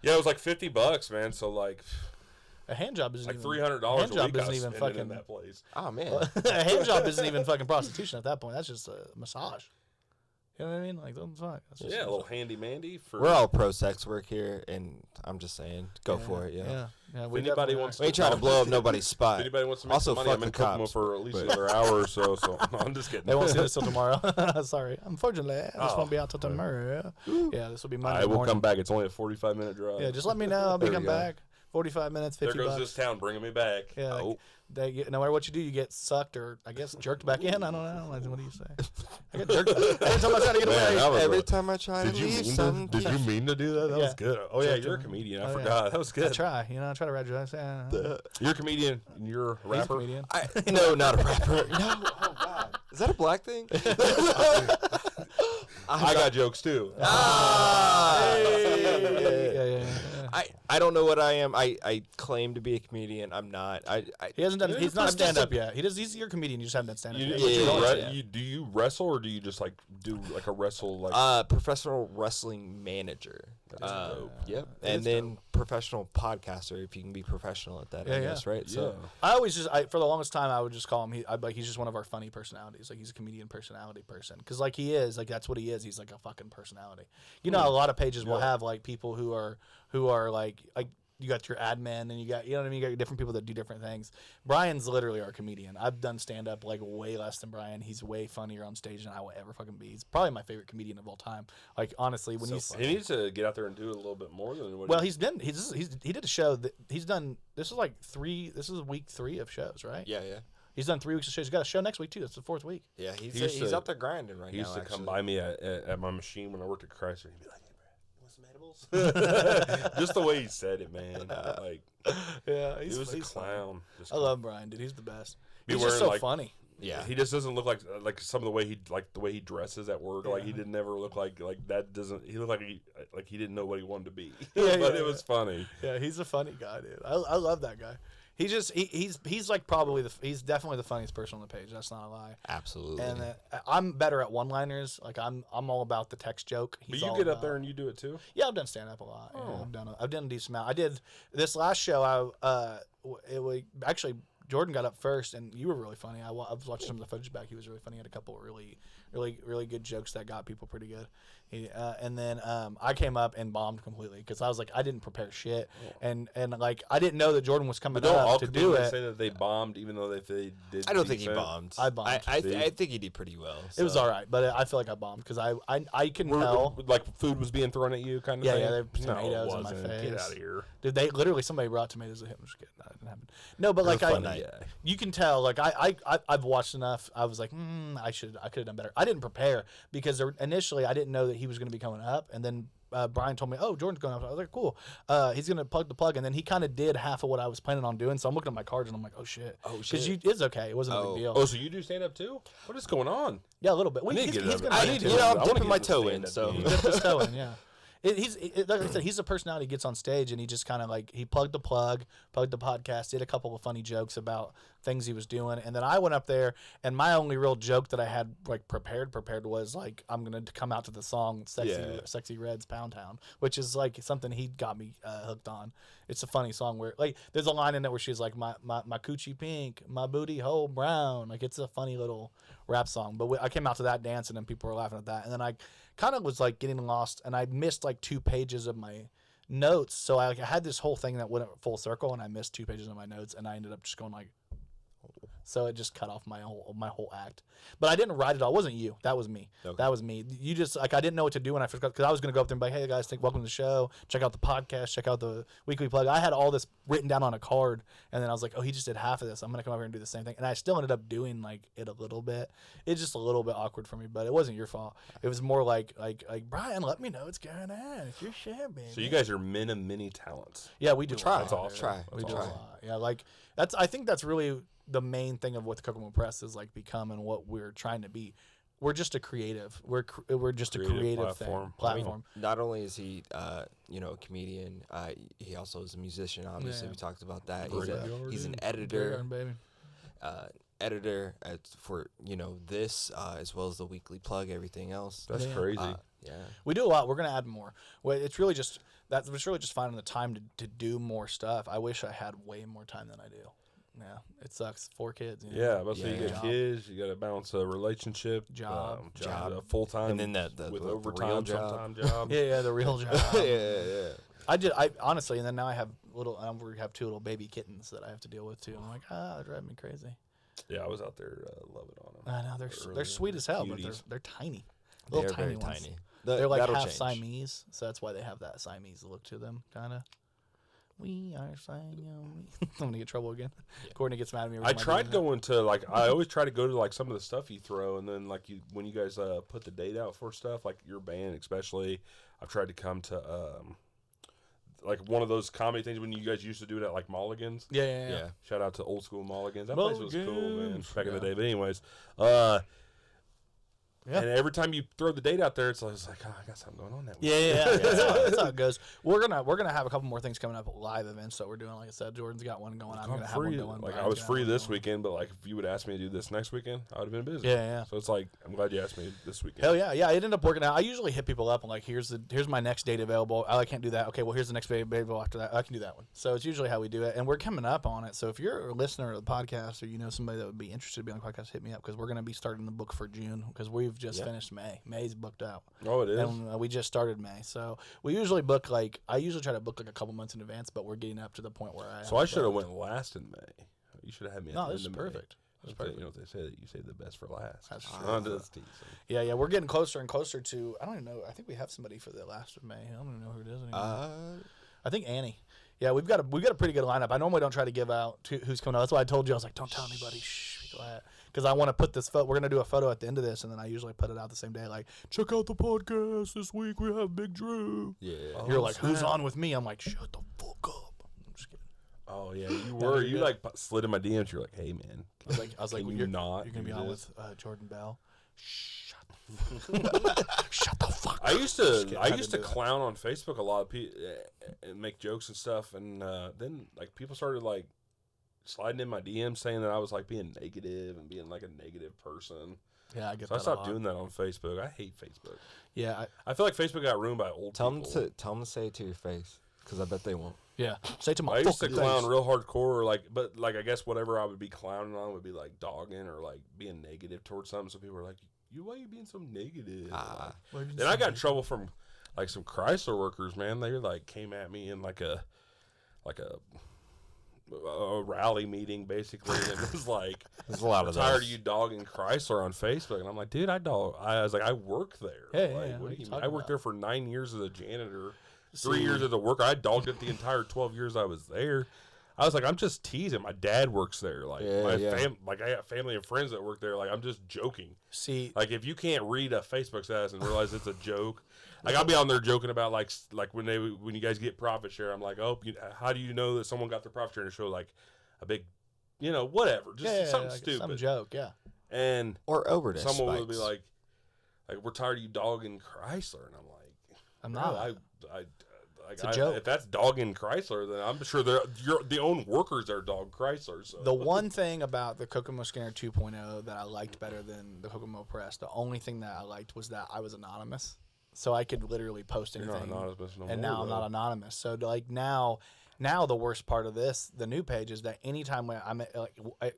yeah, it was like $50, man. So like A hand job isn't like even $300 a hand job week. I isn't even spent fucking in that place. Oh man. a hand job isn't even fucking prostitution at that point. That's just a massage. You know what I mean? Like, don't fuck. A little handy mandy. We're all pro sex work here, and I'm just saying, go for it. Yeah. If anybody wants, we ain't trying to blow up nobody's spot. If anybody wants to make also, some money, I'm in fuck the Kokomo cops, for at least another hour or so. So I'm just kidding. They won't see this till tomorrow. Sorry. Unfortunately, this won't be out till tomorrow. Yeah, this will be Monday I will morning. come back. It's only a 45-minute drive. Yeah, just let me know. I'll be coming back. 45 minutes, $50. There goes this town bringing me back. Yeah. No matter what you do, you get sucked or, I guess, jerked back in. I don't know. Like, what do you say? I get jerked. Every time I try to get away. Every time I try to leave, son. Did you mean to do that? That was good. Oh, yeah, you're a comedian. I forgot. That was good. I try to ride your ass. You're a comedian. And you're a rapper. He's a comedian. No, not a rapper. No. Oh, God. Is that a black thing? I got jokes, too. I don't know what I am. I claim to be a comedian. I'm not. He hasn't done. He's not stand up yet. He's your comedian. You just haven't done stand up yet. Do you wrestle or do you just like do like a wrestle like? Professional wrestling manager. Yep. And then professional podcaster if you can be professional at that. I guess right. Yeah. So I always for the longest time I would just call him. He's just one of our funny personalities. Like he's a comedian personality person because like he is like that's what he is. He's like a fucking personality. You know, a lot of pages will have like people who are like you got your admin and you got, you know what I mean? You got different people that do different things. Brian's literally our comedian. I've done stand up like way less than Brian. He's way funnier on stage than I will ever fucking be. He's probably my favorite comedian of all time. Like honestly, when he needs to get out there and do it a little bit more than what. Well, he did a show that he's done. This is week 3 of shows, right? Yeah. He's done 3 weeks of shows. He's got a show next week too. That's the 4th week. Yeah, he's up there grinding right now. He used to come by me at my machine when I worked at Chrysler. He'd be like, just the way he said it, man. He was a clown. I love Brian, dude. He's the best. He's just so funny. Yeah, he just doesn't look like some of the way he dresses at work. Like he didn't never look like that. Doesn't he look like he didn't know what he wanted to be? But it was funny. Yeah, he's a funny guy, dude. I love that guy. He's like probably he's definitely the funniest person on the page. That's not a lie. Absolutely. And I'm better at one-liners. Like I'm all about the text joke. But you get up there and you do it too. Yeah, I've done stand up a lot. Oh. Yeah, I've done a decent amount. I did this last show. Actually Jordan got up first, and you were really funny. I was watching some of the footage back. He was really funny. He had a couple of really good jokes that got people pretty good. And then I came up and bombed completely because I was like, I didn't prepare shit, and like I didn't know that Jordan was coming up to do it. Say that they bombed, even though they did. I don't think he bombed. I bombed. I think he did pretty well. So. It was all right, but I feel like I bombed because I can tell. Like food was being thrown at you, kind of thing. Yeah, they have tomatoes in my face. Get out of here. Dude, somebody brought tomatoes at him. I'm just kidding. That didn't happen. No, but like you can tell. Like I've watched enough. I was like, I could have done better. I didn't prepare because initially I didn't know that he was going to be coming up, and then Brian told me, "Oh, Jordan's going up." I was like, "Cool." He's going to plug the plug, and then he kind of did half of what I was planning on doing. So I'm looking at my cards, and I'm like, "Oh shit!" Because it's okay. It wasn't a big deal. Oh, so you do stand up too? What is going on? Yeah, a little bit. I'm dipping my toe in. So he dipped his toe in. Yeah. Like I said, he's a personality. He gets on stage and he just kind of like he plugged the podcast, did a couple of funny jokes about things he was doing, and then I went up there and my only real joke that I had like prepared was like I'm gonna come out to the song "Sexy Red's Pound Town," which is like something he got me hooked on. It's a funny song where like there's a line in it where she's like my coochie pink, my booty hole brown. Like it's a funny little rap song. But I came out to that dance and then people were laughing at that, and then I kind of was like getting lost and I missed like 2 pages of my notes. So I had this whole thing that went full circle and I missed 2 pages of my notes and I ended up just going like, so it just cut off my whole act. But I didn't write it all. It wasn't you. That was me. Okay. That was me. You just like I didn't know what to do when I first got, because I was going to go up there and be like, hey guys, welcome to the show. Check out the podcast. Check out the weekly plug. I had all this written down on a card, and then I was like, oh, he just did half of this. I'm going to come over here and do the same thing. And I still ended up doing like it a little bit. It's just a little bit awkward for me, but it wasn't your fault. It was more like Brian, let me know what's going on. It's your shit, baby. So you guys are men of many talents. Yeah, we do. Try. That's awesome. Try. We do a lot. Yeah, like I think that's really the main thing of what the Kokomo Press is like becoming what we're trying to be. We're just a creative. We're just a creative platform. I mean, not only is he a comedian, he also is a musician. Obviously, we talked about that. He's an editor. Editor for this as well as the weekly plug, everything else. That's crazy. Yeah, we do a lot. We're gonna add more. Well, it's really just finding the time to do more stuff. I wish I had way more time than I do. Yeah, it sucks. 4 kids. You know? Yeah, but so you get kids, you got to balance a relationship, job, full time, and then the with real overtime, job. sometime job. yeah, the real job. yeah. I honestly, and then now I have we have 2 little baby kittens that I have to deal with too. I'm like, they're driving me crazy. Yeah, I was out there loving on them. I know they're sweet as hell, but they're tiny, little They're tiny very ones. tiny. They're like That'll half change. Siamese, so that's why they have that Siamese look to them, kind of. We are Siamese. I'm gonna get in trouble again. Yeah. Courtney gets mad at me. I tried going to I always try to go to like some of the stuff you throw, and then like when you guys put the date out for stuff, like your band especially, I've tried to come to like one of those comedy things when you guys used to do it at like Mulligan's. Yeah. Shout out to old school Mulligan's. That place was cool, man. Back in the day. But anyways, and every time you throw the date out there, it's like, I got something going on that week. Yeah. That's how it goes. We're gonna have a couple more things coming up, live events that we're doing. Like I said, Jordan's got one going. I'm gonna have one going. Like I was free this weekend, but like if you would ask me to do this next weekend, I would have been busy. Yeah. So it's like I'm glad you asked me this weekend. Hell yeah. It ended up working out. I usually hit people up and like, here's my next date available. Oh, I can't do that. Okay, well here's the next date available after that. I can do that one. So it's usually how we do it, and we're coming up on it. So if you're a listener of the podcast or you know somebody that would be interested to be on the podcast, hit me up because we're gonna be starting the book for June because we've just finished May. May's booked out. Oh, it is. And we just started May, so we usually book I usually try to book like a couple months in advance, but we're getting up to the point where I should have went last in May. You should have had me. No, this is perfect. You know what they say, that you say the best for last. That's true. Yeah, we're getting closer and closer to. I don't even know. I think we have somebody for the last of May. I don't even know who it is anymore. I think Annie. Yeah, we've got a pretty good lineup. I normally don't try to give out who's coming out. That's why I told you I was like, don't tell anybody. Shh, be quiet. Because I want to put this photo. We're gonna do a photo at the end of this, and then I usually put it out the same day. Like, check out the podcast this week. We have Big Drew. Yeah. You're like, who's on with me? I'm like, shut the fuck up. I'm just kidding. Oh yeah, you were. You like slid in my DMs. You're like, hey man. I was like, you're not. You're gonna be on with Jordan Bell. Shut the fuck up. I used to clown on Facebook a lot of people and make jokes and stuff, and then like people started like sliding in my DMs saying that I was like being negative and being like a negative person. Yeah, I get so that. I stopped doing that on Facebook. I hate Facebook. Yeah, I feel like Facebook got ruined by old people. Tell them to say it to your face, because I bet they won't. Yeah, say it to my. I used to clown real hardcore, but I guess whatever I would be clowning on would be like dogging or like being negative towards something. So people were like, why are you being so negative? Then I got in trouble from like some Chrysler workers, man. They like came at me in like a rally meeting basically, and it was like, there's a lot of tired of you dogging Chrysler on Facebook. And I'm like, dude, I was like, I work there. What do you mean? I worked there for 9 years as a janitor, 3 years as a worker. I dogged it the entire 12 years I was there. I was like, I'm just teasing. My dad works there. Like I got family and friends that work there. Like I'm just joking. See, like if you can't read a Facebook status and realize it's a joke, like I'll be on there joking about like when you guys get profit share, I'm like, how do you know that someone got their profit share and show like a big, whatever, just something like stupid, some joke, and or overdose. Someone will be like we're tired of you dogging Chrysler, and I'm like, I'm not. Like it's a joke. If that's dogging Chrysler, then I'm sure the own workers are dog Chrysler. So. The one thing about the Kokomo Scanner 2.0 that I liked better than the Kokomo Press, the only thing that I liked was that I was anonymous, so I could literally post anything. You're not anonymous no and more, now I'm not anonymous. So like now the worst part of the new page is that anytime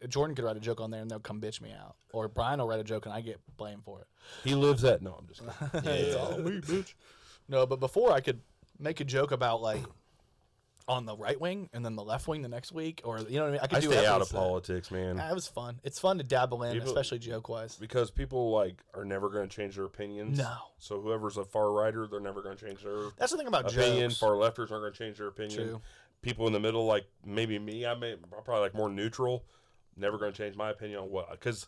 Jordan could write a joke on there and they'll come bitch me out, or Brian will write a joke and I get blamed for it. He lives at no, I'm just kidding. It's all me, bitch. No, but before I could make a joke about like on the right wing and then the left wing the next week, or you know what I mean. I could stay out of politics, man. It was fun. It's fun to dabble in, especially joke wise, because people like are never going to change their opinions. No. So whoever's a far righter, they're never going to change their. That's the thing about opinion. Jokes. Far lefters aren't going to change their opinion. True. People in the middle, like maybe me, I'm probably like more neutral. Never going to change my opinion on what, because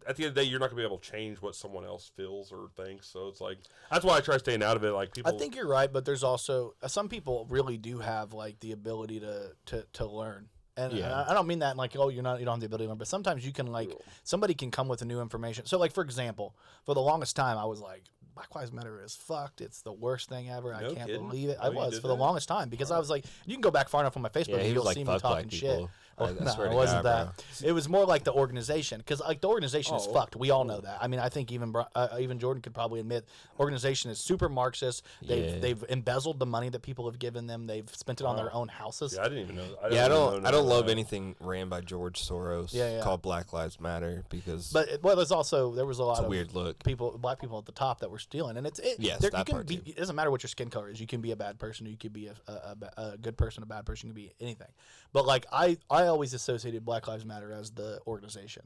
at the end of the day, you're not gonna be able to change what someone else feels or thinks. So it's like that's why I try staying out of it. Like people, I think you're right, but there's also some people really do have like the ability to learn. And I don't mean that in like, you don't have the ability to learn, but sometimes you can like somebody can come with a new information. So like for example, for the longest time I was like, Black Lives Matter is fucked. It's the worst thing ever. I can't believe it. I was for the longest time because I was like, you can go back far enough on my Facebook and you'll see me talking shit. I swear to it wasn't God, that. It was more like the organization, because like the organization is fucked. We all know that. I mean, I think even Jordan could probably admit organization is super Marxist. They've embezzled the money that people have given them. They've spent it on their own houses. Yeah, I didn't even know. I don't love anything ran by George Soros called Black Lives Matter because. But there was a lot of weird look. Black people at the top that were stealing, and it doesn't matter what your skin color is. You can be a bad person, or you could be a good person, a bad person, you can be anything. But like I always associated Black Lives Matter as the organization.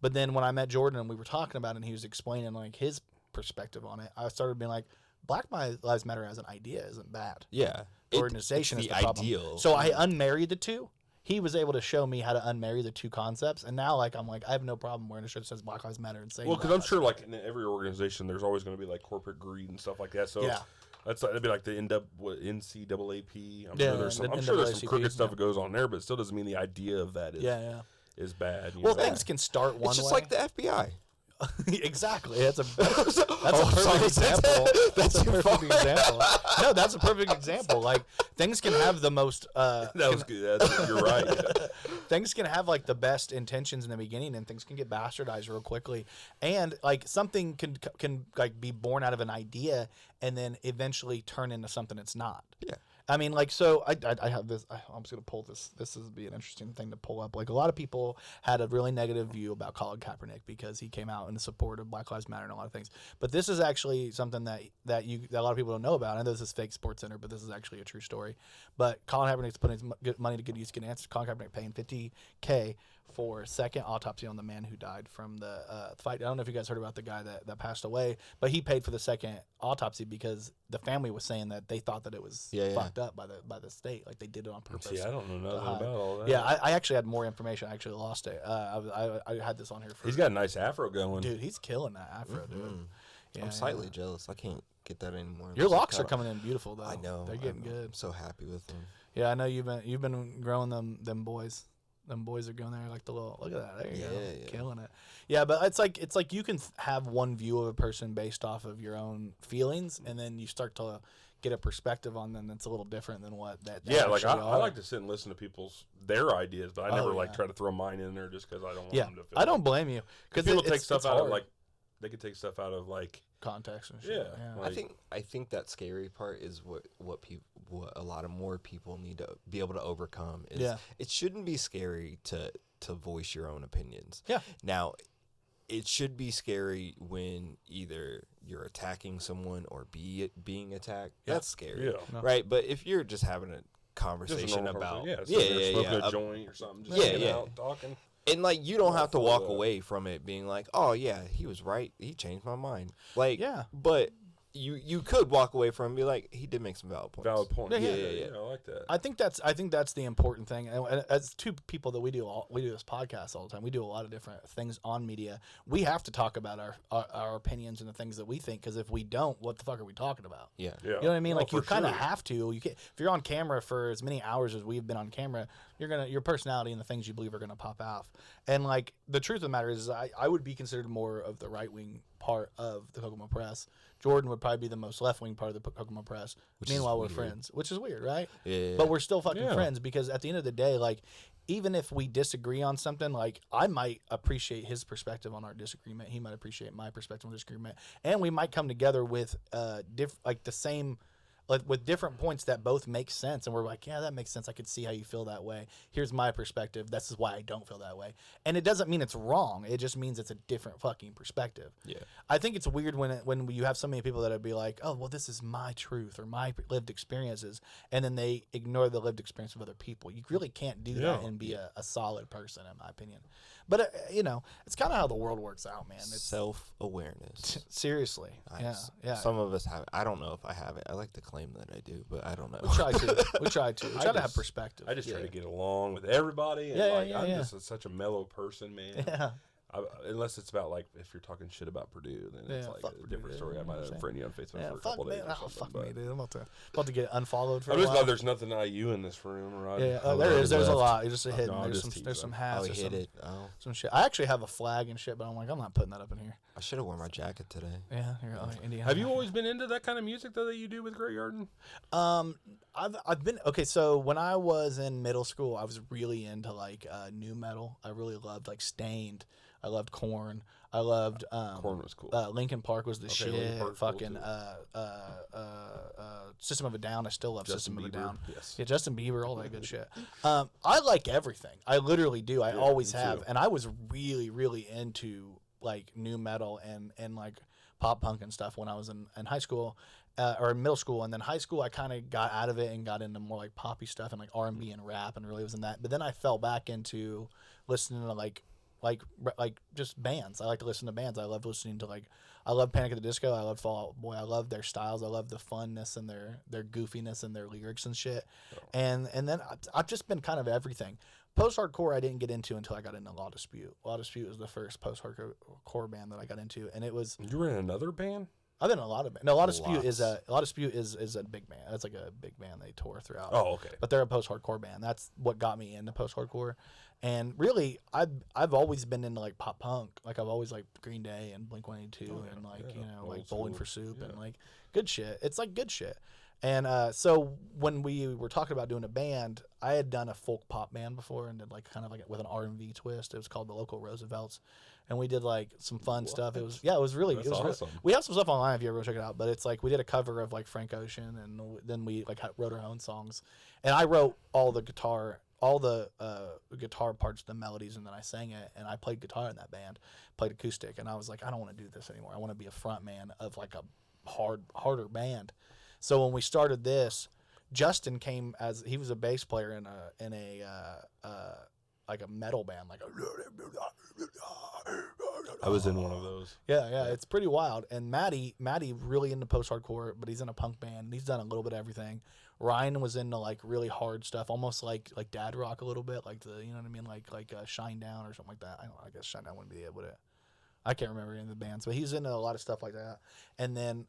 But then when I met Jordan and we were talking about it and he was explaining like his perspective on it, I started being like, Black Lives Matter as an idea isn't bad. Yeah. The organization is the problem. Ideal. So I unmarried the two. He was able to show me how to unmarry the two concepts, and now like I'm like I have no problem wearing a shirt that says Black Lives Matter and saying. Well, because I'm sure like in every organization, there's always going to be like corporate greed and stuff like that. So that'd be like the NCAAP. I'm sure there's some crooked stuff that goes on there, but it still doesn't mean the idea of that is bad. Well, things can start one way. It's just like the FBI. Exactly. That's a perfect example. That's a perfect example. No, that's a perfect example. Like things can have the most. That was good. You're right. Yeah. Things can have like the best intentions in the beginning, and things can get bastardized real quickly. And like something can like be born out of an idea, and then eventually turn into something it's not. Yeah. I mean, like, so I have this. I'm just going to pull this. This would be an interesting thing to pull up. Like, a lot of people had a really negative view about Colin Kaepernick because he came out in support of Black Lives Matter and a lot of things. But this is actually something that a lot of people don't know about. I know this is fake Sports Center, but this is actually a true story. But Colin Kaepernick's putting his money to good use. Good answer. Colin Kaepernick paying $50K for a second autopsy on the man who died from the fight. I don't know if you guys heard about the guy that passed away, but he paid for the second autopsy because the family was saying that they thought that it was fucked up by the state, like they did it on purpose. See, I don't know nothing about all that. Yeah, I actually had more information. I actually lost it. I had this on here. He's got a nice afro going. Dude, he's killing that afro, dude. Yeah, I'm slightly jealous. I can't get that anymore. Your locks are coming in beautiful, though. I know. They're getting good. I'm so happy with them. Yeah, I know you've been growing them boys. Them boys are going there like the little. Look at that. There you go. Yeah. Killing it. Yeah, but it's like you can have one view of a person based off of your own feelings, and then you start to get a perspective on them that's a little different than what that. Yeah, like I like to sit and listen to their ideas, but I never like try to throw mine in there just because I don't want them to feel. I don't blame you because people take stuff out of like they can take stuff out of like context and shit. Yeah. Like, I think that scary part is what a lot of more people need to be able to overcome. Is it shouldn't be scary to voice your own opinions. Yeah. Now, it should be scary when either you're attacking someone or being attacked. Yeah. That's scary, right? But if you're just having a conversation about smoking a joint or something, just out talking. And, like, you don't have to walk away from it being like, oh, yeah, he was right. He changed my mind. Like, but you could walk away from it and be like, he did make some valid points. Yeah, I like that. I think that's the important thing. And as two people that we do this podcast all the time. We do a lot of different things on media. We have to talk about our opinions and the things that we think, because if we don't, what the fuck are we talking about? Yeah. You know what I mean? Like, you kind of have to. You can't, if you're on camera for as many hours as we've been on camera, your personality and the things you believe are gonna pop off. And like the truth of the matter is, I would be considered more of the right wing part of the Kokomo Press. Jordan would probably be the most left wing part of the Kokomo Press. Meanwhile, we're friends, which is weird, right? Yeah. But we're still fucking friends, because at the end of the day, like, even if we disagree on something, like, I might appreciate his perspective on our disagreement. He might appreciate my perspective on disagreement, and we might come together with the same. Like, with different points that both make sense, and we're like, yeah, that makes sense. I could see how you feel that way. Here's my perspective. This is why I don't feel that way. And it doesn't mean it's wrong. It just means it's a different fucking perspective. Yeah. I think it's weird when you have so many people that would be like, oh, well, this is my truth or my lived experiences, and then they ignore the lived experience of other people. You really can't do that and be a solid person, in my opinion. But, it's kind of how the world works out, man. It's self-awareness. Seriously. Nice. Yeah. Some of us have it. I don't know if I have it. I like to claim that I do, but I don't know. We try to. We try to have perspective. I just try to get along with everybody. And I'm just such a mellow person, man. Yeah. Unless it's about like if you're talking shit about Purdue, then it's like a different story. I might have friended you on Facebook for a couple days. Fuck me, dude. I'm about to get unfollowed for. I'm a just while. glad there's nothing IU in this room, right? Yeah, there is. There's a lot. You're just hidden. There's some hats. Oh, he hit it. Oh, some shit. I actually have a flag and shit, but I'm like, I'm not putting that up in here. I should have worn my jacket today. Yeah, Indiana. Have you always been into that kind of music though that you do with Great Yarden? I've been okay. So when I was in middle school, I was really into like new metal. I really loved like Stained. I loved Korn. I loved Korn was cool. Linkin Park was the shit. Fucking cool System of a Down. I still love System of a Down. Yes. Yeah, Justin Bieber, all that good shit. I like everything. I literally do. I always have. And I was really, really into like new metal and like pop punk and stuff when I was in high school. Or in middle school, and then high school, I kind of got out of it and got into more like poppy stuff and like R&B and rap, and really was in that. But then I fell back into listening to like just bands. I like to listen to bands. I love listening to I love Panic at the Disco. I love Fall Out Boy. I love their styles. I love the funness and their goofiness and their lyrics and shit. And then I've just been kind of everything. Post-hardcore I didn't get into until I got into Law Dispute. Law Dispute was the first post-hardcore band that I got into, and it was. You were in another band? I've been in a lot of bands. No, Law Dispute is a big band. That's like a big band they tour throughout. Oh, okay. But they're a post-hardcore band. That's what got me into post-hardcore. And really, I've always been into like pop punk. Like I've always liked Green Day and Blink-182 and like Bowling for Soup and like good shit. It's like good shit. And so when we were talking about doing a band, I had done a folk pop band before and did like kind of like with an R&B twist. It was called the Local Roosevelts. And we did like some fun stuff. It was really awesome. We have some stuff online if you ever check it out. But it's like we did a cover of like Frank Ocean, and then we like wrote our own songs. And I wrote all the guitar parts, the melodies, and then I sang it. And I played guitar in that band, played acoustic. And I was like, I don't want to do this anymore. I want to be a front man of like a harder band. So when we started this, Justin came as he was a bass player in a like a metal band, like a. I was in one of those. Yeah, it's pretty wild. And Maddie really into post-hardcore, but he's in a punk band. He's done a little bit of everything. Ryan was into like really hard stuff, almost like dad rock a little bit, like the you know what I mean, like Shine Down or something like that. I guess Shine Down wouldn't be it, would it? I can't remember any of the bands, but he's into a lot of stuff like that. And then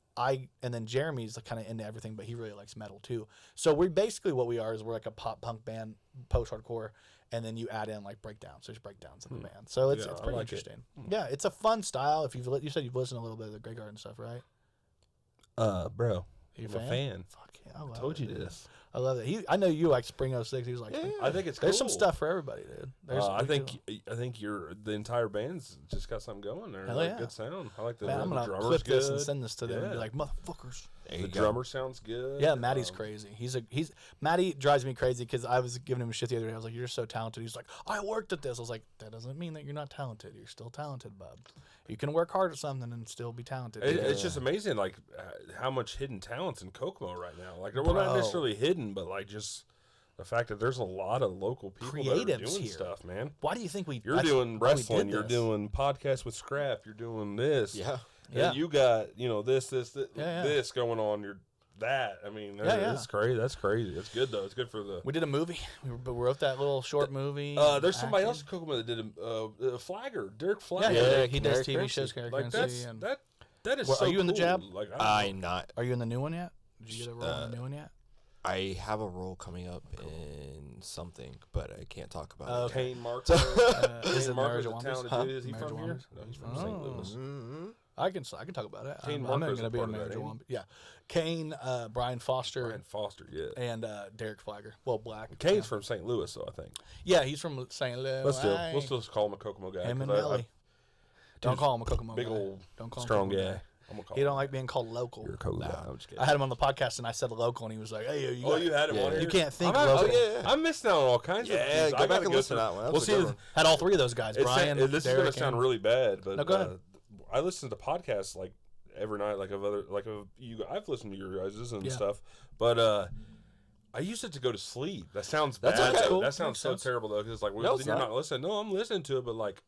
Jeremy's kind of into everything, but he really likes metal too. So we're basically what we are is we're like a pop punk band, post-hardcore, and then you add in like breakdowns. There's breakdowns in the band, so it's pretty interesting. Yeah, it's a fun style. If you said you've listened a little bit of the Great Garden stuff, right? Bro, I'm a fan. Fuck yeah, I told you this. I love it. I know you like Spring 06. He was like, I think it's cool. There's some stuff for everybody, dude. I think the entire band's just got something going there. Hell yeah. Good sound. I like the Man, I'm gonna drummer's clip good. this and send this to them and be like, motherfuckers. The drummer sounds good. Yeah, Maddie's crazy. Maddie drives me crazy because I was giving him shit the other day. I was like, "You're so talented." He's like, "I worked at this." I was like, "That doesn't mean that you're not talented. You're still talented, bub. You can work hard at something and still be talented." It's just amazing, like how much hidden talent's in Kokomo right now. Like, well, not necessarily hidden, but like just the fact that there's a lot of local people creatives that are doing here. stuff, man. Why do you think You're doing wrestling. You're doing podcasts with Scrap. You're doing this. Yeah. Yeah. You got this going on. You're that. I mean, it's crazy. That's crazy. It's good though. It's good for the. We did a movie. We wrote that little short movie. There's somebody else in Kokomo that did a Flagger, Derek Flagger. Yeah, he does TV shows. Like that is. Well, so are you in the cool. Jab? Like, I'm not. Are you in the new one yet? Did you get a role in the new one yet? I have a role coming up in something, but I can't talk about it. Kane Mark. Is it Marriage Mark, the talented dude. Is he from here? No, he's from St. Louis. Mm-hmm. I can talk about it. Kane I'm Marker's going to be a a part of manager that, one. Yeah, Kane, Brian Foster, Yeah. and Derek Flagger. Well, Black. Kane's from St. Louis, though, I think. Yeah, he's from St. Louis. We'll still call him a Kokomo guy. Him and Melly. Don't call him a Kokomo big guy. old Don't call him strong Kokomo guy. He don't like being called local. You're a Kokomo guy. I'm just kidding. I had him on the podcast and I said local and he was like, "Hey, you had him on here? You can't think local." I'm missing out on all kinds of things. Go back and listen to that one. We'll see. Had all three of those guys. Brian, this is going to sound really bad, but no, go ahead. I listen to podcasts like every night, I've listened to your guys's and stuff, but I use it to go to sleep. That sounds bad. That's okay. Cool. That sounds so terrible though, because it's like you're not listening. No, I'm listening to it, but like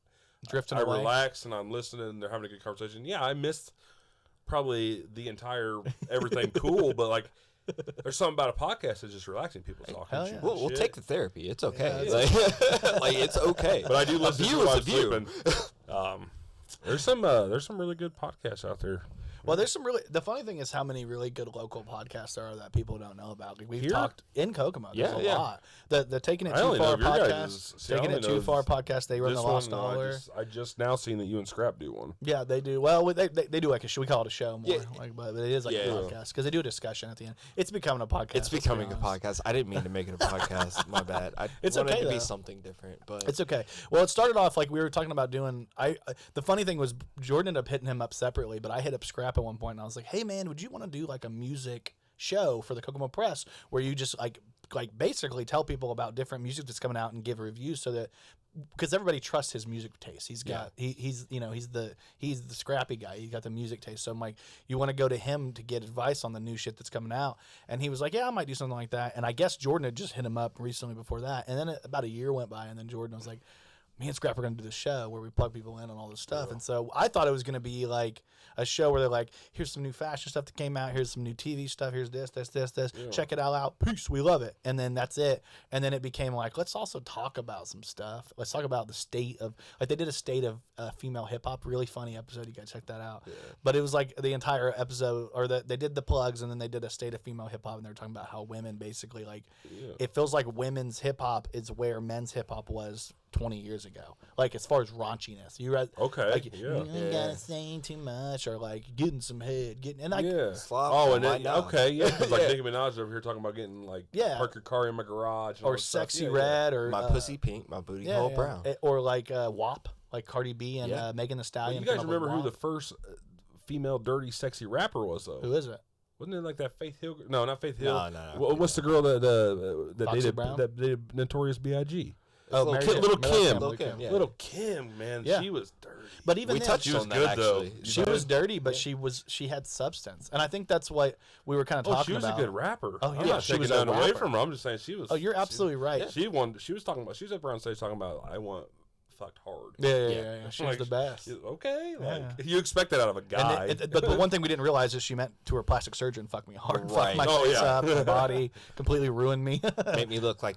drifting I away. relax and I'm listening and they're having a good conversation. Yeah, I missed probably the entire everything cool, but like there's something about a podcast that's just relaxing. People talking. Yeah. We'll take the therapy. It's okay. Yeah, like it's okay. But I do listen to it while I'm sleeping. There's some really good podcasts out there. Well, the funny thing is how many really good local podcasts there are that people don't know about. Like we've Here? talked in Kokomo. There's a lot. The Taking It I Too only know Far of your podcast. guys'. See, I Taking only It know Too Far podcast. They run This the Lost one, Dollar. I just now seen that you and Scrap do one. Yeah, they do. Well, they do like a show. We call it a show more, Yeah. but it is like a podcast because they do a discussion at the end. It's becoming a podcast. It's becoming a podcast. I didn't mean to make it a podcast. My bad. I It's wanted okay, to be though. something different, but It's okay. Well, it started off like we were talking about doing. The funny thing was Jordan ended up hitting him up separately, but I hit up Scrap at one point and I was like, "Hey man, would you want to do like a music show for the Kokomo Press where you just like basically tell people about different music that's coming out and give reviews so that." Because everybody trusts his music taste. He's got he's the scrappy guy. He got the music taste. So I'm like, you want to go to him to get advice on the new shit that's coming out. And he was like, yeah, I might do something like that. And I guess Jordan had just hit him up recently before that. And then about a year went by, and then Jordan was like, me and Scrap are going to do this show where we plug people in on all this stuff. And so I thought it was going to be like a show where they're like, here's some new fashion stuff that came out. Here's some new TV stuff. Here's this. Yeah. Check it all out. Peace. We love it. And then that's it. And then it became like, let's also talk about some stuff. Let's talk about the state of, like they did a state of female hip hop. Really funny episode. You got to check that out. Yeah. But it was like the entire episode, or they did the plugs and then they did a state of female hip hop. And they were talking about how women basically like, it feels like women's hip hop is where men's hip hop was 20 years ago, like as far as raunchiness, you read like you gotta say too much or like getting some head, and like and then because like Nicki Minaj over here talking about getting like park your car in my garage and or sexy red or my pussy pink, my booty hole brown, or like WAP, like Cardi B and Megan Thee Stallion. You guys remember who the first female dirty sexy rapper was though? Who is it? Wasn't it like that Faith Hill? No, not Faith Hill. No. What's the girl that dated Notorious B.I.G.? Oh, Little Kim. Little Kim, man, she was dirty. But even we then, touched she was on good that, though. actually. She was dirty, but she had substance, and I think that's what we were kind of talking about. She was a good rapper. Oh yeah, I'm not she taking was that a away rapper. from her. I'm just saying she was. Oh, you're absolutely right. She won. She was talking about. She was up around stage talking about. I want fucked hard. Yeah. She was the best. Okay, like you expect that out of a guy. But the one thing we didn't realize is she meant to her plastic surgeon, fuck me hard, Right. fuck my face up, my body, completely ruined me. made me look like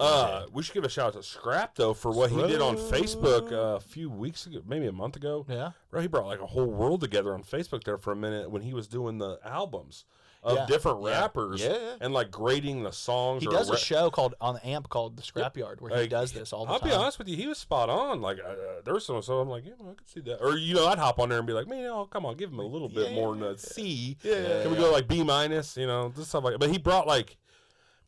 we should give a shout out to Scrap though for what he did on Facebook a few weeks ago, maybe a month ago. Yeah, bro, he brought like a whole world together on Facebook there for a minute when he was doing the albums of different rappers and like grading the songs. He does a show called on the AMP called The Scrapyard where he does this all the time. I'll be honest with you, he was spot on. Like there was some, so I'm like, I could see that. Or I'd hop on there and be like, man, come on, give him a little bit more than a C. Can we go like B-? This stuff like. But he brought like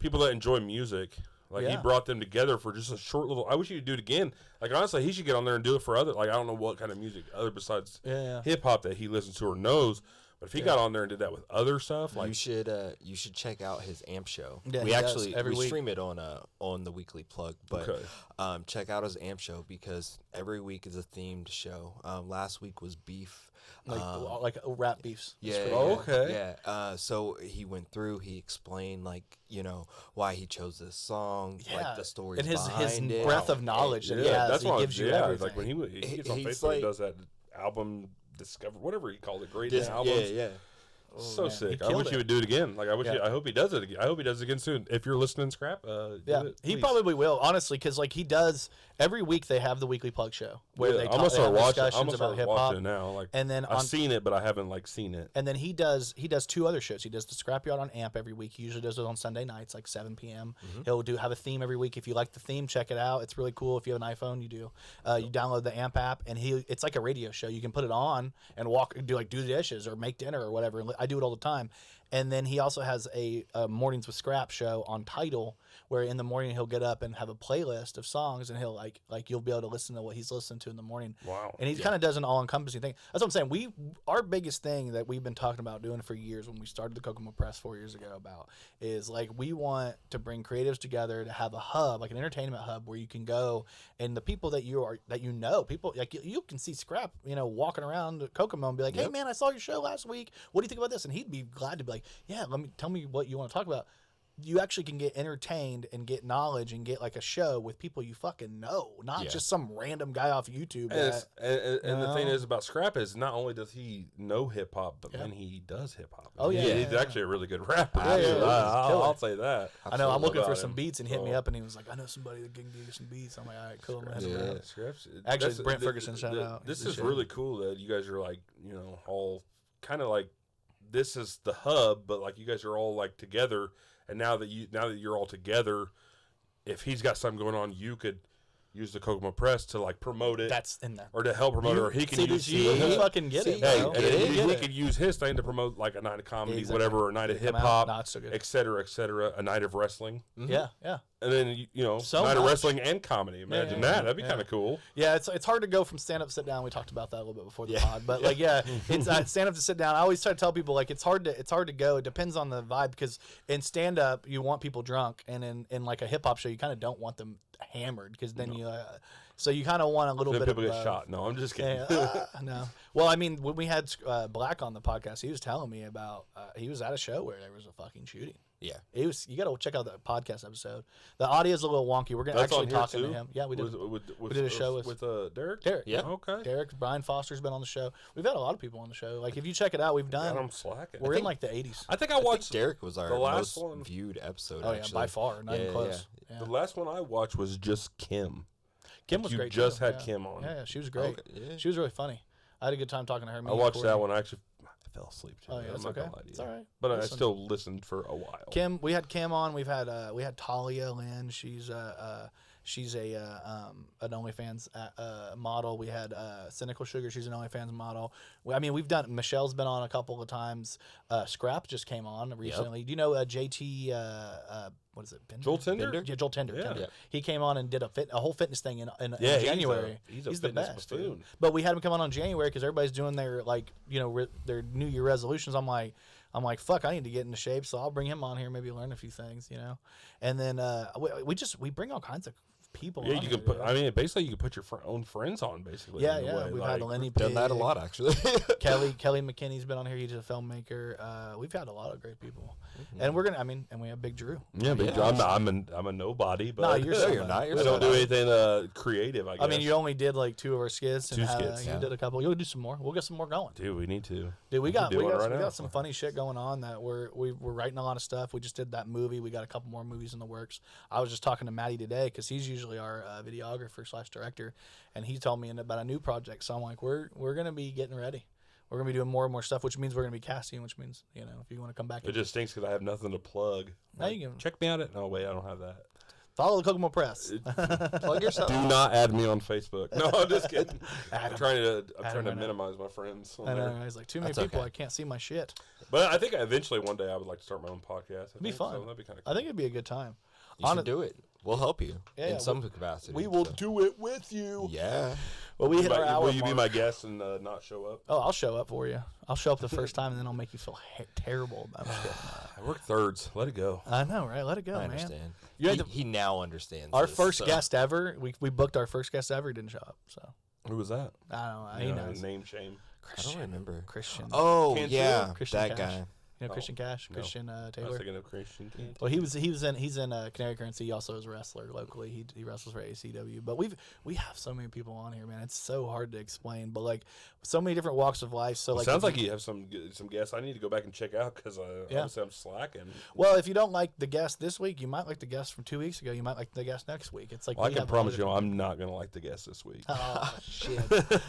people that enjoy music. Like he brought them together for just a short little. I wish he would do it again. Like honestly, he should get on there and do it for other. Like I don't know what kind of music other besides hip hop that he listens to or knows. But if he got on there and did that with other stuff, like you should check out his AMP show. Yeah, we stream it on the weekly plug, but check out his AMP show because every week is a themed show. Last week was beef, like rap beefs. So he went through, he explained why he chose this song, like the stories and his behind it. breadth of knowledge that he has. That's he gives you everything. Like when he gets on Facebook, he does that album. Discover whatever he called it, greatest albums. So sick. I wish he would do it again. Like I hope he does it again. I hope he does it again soon. If you're listening, Scrap, he probably will. Honestly, because like he does every week. They have the weekly plug show where they I'm gonna start discussions about hip hop. Now, like, and then I've seen it, but I haven't seen it. And then he does two other shows. He does the Scrapyard on AMP every week. He usually does it on Sunday nights, like 7 p.m. He'll have a theme every week. If you like the theme, check it out. It's really cool. If you have an iPhone, you do. You download the AMP app, and it's like a radio show. You can put it on and do the dishes or make dinner or whatever. I do it all the time. And then he also has a Mornings with Scrap show on Tidal, where in the morning he'll get up and have a playlist of songs, and he'll like you'll be able to listen to what he's listening to in the morning. Wow! And he kind of does an all-encompassing thing. That's what I'm saying. Our biggest thing that we've been talking about doing for years when we started the Kokomo Press 4 years ago is like we want to bring creatives together to have a hub, like an entertainment hub, where you can go and the people that people like you can see Scrap, walking around Kokomo and be like, hey man, I saw your show last week. What do you think about this? And he'd be glad to be like, yeah, tell me what you want to talk about. you actually can get entertained and get knowledge and get like a show with people you fucking know, not just some random guy off YouTube. And the thing is about Scrap is not only does he know hip hop, but then he does hip hop. Oh yeah, he's actually a really good rapper. I'll say that. I know. I'm looking for some beats and hit me up, and he was like, "I know somebody that can give you some beats." I'm like, "All right, cool, man." Scraps. Actually, Brent Ferguson, shout out. This is really cool that you guys are like, all kind of like, this is the hub, but like you guys are all like together. And now that you're all together, if he's got something going on, you could use the Kokomo Press to like promote it. That's in there. Or to help promote it, or he can use you fucking get it. Hey, bro. and he could use his thing to promote like a night of comedy, whatever, or a night of hip hop, et cetera, a night of wrestling. Mm-hmm. Yeah. And then night of wrestling and comedy. Imagine that. That'd be kind of cool. Yeah, it's hard to go from stand up to sit down. We talked about that a little bit before the pod, but it's stand up to sit down. I always try to tell people like it's hard to go. It depends on the vibe, because in stand up you want people drunk, and in like a hip hop show you kind of don't want them hammered, because then so you kind of want a little bit people of get shot. No, I'm just kidding. No. Well, I mean, when we had Black on the podcast, he was telling me about he was at a show where there was a fucking shooting. Yeah, it was. You got to check out the podcast episode. The audio is a little wonky. We're gonna actually talking to him. Yeah, we did. We did a show with Derek. Derek. Yeah. Okay. Derek. Brian Foster's been on the show. We've had a lot of people on the show. Like if you check it out, we've done. I'm slacking. We're in like the 80s. I think I watched. Derek was our last most viewed episode. Oh actually. yeah, by far, not even close. Yeah. The last one I watched was just Kim. Kim was great. You just had Kim on. Yeah, she was great. Okay. She was really funny. I had a good time talking to her. I watched that one. I fell asleep too. Oh yeah, that's okay. It's all right. But I still listened for a while. Kim, we had Kim on. We had Talia Lynn. She's an OnlyFans model. We had Cynical Sugar. She's an OnlyFans model. We've done. Michelle's been on a couple of times. Scrap just came on recently. Yep. Do you know JT? What is it? Joel Tinder? Yeah, Joel Tinder. Yeah. Yep. He came on and did a whole fitness thing in January. He's the best, buffoon. dude. But we had him come on January because everybody's doing their their New Year resolutions. I'm like, fuck, I need to get into shape, so I'll bring him on here, maybe learn a few things, And then we bring all kinds of people. Yeah, you can put. Basically, you can put your own friends on. Basically, yeah. We've had Lenny Pig. Done that a lot actually. Kelly McKinney's been on here. He's a filmmaker. We've had a lot of great people, and we're gonna. and we have Big Drew. Yeah, Big Drew. I'm a nobody, but no, you're not. I don't do anything creative. I guess. You only did like 2 of our skits. Two skits. You did a couple. You'll do some more. We'll get some more going. Dude, we need to. Dude, we got some funny shit going on that we're writing a lot of stuff. We just did that movie. We got a couple more movies in the works. I was just talking to Maddie today because he's usually our videographer/director, and he told me about a new project. So I'm like, we're gonna be getting ready. We're gonna be doing more and more stuff, which means we're gonna be casting. Which means if you want to come back, it just stinks because I have nothing to plug. Now you can check me out at. No wait, I don't have that. Follow the Kokomo Press. Plug yourself. Do not add me on Facebook. No, I'm just kidding. I'm trying to minimize my friends. I know. He's like, too many people. Okay. I can't see my shit. But I think eventually one day I would like to start my own podcast. It'd be fun. So that'd be kind of cool. I think it'd be a good time. You should do it. We'll help you in some capacity. We will do it with you. Yeah. Well, we hit our hour. Will you be my guest and not show up? Oh, I'll show up for you. I'll show up the first time, and then I'll make you feel terrible about it. I work thirds. Let it go. I know, right? Let it go, I man. Understand. He now understands. Our first guest ever. We booked our first guest ever. He didn't show up. So who was that? I don't know. He knows. Name shame. Christian. I don't remember. Christian. Oh yeah, Christian that Cash. guy. Christian Cash, no. Christian Taylor. I was thinking of Christian. Well, he's in Canary Currency. He also is a wrestler locally. He wrestles for ACW. But we have so many people on here, man. It's so hard to explain. But like so many different walks of life. So sounds like you have some guests I need to go back and check out because obviously I'm slacking. Well, if you don't like the guest this week, you might like the guest from 2 weeks ago. You might like the guest next week. It's like I can promise you, I'm not gonna like the guest this week. Oh shit!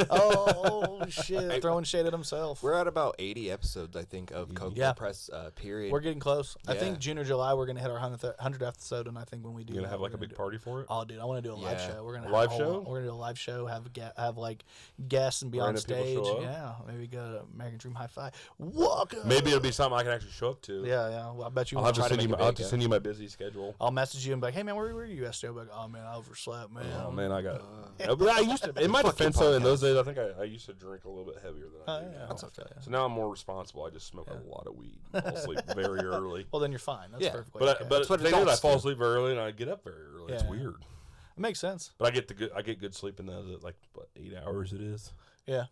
Oh shit! Throwing shade at himself. We're at about 80 episodes, I think, of Kokomo Press period. We're getting close. I think June or July we're gonna hit our 100th episode, and I think when we do, you're gonna have like a big party for it. Oh, dude, I want to do a live show. We're gonna live show. We're gonna do a live show. Have like guests and be on stage. Yeah, maybe go to American Dream High Five. Welcome. Maybe it'll be something I can actually show up to. Yeah. Well, I bet you. I'll have to send you my busy schedule. I'll message you and be like, hey man, where are you yesterday? I'm like, oh man, I overslept, man. Oh man, I got. But I used to. In my defense, though, in those days, I think I used to drink a little bit heavier than I do now. That's okay. So now I'm more responsible. I just smoke a lot of weed. Fall asleep very early. Well, then you're fine. That's perfectly okay. But the thing is, I fall asleep very early and I get up very early. It's weird. It makes sense. But I get good sleep in those like 8 hours it is. Yeah.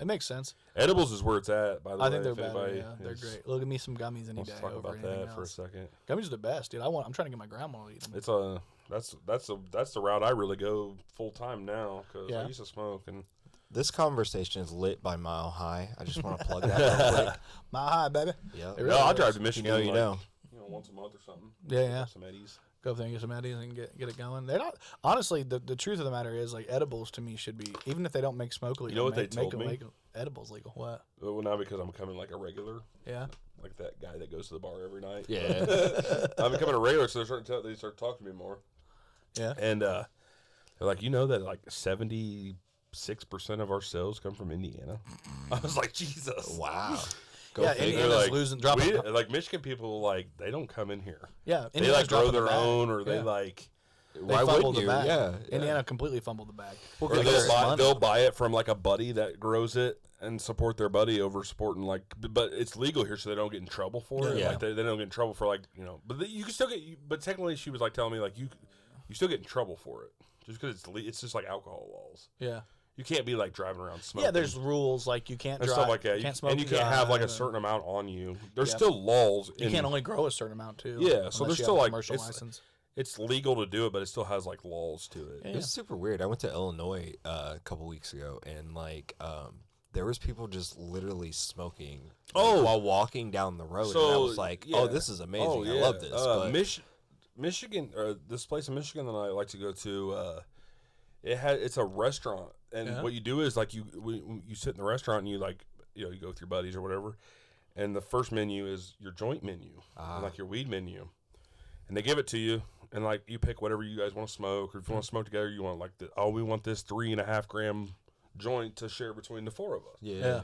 It makes sense. Edibles is where it's at, by the way. I think they're better. Yeah, they're great. Look at me some gummies any day. Let's talk about that for a second. Gummies are the best, dude. I'm trying to get my grandma to eat them. It's that's the route I really go full time now because I used to smoke and. This conversation is lit by Mile High. I just want to plug that real quick. Mile High, baby. Yeah. Really I'll drive to Michigan. You know. Once a month or something. Yeah. Some Eddies. Go there and get some Eddies and get it going. They're not honestly. The truth of the matter is, like, edibles to me should be, even if they don't make smoke legal. You know what they told me? Make edibles legal. What? Well, now because I'm becoming like a regular. Yeah. Like that guy that goes to the bar every night. Yeah. I'm becoming a regular, so they start talking to me more. Yeah. And they're like, you know that like 76% of our sales come from Indiana. I was like, Jesus. Wow. Indiana's like, dropping. Like Michigan people, like they don't come in here. Yeah, they like grow their own, or they like. Why wouldn't you? Yeah, Indiana completely fumbled the bag. Or they'll buy it from like a buddy that grows it and support their buddy over supporting like. But it's legal here, so they don't get in trouble for it. Yeah. Like they don't get in trouble for like But you can still get. But technically, she was like telling me like you still get in trouble for it just because it's just like alcohol laws. Yeah. You can't be like driving around smoking. Yeah, there's rules like you can't and drive, stuff like that. Can't smoke, and you can't have like a certain amount on you. There's still laws. You can't only grow a certain amount too. Yeah, so there's still like commercial license. It's legal to do it, but it still has like laws to it. Yeah. It's super weird. I went to Illinois a couple weeks ago, and like there was people just literally smoking while walking down the road. So, and I was like, oh, this is amazing. Oh, yeah. I love this. But Michigan, this place in Michigan that I like to go to, it's a restaurant, and what you do is like you sit in the restaurant and you like you go with your buddies or whatever, and the first menu is your joint menu, and like your weed menu, and they give it to you, and like you pick whatever you guys want to smoke, or if you want to smoke together, you want like we want this 3.5 gram joint to share between the 4 of us. Yeah.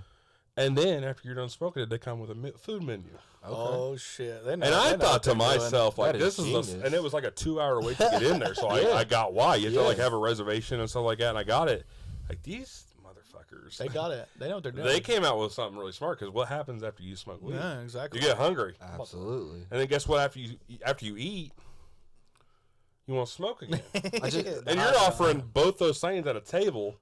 And then after you're done smoking it, they come with a food menu. Okay. Oh shit! I thought to myself, like, this is and it was like a 2-hour wait to get in there. So I got why you have to like have a reservation and stuff like that, and I got it. Like these motherfuckers, they got it. They know what they're doing. They came out with something really smart because what happens after you smoke weed? Yeah, exactly. You get hungry. Absolutely. And then guess what? After you eat, you want to smoke again. And you're offering both those things at a table.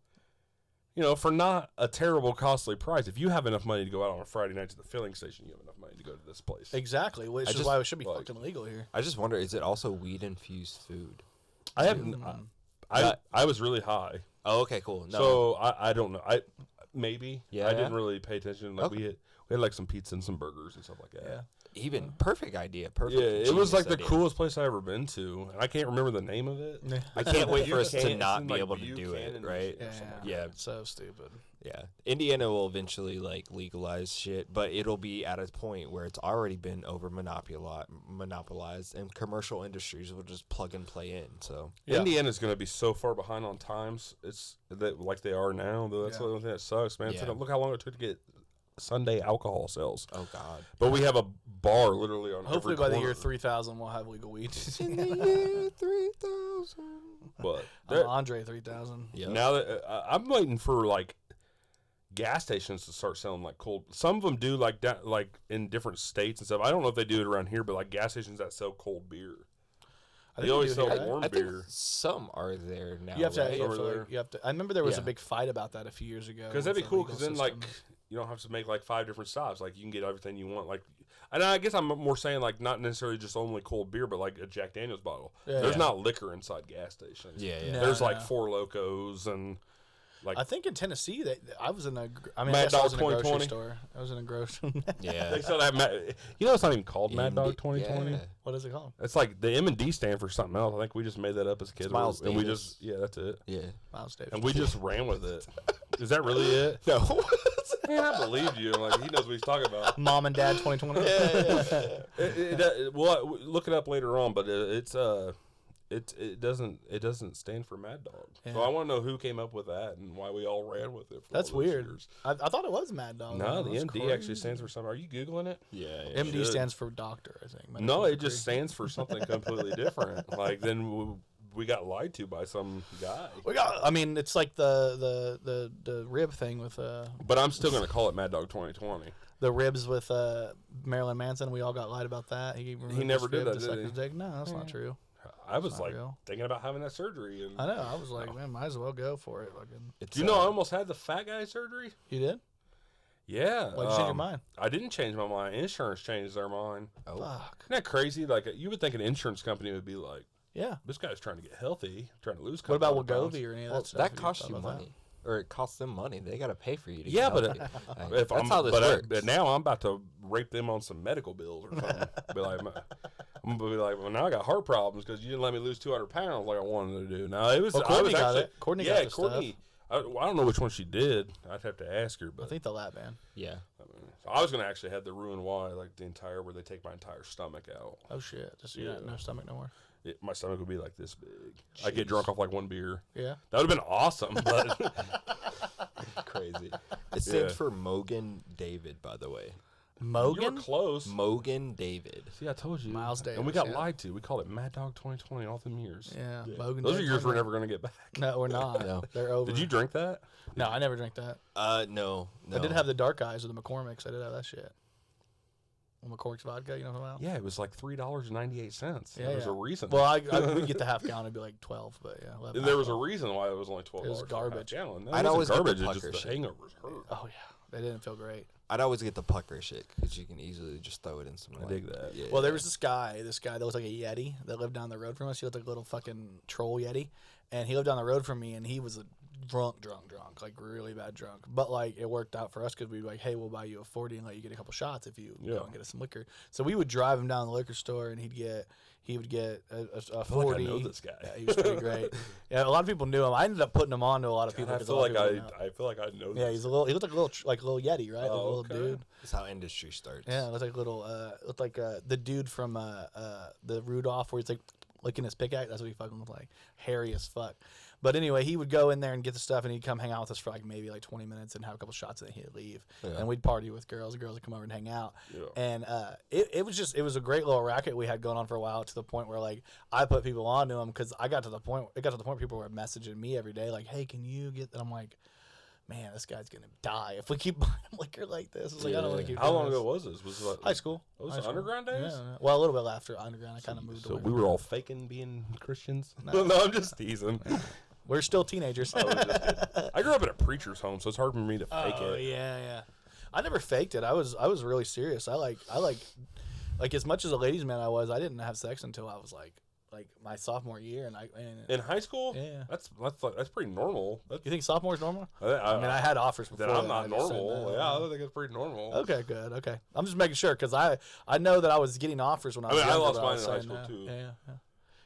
For not a terrible costly price. If you have enough money to go out on a Friday night to the filling station, you have enough money to go to this place. Exactly, which is why it should be fucking legal here. I just wonder, is it also weed-infused food? I was really high. Oh, okay, cool. No. So I don't know. Maybe. Yeah. I didn't really pay attention. Like we had like some pizza and some burgers and stuff like that. Yeah. Even perfect idea. Perfect. Yeah, it was like the idea. coolest place I ever been to, and I can't remember the name of it. I can't wait for us to Buchanan, not be like able to do it, right? Yeah. So stupid. Yeah. Indiana will eventually like legalize shit, but it'll be at a point where it's already been over monopolized, and commercial industries will just plug and play in. So Indiana's going to be so far behind on times. It's that like they are now. Though that's the only thing that sucks, man. Yeah. Look how long it took to get Sunday alcohol sales. Oh God! But we have a bar literally on. Hopefully every by the corner. year 3000 we'll have legal weed. In the year 3000. But Andre 3000. Yep. now that I'm waiting for like gas stations to start selling like cold. Some of them do like that, like in different states and stuff. I don't know if they do it around here, but like gas stations that sell cold beer. They always sell warm I beer. think some are there now. You have to. right? You have to. I remember there was a big fight about that a few years ago. Because that'd be with the cool. legal Because then system. like you don't have to make like 5 different stops. Like you can get everything you want. Like, and I guess I'm more saying like not necessarily just only cold beer, but like a Jack Daniel's bottle. Yeah, There's not liquor inside gas stations. Yeah. There's like 4 Locos and like I think in Tennessee, I was in a. I Mad guess I Dog was in a grocery 2020. store. I was in a grocery. Yeah. they sell that. It's not even called Mad Dog 2020. Yeah. What is it called? It's like the M&D stand for something else. I think we just made that up as kids. Miles and we Davis. just that's it. Yeah. Miles Davis. And we just ran with it. Is that really it? No. Man, I believed you. Like he knows what he's talking about. Mom and Dad 2020. Well, look it up later on, but it doesn't stand for Mad Dog. Yeah. So I want to know who came up with that and why we all ran with it. For That's all those weird. years. I thought it was Mad Dog. No, though. the That's MD actually stands for something. Are you googling it? Yeah. MD should. stands for doctor, I think. No, it just stands for something completely different. Like then we got lied to by some guy. I mean, it's like the rib thing with But I'm still gonna call it Mad Dog 2020. the ribs with Marilyn Manson. We all got lied about that. He never his did rib that, to suck did he? his dick. No, that's not true. I was like thinking about having that surgery. And I know. I was like, man, might as well go for it. Do you know I almost had the fat guy surgery? You did? Yeah. Why'd you change your mind? I didn't change my mind. Insurance changed their mind. Oh. Fuck. Isn't that crazy? Like, you would think an insurance company would be like, yeah, this guy's trying to get healthy, trying to lose. What about Wegovy or any of that stuff? That costs you money. Or it costs them money. They got to pay for you to yeah, get but that's how this works. But now I'm about to rape them on some medical bills or something. I'm gonna be like, well, now I got heart problems because you didn't let me lose 200 pounds like I wanted to do. Now it was. Well, Courtney got it. Courtney got the Courtney. stuff. I don't know which one she did. I'd have to ask her. But I think the lap band. Yeah. So I was gonna actually have the Roux-en-Y, like the entire where they take my entire stomach out. Oh shit! Just no stomach no more. My stomach would be like this big. I get drunk off like one beer. Yeah. That would have been awesome. But crazy. It stands for Mogan David, by the way. Mogan? You were close. Mogan David. See, I told you. Miles Davis. And we got lied to. We called it Mad Dog 2020 all them years. Yeah. Mogan Those Davis. are years we're never going to get back. No, we're not. No. They're over. Did you drink that? No, I never drank that. No. I did have the dark eyes of the McCormick's. I did have that shit. McCormick's vodka, you know what I'm talking about? Yeah, it was like $3.98. Yeah, There was a reason. Well, I would get the half gallon. It'd be like 12, but yeah. 11, and there was a reason why it was only $12. It was garbage. Gallon. I'd always get the garbage. pucker Just the shit. hangovers hurt. Oh yeah, they didn't feel great. I'd always get the pucker shit because you can easily just throw it in some. I dig that. Yeah, well, there was this guy that looked like a Yeti that lived down the road from us. He looked like a little fucking troll Yeti, and he lived down the road from me, and he was a drunk, like really bad drunk. But like it worked out for us because we'd be like, hey, we'll buy you a 40 and let you get a couple shots if you go and get us some liquor. So we would drive him down to the liquor store, and he would get a 40. Like I know this guy. Yeah, he was pretty great. Yeah, a lot of people knew him. I ended up putting him on to a lot of people. I feel like I know. Yeah, this. He looked like a little Yeti, right? Oh, like a little okay. dude. That's how industry starts. Yeah, looked like the dude from the Rudolph where he's like licking his pickaxe. That's what he fucking looked like. Hairy as fuck. But anyway, he would go in there and get the stuff, and he'd come hang out with us for like maybe like 20 minutes and have a couple shots, and then he'd leave. Yeah. And we'd party with girls. The girls would come over and hang out. Yeah. And it was a great little racket we had going on for a while, to the point where like I put people onto him because it got to the point people were messaging me every day like, hey, can you get that? I'm like, man, this guy's gonna die if we keep buying liquor like this. It's like, I don't want to keep. How long ago was this? Was it like high school? Oh, was it underground days? Yeah. Well, a little bit after underground, I kind of moved. So away we were all faking being Christians. No, I'm just teasing. We're still teenagers. I grew up in a preacher's home, so it's hard for me to fake it. Yeah. I never faked it. I was really serious. I like as much as a ladies' man I didn't have sex until I was like my sophomore year, and in high school. Yeah, that's pretty normal. You think sophomore is normal? I mean, I had offers before. I'm not normal. Yeah, I think it's pretty normal. Okay, good. Okay, I'm just making sure because I know that I was getting offers when I was. I lost mine in high school too.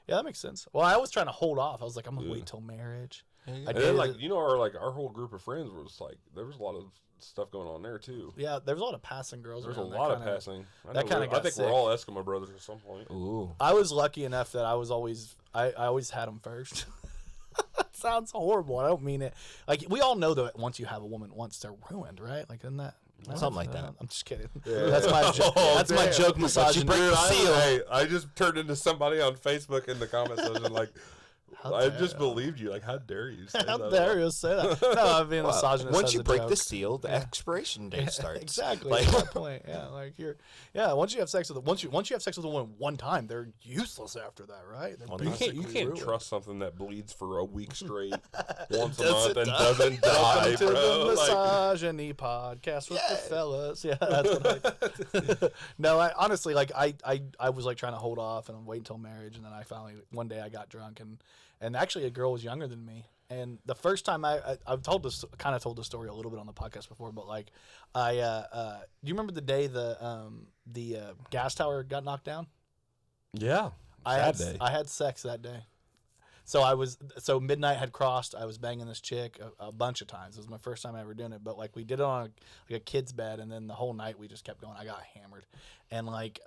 Yeah, that makes sense. Well, I was trying to hold off. I was like, I'm gonna wait till marriage. And then, like, our whole group of friends was like, there was a lot of stuff going on there too. Yeah, there was a lot of passing girls. There was a lot of passing. I think we're all Eskimo brothers at some point. Ooh. I was lucky enough that I always had them first. That sounds horrible. I don't mean it. Like, we all know that once you have a woman once, they're ruined, right? Like, isn't that? Something like that. I'm just kidding. Yeah. That's my joke. That's my joke misogyny. I just turned into somebody on Facebook in the comment section like, I just believed you. Like, how dare you say that? How dare you say that? No, I'm being misogynist. Once you break the seal, the expiration date starts. Exactly. Like, at that point. Yeah, like once you have sex with a woman one time, they're useless after that, right? You can't trust something that bleeds for a week straight once a month and doesn't die, Welcome to bro. the misogyny podcast with the fellas. Yeah, that's what I No, I honestly I was like trying to hold off and wait until marriage, and then I finally one day I got drunk and actually a girl was younger than me. And the first time I've told this story a little bit on the podcast before, but like do you remember the day the gas tower got knocked down? Yeah. I had sex that day. So midnight had crossed. I was banging this chick a bunch of times. It was my first time ever doing it, but like we did it on a kid's bed, and then the whole night we just kept going. I got hammered, and like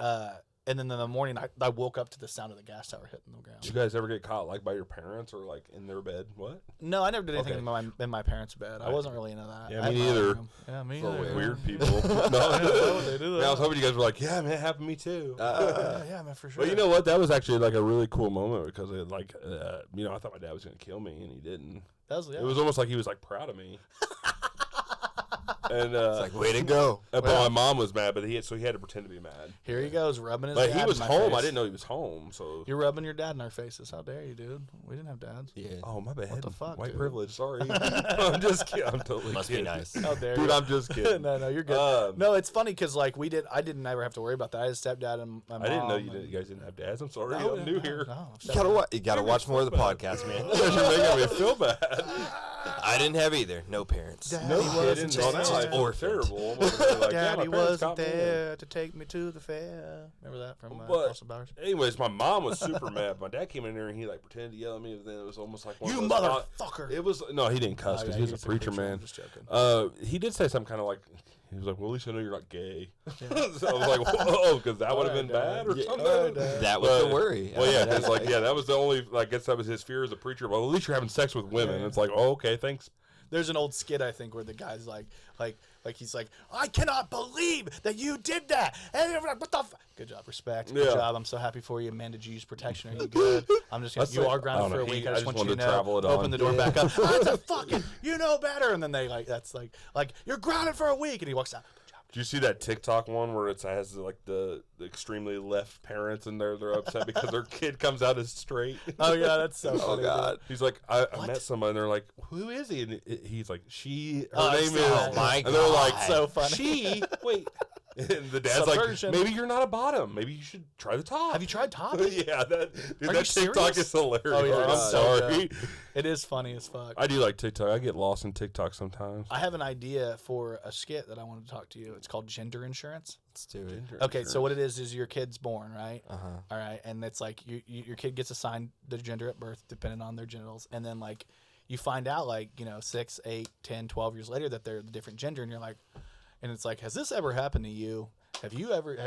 and then in the morning, I woke up to the sound of the gas tower hitting the ground. Did you guys ever get caught like by your parents or like in their bed? What? No, I never did anything in my parents' bed. I wasn't really into that. Yeah, me neither. Yeah, me For neither. weird people. No, they do that. I was hoping you guys were like, yeah, man, it happened to me too. Yeah, man, for sure. But you know what? That was actually like a really cool moment because it, like, I thought my dad was gonna kill me and he didn't. It was almost like he was like proud of me. And It's like, way to go. But my mom was mad, but he had to pretend to be mad. Here he goes, rubbing his But dad he was in my home. face. I didn't know he was home. So You're rubbing your dad in our faces. How dare you, dude? We didn't have dads. Yeah. oh, my bad. What the fuck, White dude? privilege. Sorry. I'm just kidding. I'm totally Must kidding. be nice. How dare Dude, you? I'm just kidding. No, you're good. No, it's funny because like I didn't ever have to worry about that. I had a stepdad and my mom. I didn't know you guys didn't have dads. I'm sorry. No, I'm new here. No, You gotta watch more of the podcast, man. You're making me feel bad. I didn't have either. No parents. Daddy No wasn't kidding. Oh, there. now I feel Orphaned. terrible. I'm over here like, yeah, my Daddy parents wasn't got me in. there to take me to the fair. Remember that from But- Austin Powers? Anyways, my mom was super mad. My dad came in there and he like pretended to yell at me, but then it was almost like one You of those, motherfucker! It was no, he didn't cuss Oh, because yeah, he was he's a preacher, man. I'm just joking. He did say something kind of like he was like, "Well, at least I know you're not gay." So I was like, "Whoa," because that would have been bad or something. That was the worry. Well, yeah, because like, yeah, that was the only. I guess that was his fear as a preacher. Well, at least you're having sex with women. Yeah. It's like, oh, okay, thanks. There's an old skit I think where the guy's like he's like, I cannot believe that you did that. And everyone's like, what the? Good job, respect. Good Yeah. job. I'm so happy for you. Amanda G's protection. Are you good? I'm just. You are grounded for a week. I just want you to know. Open the door back up. That's a fucking. You know better. And then they that's like you're grounded for a week. And he walks out. Good job. Did you see that TikTok one where it has like the extremely left parents and they're upset because their kid comes out as straight? Oh yeah, that's so. Oh funny, God. dude. He's like, I met somebody, and they're like, who is he? And he's like, her I've name seen is. that. my And they're like, God. So funny. She, wait. And the dad's Subversion. like, maybe you're not a bottom. Maybe you should try the top. Have you tried top? Yeah, that Are you TikTok serious? is hilarious. Oh, yeah, I'm it's so sorry. It is funny as fuck. I do like TikTok. I get lost in TikTok sometimes. I have an idea for a skit that I wanted to talk to you. It's called Gender Insurance. Let's do it. Okay, so what it is your kid's born, right? Uh-huh. All right, and it's like your kid gets assigned their gender at birth, depending on their genitals, and then like you find out 6, 8, 10, 12 years later that they're the different gender, and you're like, and it's like, has this ever happened to you? Have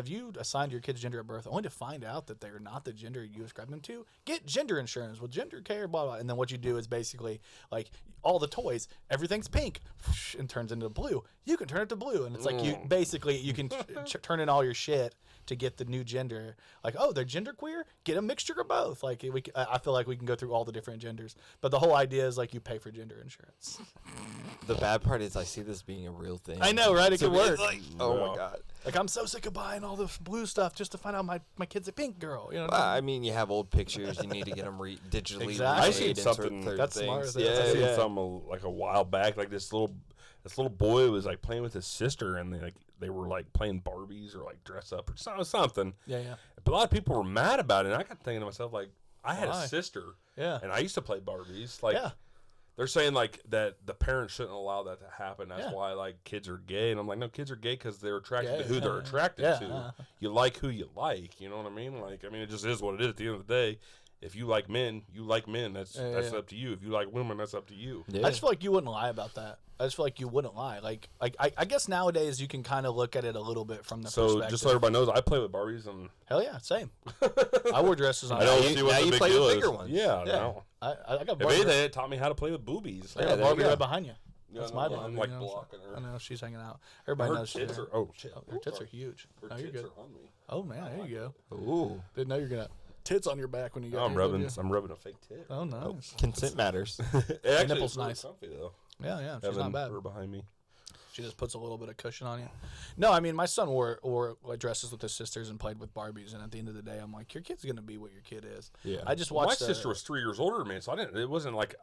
you assigned your kid's gender at birth only to find out that they're not the gender you ascribe them to? Get gender insurance with gender care, blah, blah. And then what you do is basically like all the toys, everything's pink and turns into blue. You can turn it to blue. And it's like you can turn in all your shit to get the new gender. Like, oh, they're genderqueer? Get a mixture of both. Like I feel like we can go through all the different genders. But the whole idea is like you pay for gender insurance. The bad part is I see this being a real thing. I know, right? It could work. Like, oh my God. Like, I'm so sick of buying all this blue stuff just to find out my kid's a pink girl. You know what Well, I I mean, you have old pictures. You need to get them digitally Exactly. I remade seen into something- certain That's things. smart. Yeah, I seen yeah. something like a while back. Like this little boy was like playing with his sister, and they were like playing Barbies or like dress up or something. Yeah, yeah. But a lot of people were mad about it, and I got thinking to myself, like, I had Why? a sister, Yeah. and I used to play Barbies. Like, Yeah. they're saying like that the parents shouldn't allow that to happen. That's Yeah. why like kids are gay, and I'm like, no, kids are gay because they're attracted Gay, to who they're yeah. attracted Yeah, to. You like who you like. You know what I mean? Like, I mean, it just is what it is. At the end of the day, if you like men, you like men. That's up to you. If you like women, that's up to you. Yeah. I just feel like you wouldn't lie about that. I just feel like you wouldn't lie. Like I guess nowadays you can kind of look at it a little bit from the So perspective. just so everybody knows, I play with Barbies, and Hell yeah, same. I wore dresses on. I don't you- see what now the you big play deal with is. bigger ones. Yeah, Yeah. no. I got If Barbie. anything, it taught me how to play with boobies. I got there you Barbie go. right behind you. Yeah, That's no, my I'm, Barbie. like, you know, blocking her. I know she's hanging out. Everybody Her knows. tits are shit. Her tits are huge. Her Oh, you're tits good. are on me. Oh man, there you go. Ooh. Didn't know you're gonna tits on your back when you got I'm here, rubbing. did you? I'm rubbing a fake tit. Oh nice. Consent matters. It actually nipple's is really nice. comfy though. Yeah, yeah. She's Having not bad. her behind me. She just puts a little bit of cushion on you. No, I mean my son wore like, dresses with his sisters and played with Barbies, and at the end of the day, I'm like, your kid's gonna be what your kid is. Yeah. I just My watched. sister was 3 years older than me, so I didn't. It wasn't like.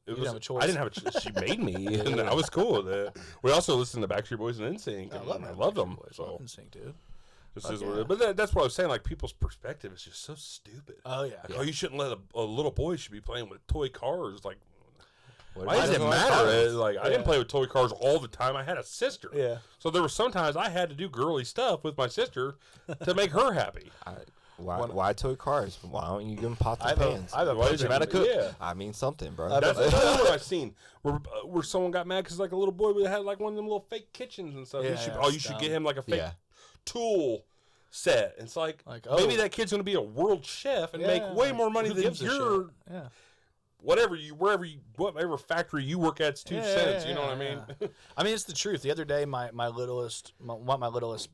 It didn't was, have a choice. I didn't have a choice. She made me, and I was cool with it. We also listened to Backstreet Boys and NSYNC, and I loved them. So Instinct, dude. this is what it is. But that's what I was saying. Like people's perspective is just so stupid. Oh yeah. Like, oh, you shouldn't let a little boy should be playing with toy cars. Like, why does does it it matter? matter? Like, I didn't play with toy cars all the time. I had a sister. Yeah. So there were sometimes I had to do girly stuff with my sister to make her happy. Why toy cars? Why don't you give them pots and pans? I have a Why project. is it Gotta cook. Yeah. I mean something, bro. I- That's another one I've seen where someone got mad because like a little boy had like one of them little fake kitchens and stuff. Yeah, You yeah, should dumb. get him like a fake Yeah. tool set. It's like, Like, maybe oh. that kid's going to be a world chef and Yeah, make way like, more money who than gives a your shit? Yeah. whatever factory you work at's 2 Yeah, cents. yeah, You know what I yeah, mean? yeah. I mean, it's the truth. The other day, not my littlest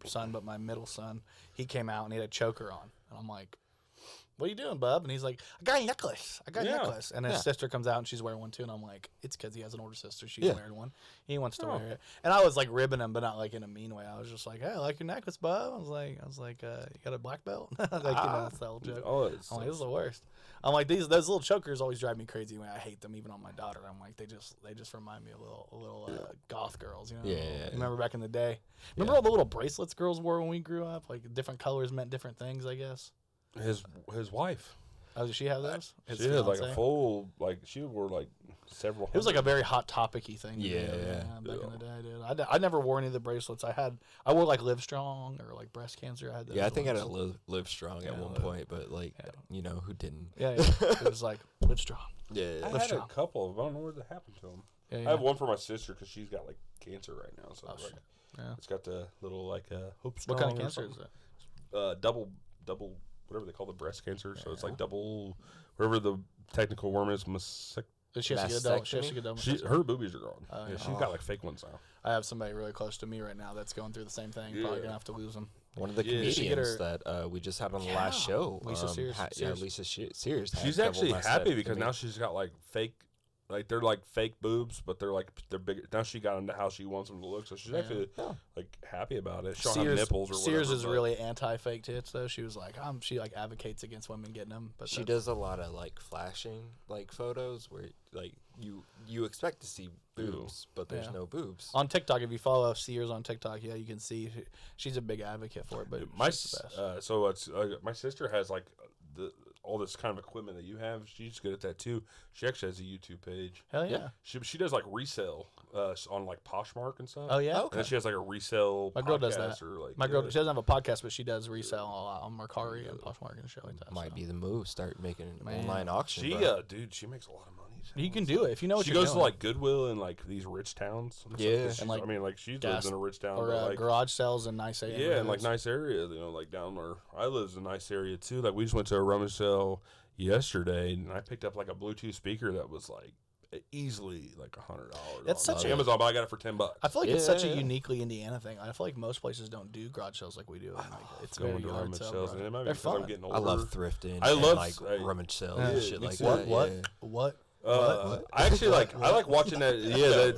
son, but my middle son, he came out and he had a choker on, and I'm like, what are you doing, bub? And he's like, I got a necklace. And his sister comes out and she's wearing one too. And I'm like, it's because he has an older sister. She's wearing one. He wants to wear it. And I was like ribbing him, but not like in a mean way. I was just like, hey, I like your necklace, bub. I was like, you got a black belt? That's the old joke. I'm like, this is the worst. I'm like, those little chokers always drive me crazy when I hate them, even on my daughter. I'm like, they just remind me of little goth girls, you know? Yeah. Remember back in the day? Remember all the little bracelets girls wore when we grew up? Like different colors meant different things, I guess. His wife. Oh, did she have those? She had like a full, like she wore like several. It was like a very hot topic-y thing. Yeah. Back in the day, dude. I never wore any of the bracelets. I wore like Live Strong or like breast cancer. I had those. Yeah, I think I had a Live Strong at one point, but like, who didn't? Yeah. It was like Live Strong. Yeah. I had a couple of them. I don't know what happened to them. Yeah. I have one for my sister because she's got like cancer right now. So it's got the little like Hope Strong. What kind of cancer is it? Double, whatever they call the breast cancer. So it's like double, whatever the technical word is. She has to get double. Her boobies are gone. She's got like fake ones now. I have somebody really close to me right now that's going through the same thing. Probably gonna have to lose them. One of the comedians that we just had on the last show, Lisa Sears. Lisa Sears. She's actually happy because now she's got like fake. Like they're like fake boobs, but they're bigger. Now she got them to how she wants them to look, so she's actually like happy about it. She don't have nipples or whatever. Sears is really anti-fake tits, though. She was like, she like advocates against women getting them. But she does a lot of like flashing like photos where like you expect to see boobs, but there's no boobs on TikTok. If you follow Sears on TikTok, you can see she's a big advocate for it. But my sister has like all this kind of equipment that you have. She's good at that too. She actually has a YouTube page. Hell yeah. She does like resale on like Poshmark and stuff. Oh yeah. Okay. And then she has like a resale. My girl does that. Or like, my girl, she doesn't have a podcast, but she does resell a lot on Mercari and Poshmark and shit like that. Might be the move. Start making an online auction. She she makes a lot of money. You can do it if you know what you're doing. She goes to like Goodwill and like these rich towns. And like, I mean, like she lives in a rich town, or like, garage sales in nice areas. Yeah, and like nice area. Like down where I live is a nice area too. Like we just went to a rummage sale yesterday, and I picked up like a Bluetooth speaker that was like easily like $100. That's such on Amazon, but I got it for $10. I feel like it's such a uniquely Indiana thing. I feel like most places don't do garage sales like we do. Like, it's going very to yard rummage sale, sales, bro. and it might be They're because fun. I'm getting older. I love thrifting. I love like rummage sales and shit like that. What? What? I actually like watching that. Yeah,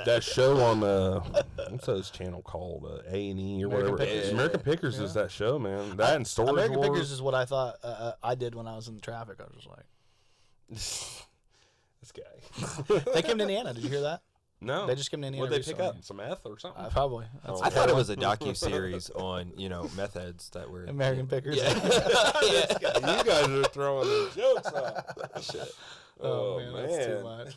that show on what's that channel called A&E or whatever. American Pickers is that show, man. That and Storage American Wars. Pickers is what I thought I did when I was in the traffic. I was just like, this guy. They came to Indiana. Did you hear that? No, they just came to Indiana. What did they pick up? Some meth or something? Probably. I thought it was a docu-series on meth heads that were American Pickers. Yeah. You guys are throwing the jokes out. Shit. Oh man, that's too much.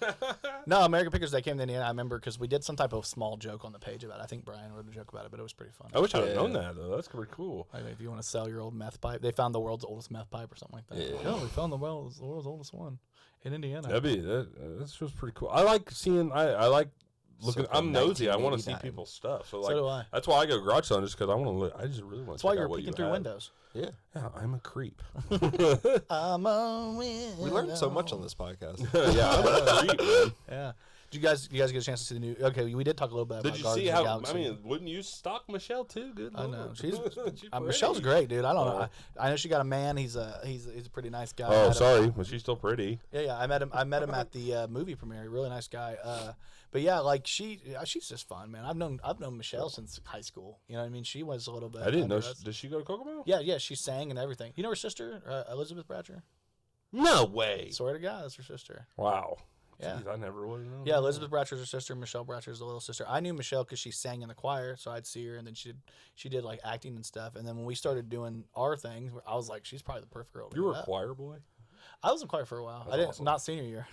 No, American Pickers, they came to Indiana. I remember because we did some type of small joke on the page about it. I think Brian wrote a joke about it, but it was pretty fun. I wish I had known that, though. That's pretty cool. Like, if you want to sell your old meth pipe, they found the world's oldest meth pipe or something like that. Yeah. We found the world's oldest one in Indiana. That's just pretty cool. I like seeing. I like looking. I'm nosy. I want to see people's stuff. So like, do I. That's why I go garage selling, just because I want to look. I just really want to. That's why you're peeking through windows. Yeah, I'm a creep. I'm a window. We learned so much on this podcast. Yeah, I'm a creep, man. Yeah. Did you guys get a chance to see the new? Okay, we did talk a little bit about. Did you see how? I mean, wouldn't you stalk Michelle too? Good. I know she's Michelle's great, dude. I don't know. I know she got a man. He's a pretty nice guy. Oh, sorry, but she's still pretty. Yeah. I met him at the movie premiere. Really nice guy. But yeah, like she's just fun, man. I've known Michelle since high school. You know what I mean? She was a little bit. I didn't know. Did she go to Kokomo? Yeah. She sang and everything. You know her sister, Elizabeth Bratcher? No way. Swear to God, that's her sister. Wow. Yeah. Jeez, I never would have known. Yeah, Elizabeth Bratcher's her sister. Michelle Bratcher's the little sister. I knew Michelle because she sang in the choir, so I'd see her, and then she did like acting and stuff. And then when we started doing our things, I was like, she's probably the perfect girl. You were a choir boy? I was in choir for a while. Not senior year.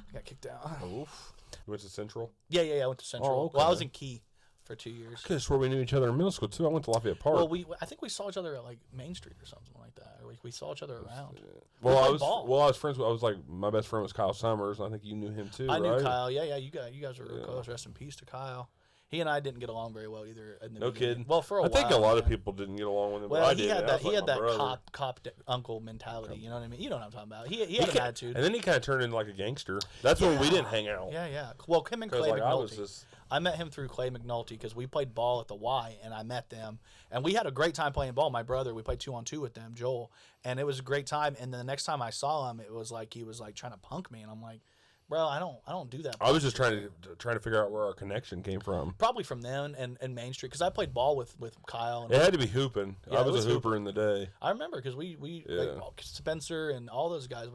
I got kicked out. Oof. You went to Central? Yeah. I went to Central. Oh, okay. Well, I was in Key for 2 years. I could have swore we knew each other in middle school too. I went to Lafayette Park. Well, I think we saw each other at like Main Street or something like that. Or we saw each other around. Well, I was friends with. I was like, my best friend was Kyle Summers, and I think you knew him too. I knew Kyle. Yeah. You guys were real close. Rest in peace to Kyle. He and I didn't get along very well either. No kidding. Well, for a while. I think a lot of people didn't get along with him. Well, but he had that brother. cop uncle mentality. You know what I mean? You know what I'm talking about. He had an attitude. And then he kind of turned into like a gangster. That's when we didn't hang out. Yeah. Well, him and Clay like, McNulty. I met him through Clay McNulty because we played ball at the Y, and I met them. And we had a great time playing ball. My brother, we played 2-on-2 with them, Joel. And it was a great time. And then the next time I saw him, it was like he was like trying to punk me. And I'm like, bro, I don't do that. I was just trying to figure out where our connection came from. Probably from them and Main Street, because I played ball with Kyle. And it had to be hooping. Yeah, I was a hooper in the day. I remember because we like, Spencer and all those guys.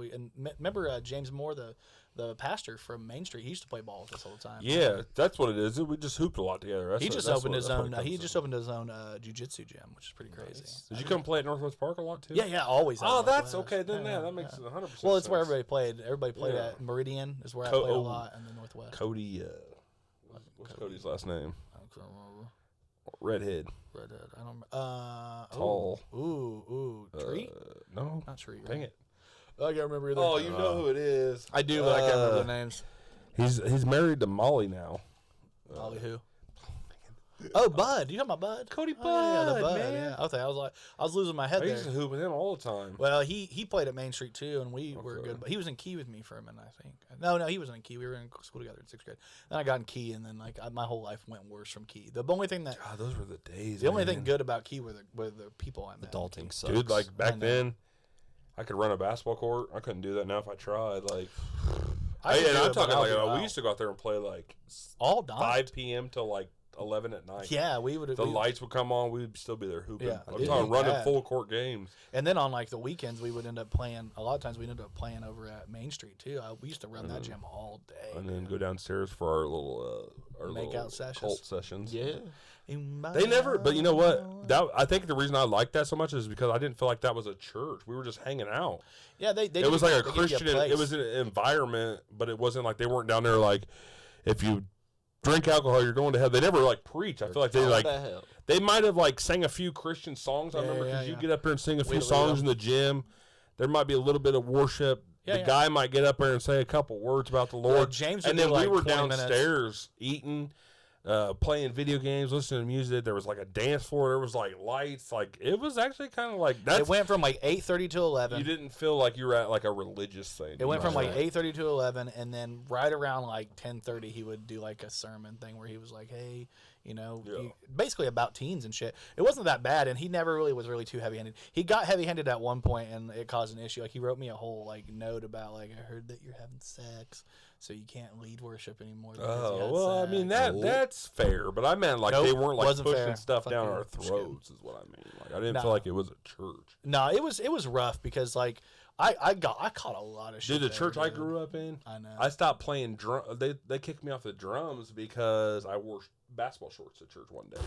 Remember James Moore, the pastor from Main Street. He used to play ball with us all the time. Yeah, that's what it is. We just hooped a lot together. He just opened his own jiu-jitsu gym, which is pretty crazy. Nice. Did you come play at Northwest Park a lot too? Yeah, always. Oh, that's okay. Then that makes 100% sense. Well, it's where everybody played. Everybody played at Meridian. Is where I played a lot in the Northwest. Cody. What's Cody's last name? I can't remember. Redhead. I don't. Tall. Tree? No, not Tree. Right? Dang it. I can't remember either. Oh, you know who it is. I do, but I can't remember the names. He's married to Molly now. Molly who? Oh, Bud. You talking about Bud? Cody Bud, yeah, the Bud, man. Yeah. I was losing my head I there. used to hoop with him all the time. Well, he played at Main Street too, and we were good. But he was in Key with me for a minute, I think. No, he wasn't in Key. We were in school together in 6th grade. Then I got in Key, and then my whole life went worse from Key. The only thing that those were the days. The only thing good about Key were the people I met. Adulting sucks. Dude, like back then, I could run a basketball court. I couldn't do that now if I tried. Like, I'm talking like we used to go out there and play like all night, 5 p.m. till like 11 at night. Yeah, we would. The lights would come on. We'd still be there hooping. Yeah, I'm talking running full court games. And then on like the weekends, we would end up playing. A lot of times, we ended up playing over at Main Street too. We used to run that gym all day. And then go downstairs for our little make-out sessions. Cult sessions. Yeah. They never, but you know what? I think the reason I liked that so much is because I didn't feel like that was a church. We were just hanging out. Yeah, it was like a Christian. It was an environment, but it wasn't like they weren't down there like, if you drink alcohol, you're going to hell. They never like preach. I feel like they might have like sang a few Christian songs. I remember because you get up there and sing a few songs in the gym. There might be a little bit of worship. The guy might get up there and say a couple words about the Lord. James and then we were downstairs eating. Playing video games, listening to music. There was like a dance floor. There was like lights. Like it was actually kind of like it went from like 8:30 to 11. You didn't feel like you were at like a religious thing. It went from like 8:30 to 11, and then right around like 10:30, he would do like a sermon thing where he was like, "Hey, basically about teens and shit." It wasn't that bad, and he never really was too heavy-handed. He got heavy-handed at one point, and it caused an issue. Like he wrote me a whole like note about like, I heard that you're having sex, so you can't lead worship anymore. Oh, well, sex. I mean that's fair, but I meant like they weren't like pushing stuff down our throats, is what I mean. Like I didn't feel like it was a church. No, it was rough because like I caught a lot of shit. Dude, the church I grew up in, I know. I stopped playing drum. They kicked me off the drums because I wore basketball shorts at church one day.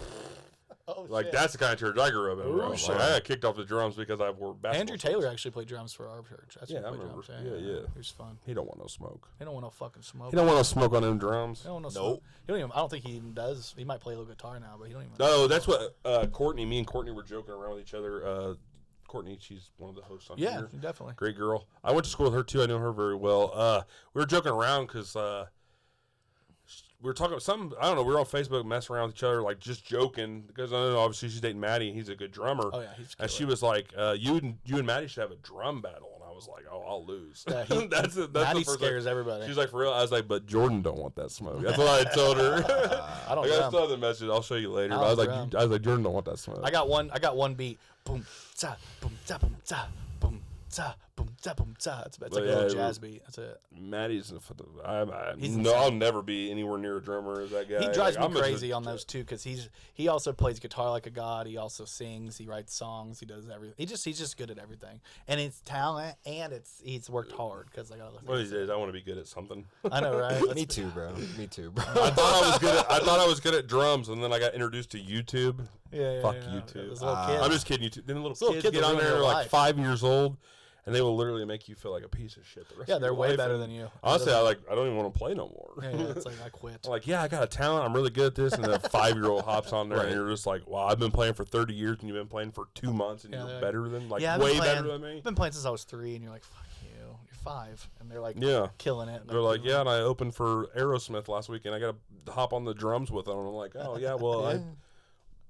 Oh, like shit. That's the kind of church I grew up in. Bro. Like, I got kicked off the drums because I wore basketball. Andrew Taylor actually played drums for our church. I remember. Drums. Yeah. It was fun. He don't want no smoke. He don't want no fucking smoke. He don't want no smoke on them drums. He don't want no smoke. He don't even. I don't think he even does. He might play a little guitar now, but he don't even. No, that's what Courtney. Me and Courtney were joking around with each other. Courtney, she's one of the hosts on here. Yeah, definitely. Great girl. I went to school with her too. I know her very well. We were joking around because we were talking about something. I don't know. We were on Facebook messing around with each other, like just joking. Because I know obviously she's dating Maddie, and he's a good drummer. Oh yeah, he's. And she was like, "You and Maddie should have a drum battle." And I was like, "Oh, I'll lose." Yeah, that's Maddie scares everybody. She's like, "For real?" I was like, "But Jordan don't want that smoke." That's what I told her. I don't. I still have the message. I'll show you later. But I was like, Jordan don't want that smoke. I got one beat. Boom, ta, boom, ta, boom, ta, boom, ta, boom, ta, boom, ta. It's like a little jazz beat. That's it. Maddie's I'll never be anywhere near a drummer as that guy. He drives me crazy on those too because he also plays guitar like a god. He also sings. He writes songs. He does everything. He's just good at everything. And it's talent and he's worked hard because I got. One of these days I want to be good at something. I know, right? Me too, bro. I thought I was good at drums, and then I got introduced to YouTube. Fuck YouTube. I'm just kidding. YouTube. Then little kids get on there like 5 years old. And they will literally make you feel like a piece of shit. They're way better than you. Honestly, I don't even want to play no more. Yeah, it's like I quit. I'm like, I got a talent. I'm really good at this. And then a 5-year-old hops on there, and you're just like, wow, I've been playing for 30 years, and you've been playing for 2 months, and you're better than way better than me. I've been playing since I was 3, and you're like, fuck you. You're 5, and they're like, killing it. They're like, and I opened for Aerosmith last week, and I got to hop on the drums with them. And I'm like, oh yeah, well,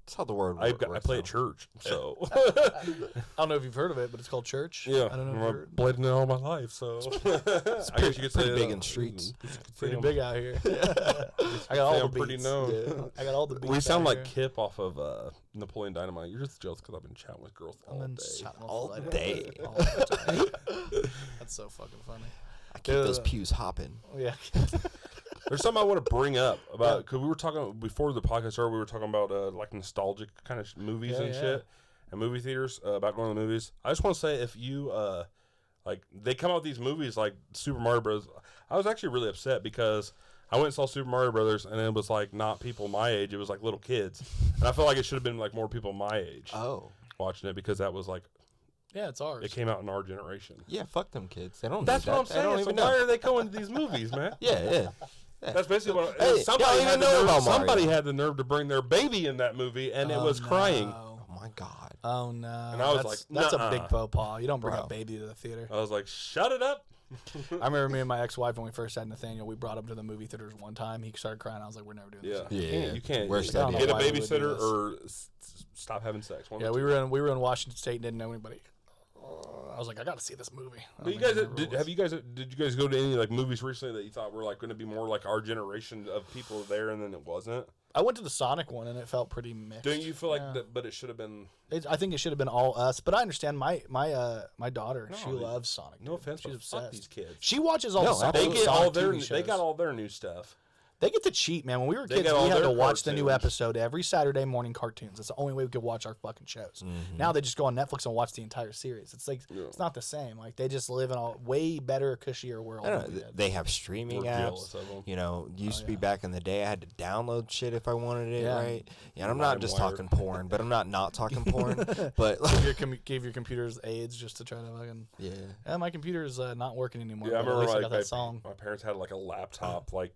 That's how the word I works. play at church, so. I don't know if you've heard of it, but it's called church. Yeah. I don't know if you've heard. Played in it all my life, so. I guess you could say big in streets. Pretty big out here. I got all the beats. Pretty known. I got all the beats. We sound out like here. Kip off of Napoleon Dynamite. You're just jealous because I've been chatting with girls all day. All day. All the time. That's so fucking funny. I keep those pews hopping. Yeah. There's something I want to bring up about, because we were talking before the podcast started. We were talking about like nostalgic kind of movies and shit, and movie theaters, about going to the movies. I just want to say, if you like, they come out with these movies like Super Mario Bros. I was actually really upset because I went and saw Super Mario Brothers, and it was like not people my age; it was like little kids, and I felt like it should have been like more people my age watching it, because that was like, yeah, it's ours. it came out in our generation. Yeah, fuck them kids. They don't. That's need what that. I'm saying. They don't So even why know. are they going to these movies, man? Yeah. That's basically what. Hey, somebody y'all had even the know nerve, about Mario. somebody had the nerve to bring their baby in that movie, and it was crying. Oh my god. Oh no! And I was that's a "Nuh-uh." big faux pas. You don't bring Bro. a baby to the theater. I was like, "Shut it up!" I remember me and my ex-wife when we first had Nathaniel. We brought him to the movie theaters one time. He started crying. I was like, "We're never doing this." Yeah, again." you can't. Where's You that get a why we would do babysitter this. or stop having sex. One Yeah, of the we were in Washington State and didn't know anybody. I was like, I got to see this movie. But you guys, did you guys go to any like movies recently that you thought were like going to be more like our generation of people there, and then it wasn't? I went to the Sonic one and it felt pretty mixed. Don't you feel like that? But it should have been. I think it should have been all us, but I understand my daughter. No, she they- loves Sonic. No dude. offense, she's but fuck obsessed. these kids. She watches all No, the Sonic, They get all Sonic their. TV They shows. got all their new stuff. They get to cheat, man. When we were They kids, got all we had to their watch the new cartoons. episode every Saturday morning cartoons. That's the only way we could watch our fucking shows. Now they just go on Netflix and watch the entire series. It's like it's not the same. Like they just live in a way better, cushier world. I than don't we know, did. they have streaming We're apps. jealous of 'em. You know, used to be back in the day, I had to download shit if I wanted it, Yeah. right? Yeah, and I'm not just LimeWire. talking porn, but I'm not talking porn. But Gave your computers AIDS just to try to fucking. yeah, Yeah, my computer's not working anymore. Yeah, I but at remember least I like got that song. my parents had like a laptop, like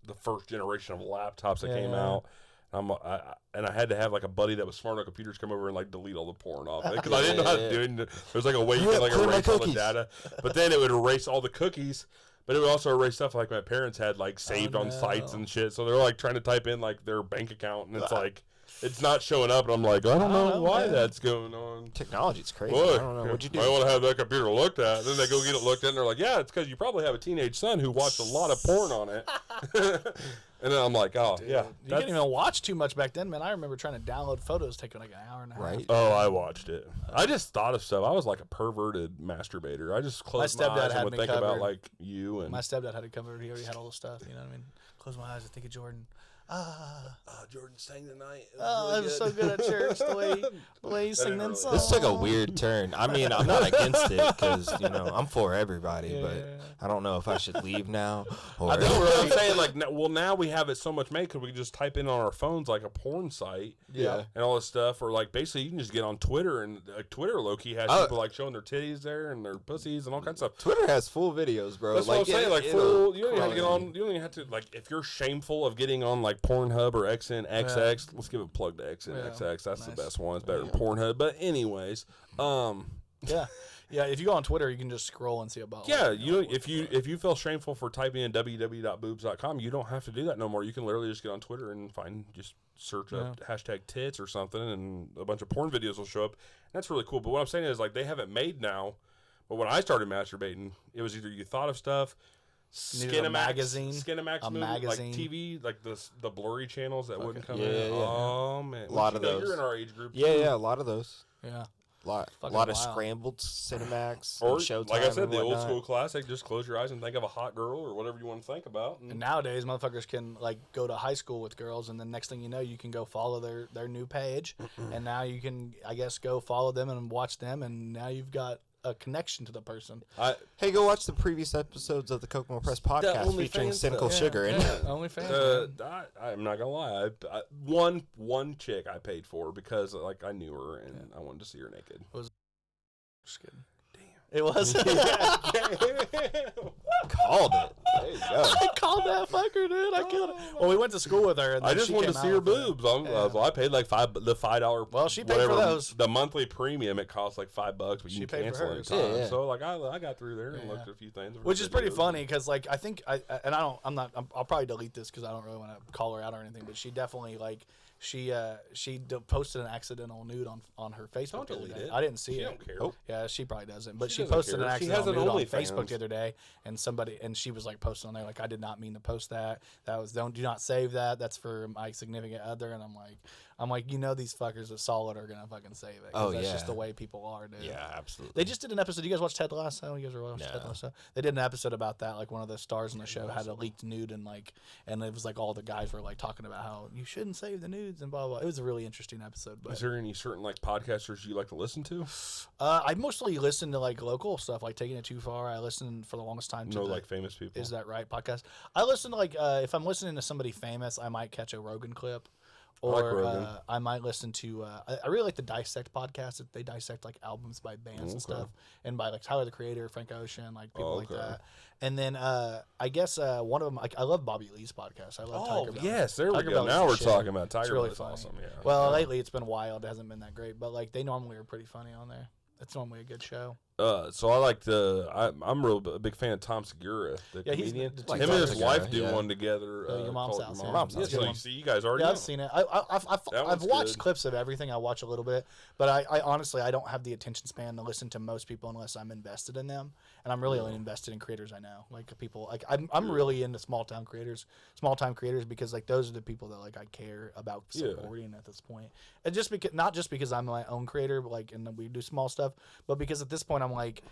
the first generation of laptops that came Yeah. out. And I had to have like a buddy that was smart on computers come over and like delete all the porn off it, because I didn't know how to do it. And there's like a way you Yeah, could like clear my erase all the cookies. data, but then it would erase all the cookies. But it would also erase stuff like my parents had like saved on sites no. and shit. So they're like trying to type in like their bank account, and it's like it's not showing up. And I'm like, I don't know why man. that's going on. technology's crazy. Boy, I don't know. What'd you do? I want to have that computer looked at. Then they go get it looked at, and they're like, "Yeah, it's because you probably have a teenage son who watched a lot of porn on it." And then I'm like, "Oh, yeah." You didn't even watch too much back then, man. I remember trying to download photos taking like an hour and a half. Right? Oh, I watched it. I just thought of stuff. I was like a perverted masturbator. I just closed my stepdad eyes had and would me think about covered. like you and My stepdad had it covered. He already had all the stuff. You know what I mean? Close my eyes and think of Jordan. Jordan sang tonight. It was so good at church the way he sang them songs. This took a weird turn. I mean, I'm not against it because I'm for everybody, but I don't know if I should leave now or. I know what I'm saying. Like, now we have it so much made because we can just type in on our phones like a porn site, Yeah. and all this stuff, or like basically you can just get on Twitter, and Twitter low key has people like showing their titties there and their pussies and all kinds of stuff. Twitter has full videos, bro. That's what I'm saying. Like, it'll full, you don't even have to get crazy. on. You don't even have to like. If you're shameful of getting on like Pornhub or XNXX, let's give a plug to XNXX. That's the best one. It's better than Pornhub. But anyways, Yeah, if you go on Twitter, you can just scroll and see about. yeah, if you feel shameful for typing in www.boobs.com, you don't have to do that no more. You can literally just get on Twitter and just search up hashtag tits or something, and a bunch of porn videos will show up. That's really cool. But what I'm saying is like they have it made now. But when I started masturbating, it was either you thought of stuff. Needed a magazine, Skinamax a movie, magazine. like TV, like the blurry channels that wouldn't come Yeah, in. yeah. Oh man, A lot of You're those. in our age group. Yeah, a lot of those. Yeah. Lot Fucking of wild. scrambled Cinemax, Or and Showtime, like I said, and the old whatnot. school classic. Just close your eyes and think of a hot girl or whatever you want to think about. And nowadays, motherfuckers can like go to high school with girls, and the next thing you know, you can go follow their new page, and now you can, I guess, go follow them and watch them, and now you've got a connection to the person. Hey, go watch the previous episodes of the Kokomo Press Podcast featuring OnlyFans Cynical stuff. Sugar. And OnlyFans. I'm not gonna lie. One chick I paid for because like I knew her and I wanted to see her naked. Just kidding. Damn. It was. called it. There you go. I called that fucker, dude. I killed it. Well, we went to school with her, and I then just she wanted to came see out her with it. boobs. I paid like $5. Well, she paid for those. The monthly premium it costs like $5, but She you paid can for cancel hers. anytime. Yeah. So like I got through there and looked at a few things, Which is pretty videos. funny because, like, I think I'll probably delete this because I don't really want to call her out or anything. But she definitely like She posted an accidental nude on her Facebook the other day. It. I didn't see she it. Don't care. Oh. Yeah, she probably doesn't. But she doesn't posted care. an accidental nude on Facebook fans. the other day, and she was like posting on there like, I did not mean to post that. That was do not save that. That's for my significant other. And I'm like, these fuckers at Solid are gonna fucking save it. That's just the way people are, dude. Yeah, absolutely. They just did an episode. You guys watch Ted Lasso? You guys ever watched Ted Lasso? They did an episode about that. Like one of the stars in the show had a leaked nude, and it was like all the guys were like talking about how you shouldn't save the nudes and blah blah. It was a really interesting episode. But is there any certain like podcasters you like to listen to? I mostly listen to like local stuff, like Taking It Too Far. I listen for the longest time to like famous people. Is That Right podcast. I listen to like if I'm listening to somebody famous, I might catch a Rogan clip. Or I might listen to I really like the Dissect podcast. They dissect like albums by bands and stuff, and by like Tyler the Creator, Frank Ocean, like people like that. And then I guess one of them, like I love Bobby Lee's podcast. I love Tiger Belly. Yes, there we Tiger go. Belly's Now we're shit. talking about Tiger It's really Belly's funny. awesome. Yeah. Well, lately it's been wild. It hasn't been that great, but like they normally are pretty funny on there. It's normally a good show. So I like I'm a big fan of Tom Segura, the comedian. Him and his wife do one together. Your Mom's House. Your Mom's House. So you see, you guys already. Yeah, know. I've seen it. I've watched good. clips of everything. I watch a little bit, but I honestly I don't have the attention span to listen to most people unless I'm invested in them, and I'm really only invested in creators I know, like people like I'm really into small time creators because like those are the people that like I care about supporting at this point, and just because not just because I'm my own creator, but like and we do small stuff, but because at this point I'm like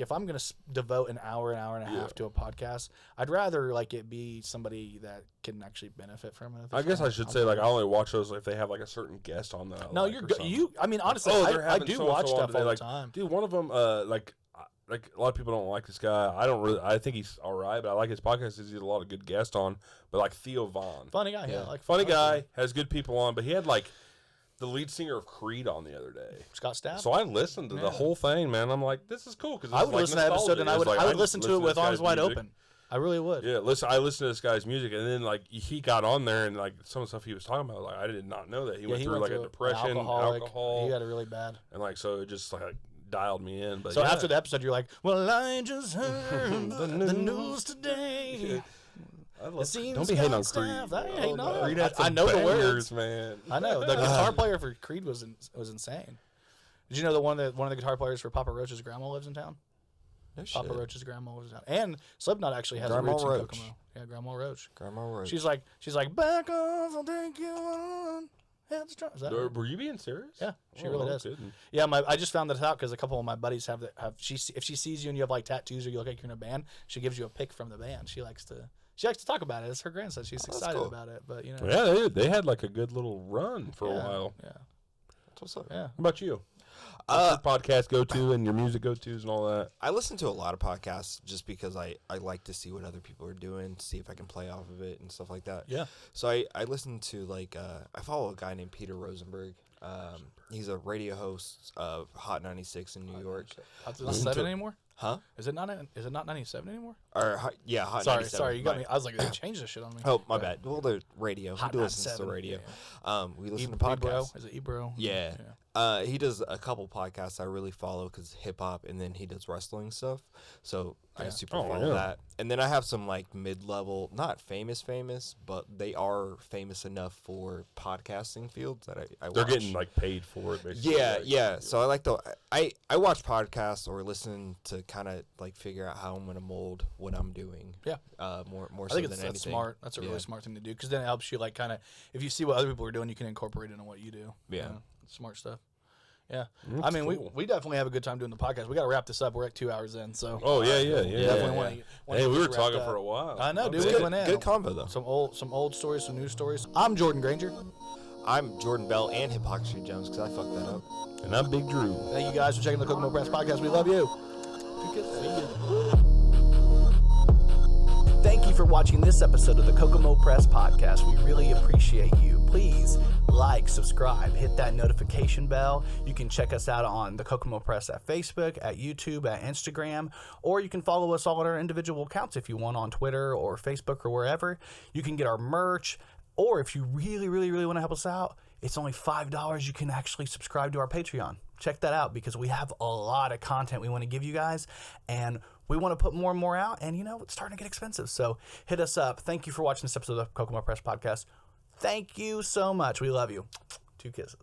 if I'm gonna devote an hour and a half to a podcast, I'd rather like it be somebody that can actually benefit from it. I guess I should say like I only watch those if they have like a certain guest on that. No, you're good. I mean, honestly, I do watch stuff all the time. Dude, one of them, like a lot of people don't like this guy. I think he's all right, but I like his podcast. He's a lot of good guests on. But like Theo Von, funny guy, funny guy, has good people on. But he had like the lead singer of Creed on the other day, Scott Stapp. So I listened to the whole thing, man. I'm like, this is cool because I would listen to that episode and I would listen to it with arms wide open. I really would. Yeah, I listened to this guy's music, and then like he got on there and like some of the stuff he was talking about, like I did not know that he went through like a depression, alcohol. He got it really bad, and like so it just like dialed me in. But so after the episode, you're like, well, I just heard the news today. Yeah. Don't be hating on Creed. I know the words, man. I know the guitar player for Creed was insane. Did you know that one of the guitar players for Papa Roach's grandma lives in town? No shit. Papa Roach's grandma lives in town, and Slipknot actually has Grandma roots in Roach. Kokomo. Yeah, Grandma Roach. Grandma Roach. She's like back off, I'll take you on. Is that Were you being serious? Yeah, she really does. Kidding. Yeah, I just found that out because a couple of my buddies have if she sees you and you have like tattoos or you look like you're in a band, she gives you a pic from the band. She likes to talk about it. It's her grandson. She's excited about it. But yeah, they had like a good little run for a while. Yeah, That's what's up. Yeah. How about you? What's your podcast go to and your music go tos and all that? I listen to a lot of podcasts just because I like to see what other people are doing, see if I can play off of it and stuff like that. Yeah. So I listen to like I follow a guy named Peter Rosenberg. He's a radio host of Hot 96 in New York. It's not 7 anymore? Huh? Is it not 97 anymore? Or Hot 97. Sorry, you got me. I was like, they changed this shit on me. Oh, my bad. Well, the radio. Hot He listens to 97, radio. yeah. We listen to podcasts. Is it Ebro? Yeah. He does a couple podcasts I really follow because hip hop, and then he does wrestling stuff. So I super follow that. And then I have some like mid-level, not famous, but they are famous enough for podcasting fields that I They're watch. getting like paid for it, basically. Yeah, like, yeah. So I like I watch podcasts or listen to kind of like figure out how I'm gonna mold what I'm doing. Yeah. More I so think than that's anything. smart. That's a really smart thing to do because then it helps you like kind of if you see what other people are doing, you can incorporate it into what you do. Yeah. Smart stuff. Yeah. That's I mean, cool. we definitely have a good time doing the podcast. We got to wrap this up. We're at 2 hours in, so. Oh yeah. Definitely wanna Hey, we get were this talking wrapped for up. a while. I know, dude. It's We good, went in. good combo though. Some old stories, some new stories. I'm Jordan Granger. I'm Jordan Bell and Hypocrisy Jones because I fucked that up. And I'm Big Drew. Thank you guys for checking the Kokomo Press Podcast. We love you. Thank you for watching this episode of the Kokomo Press Podcast. We really appreciate you. Please like, subscribe, hit that notification bell. You can check us out on the Kokomo Press at Facebook, at YouTube, at Instagram, or you can follow us all on our individual accounts if you want on Twitter or Facebook or wherever. You can get our merch, or if you really, really, really want to help us out, it's only $5. You can actually subscribe to our Patreon. Check that out because we have a lot of content we want to give you guys, and we want to put more and more out, and it's starting to get expensive. So hit us up. Thank you for watching this episode of the Kokomo Press Podcast. Thank you so much. We love you. 2 kisses.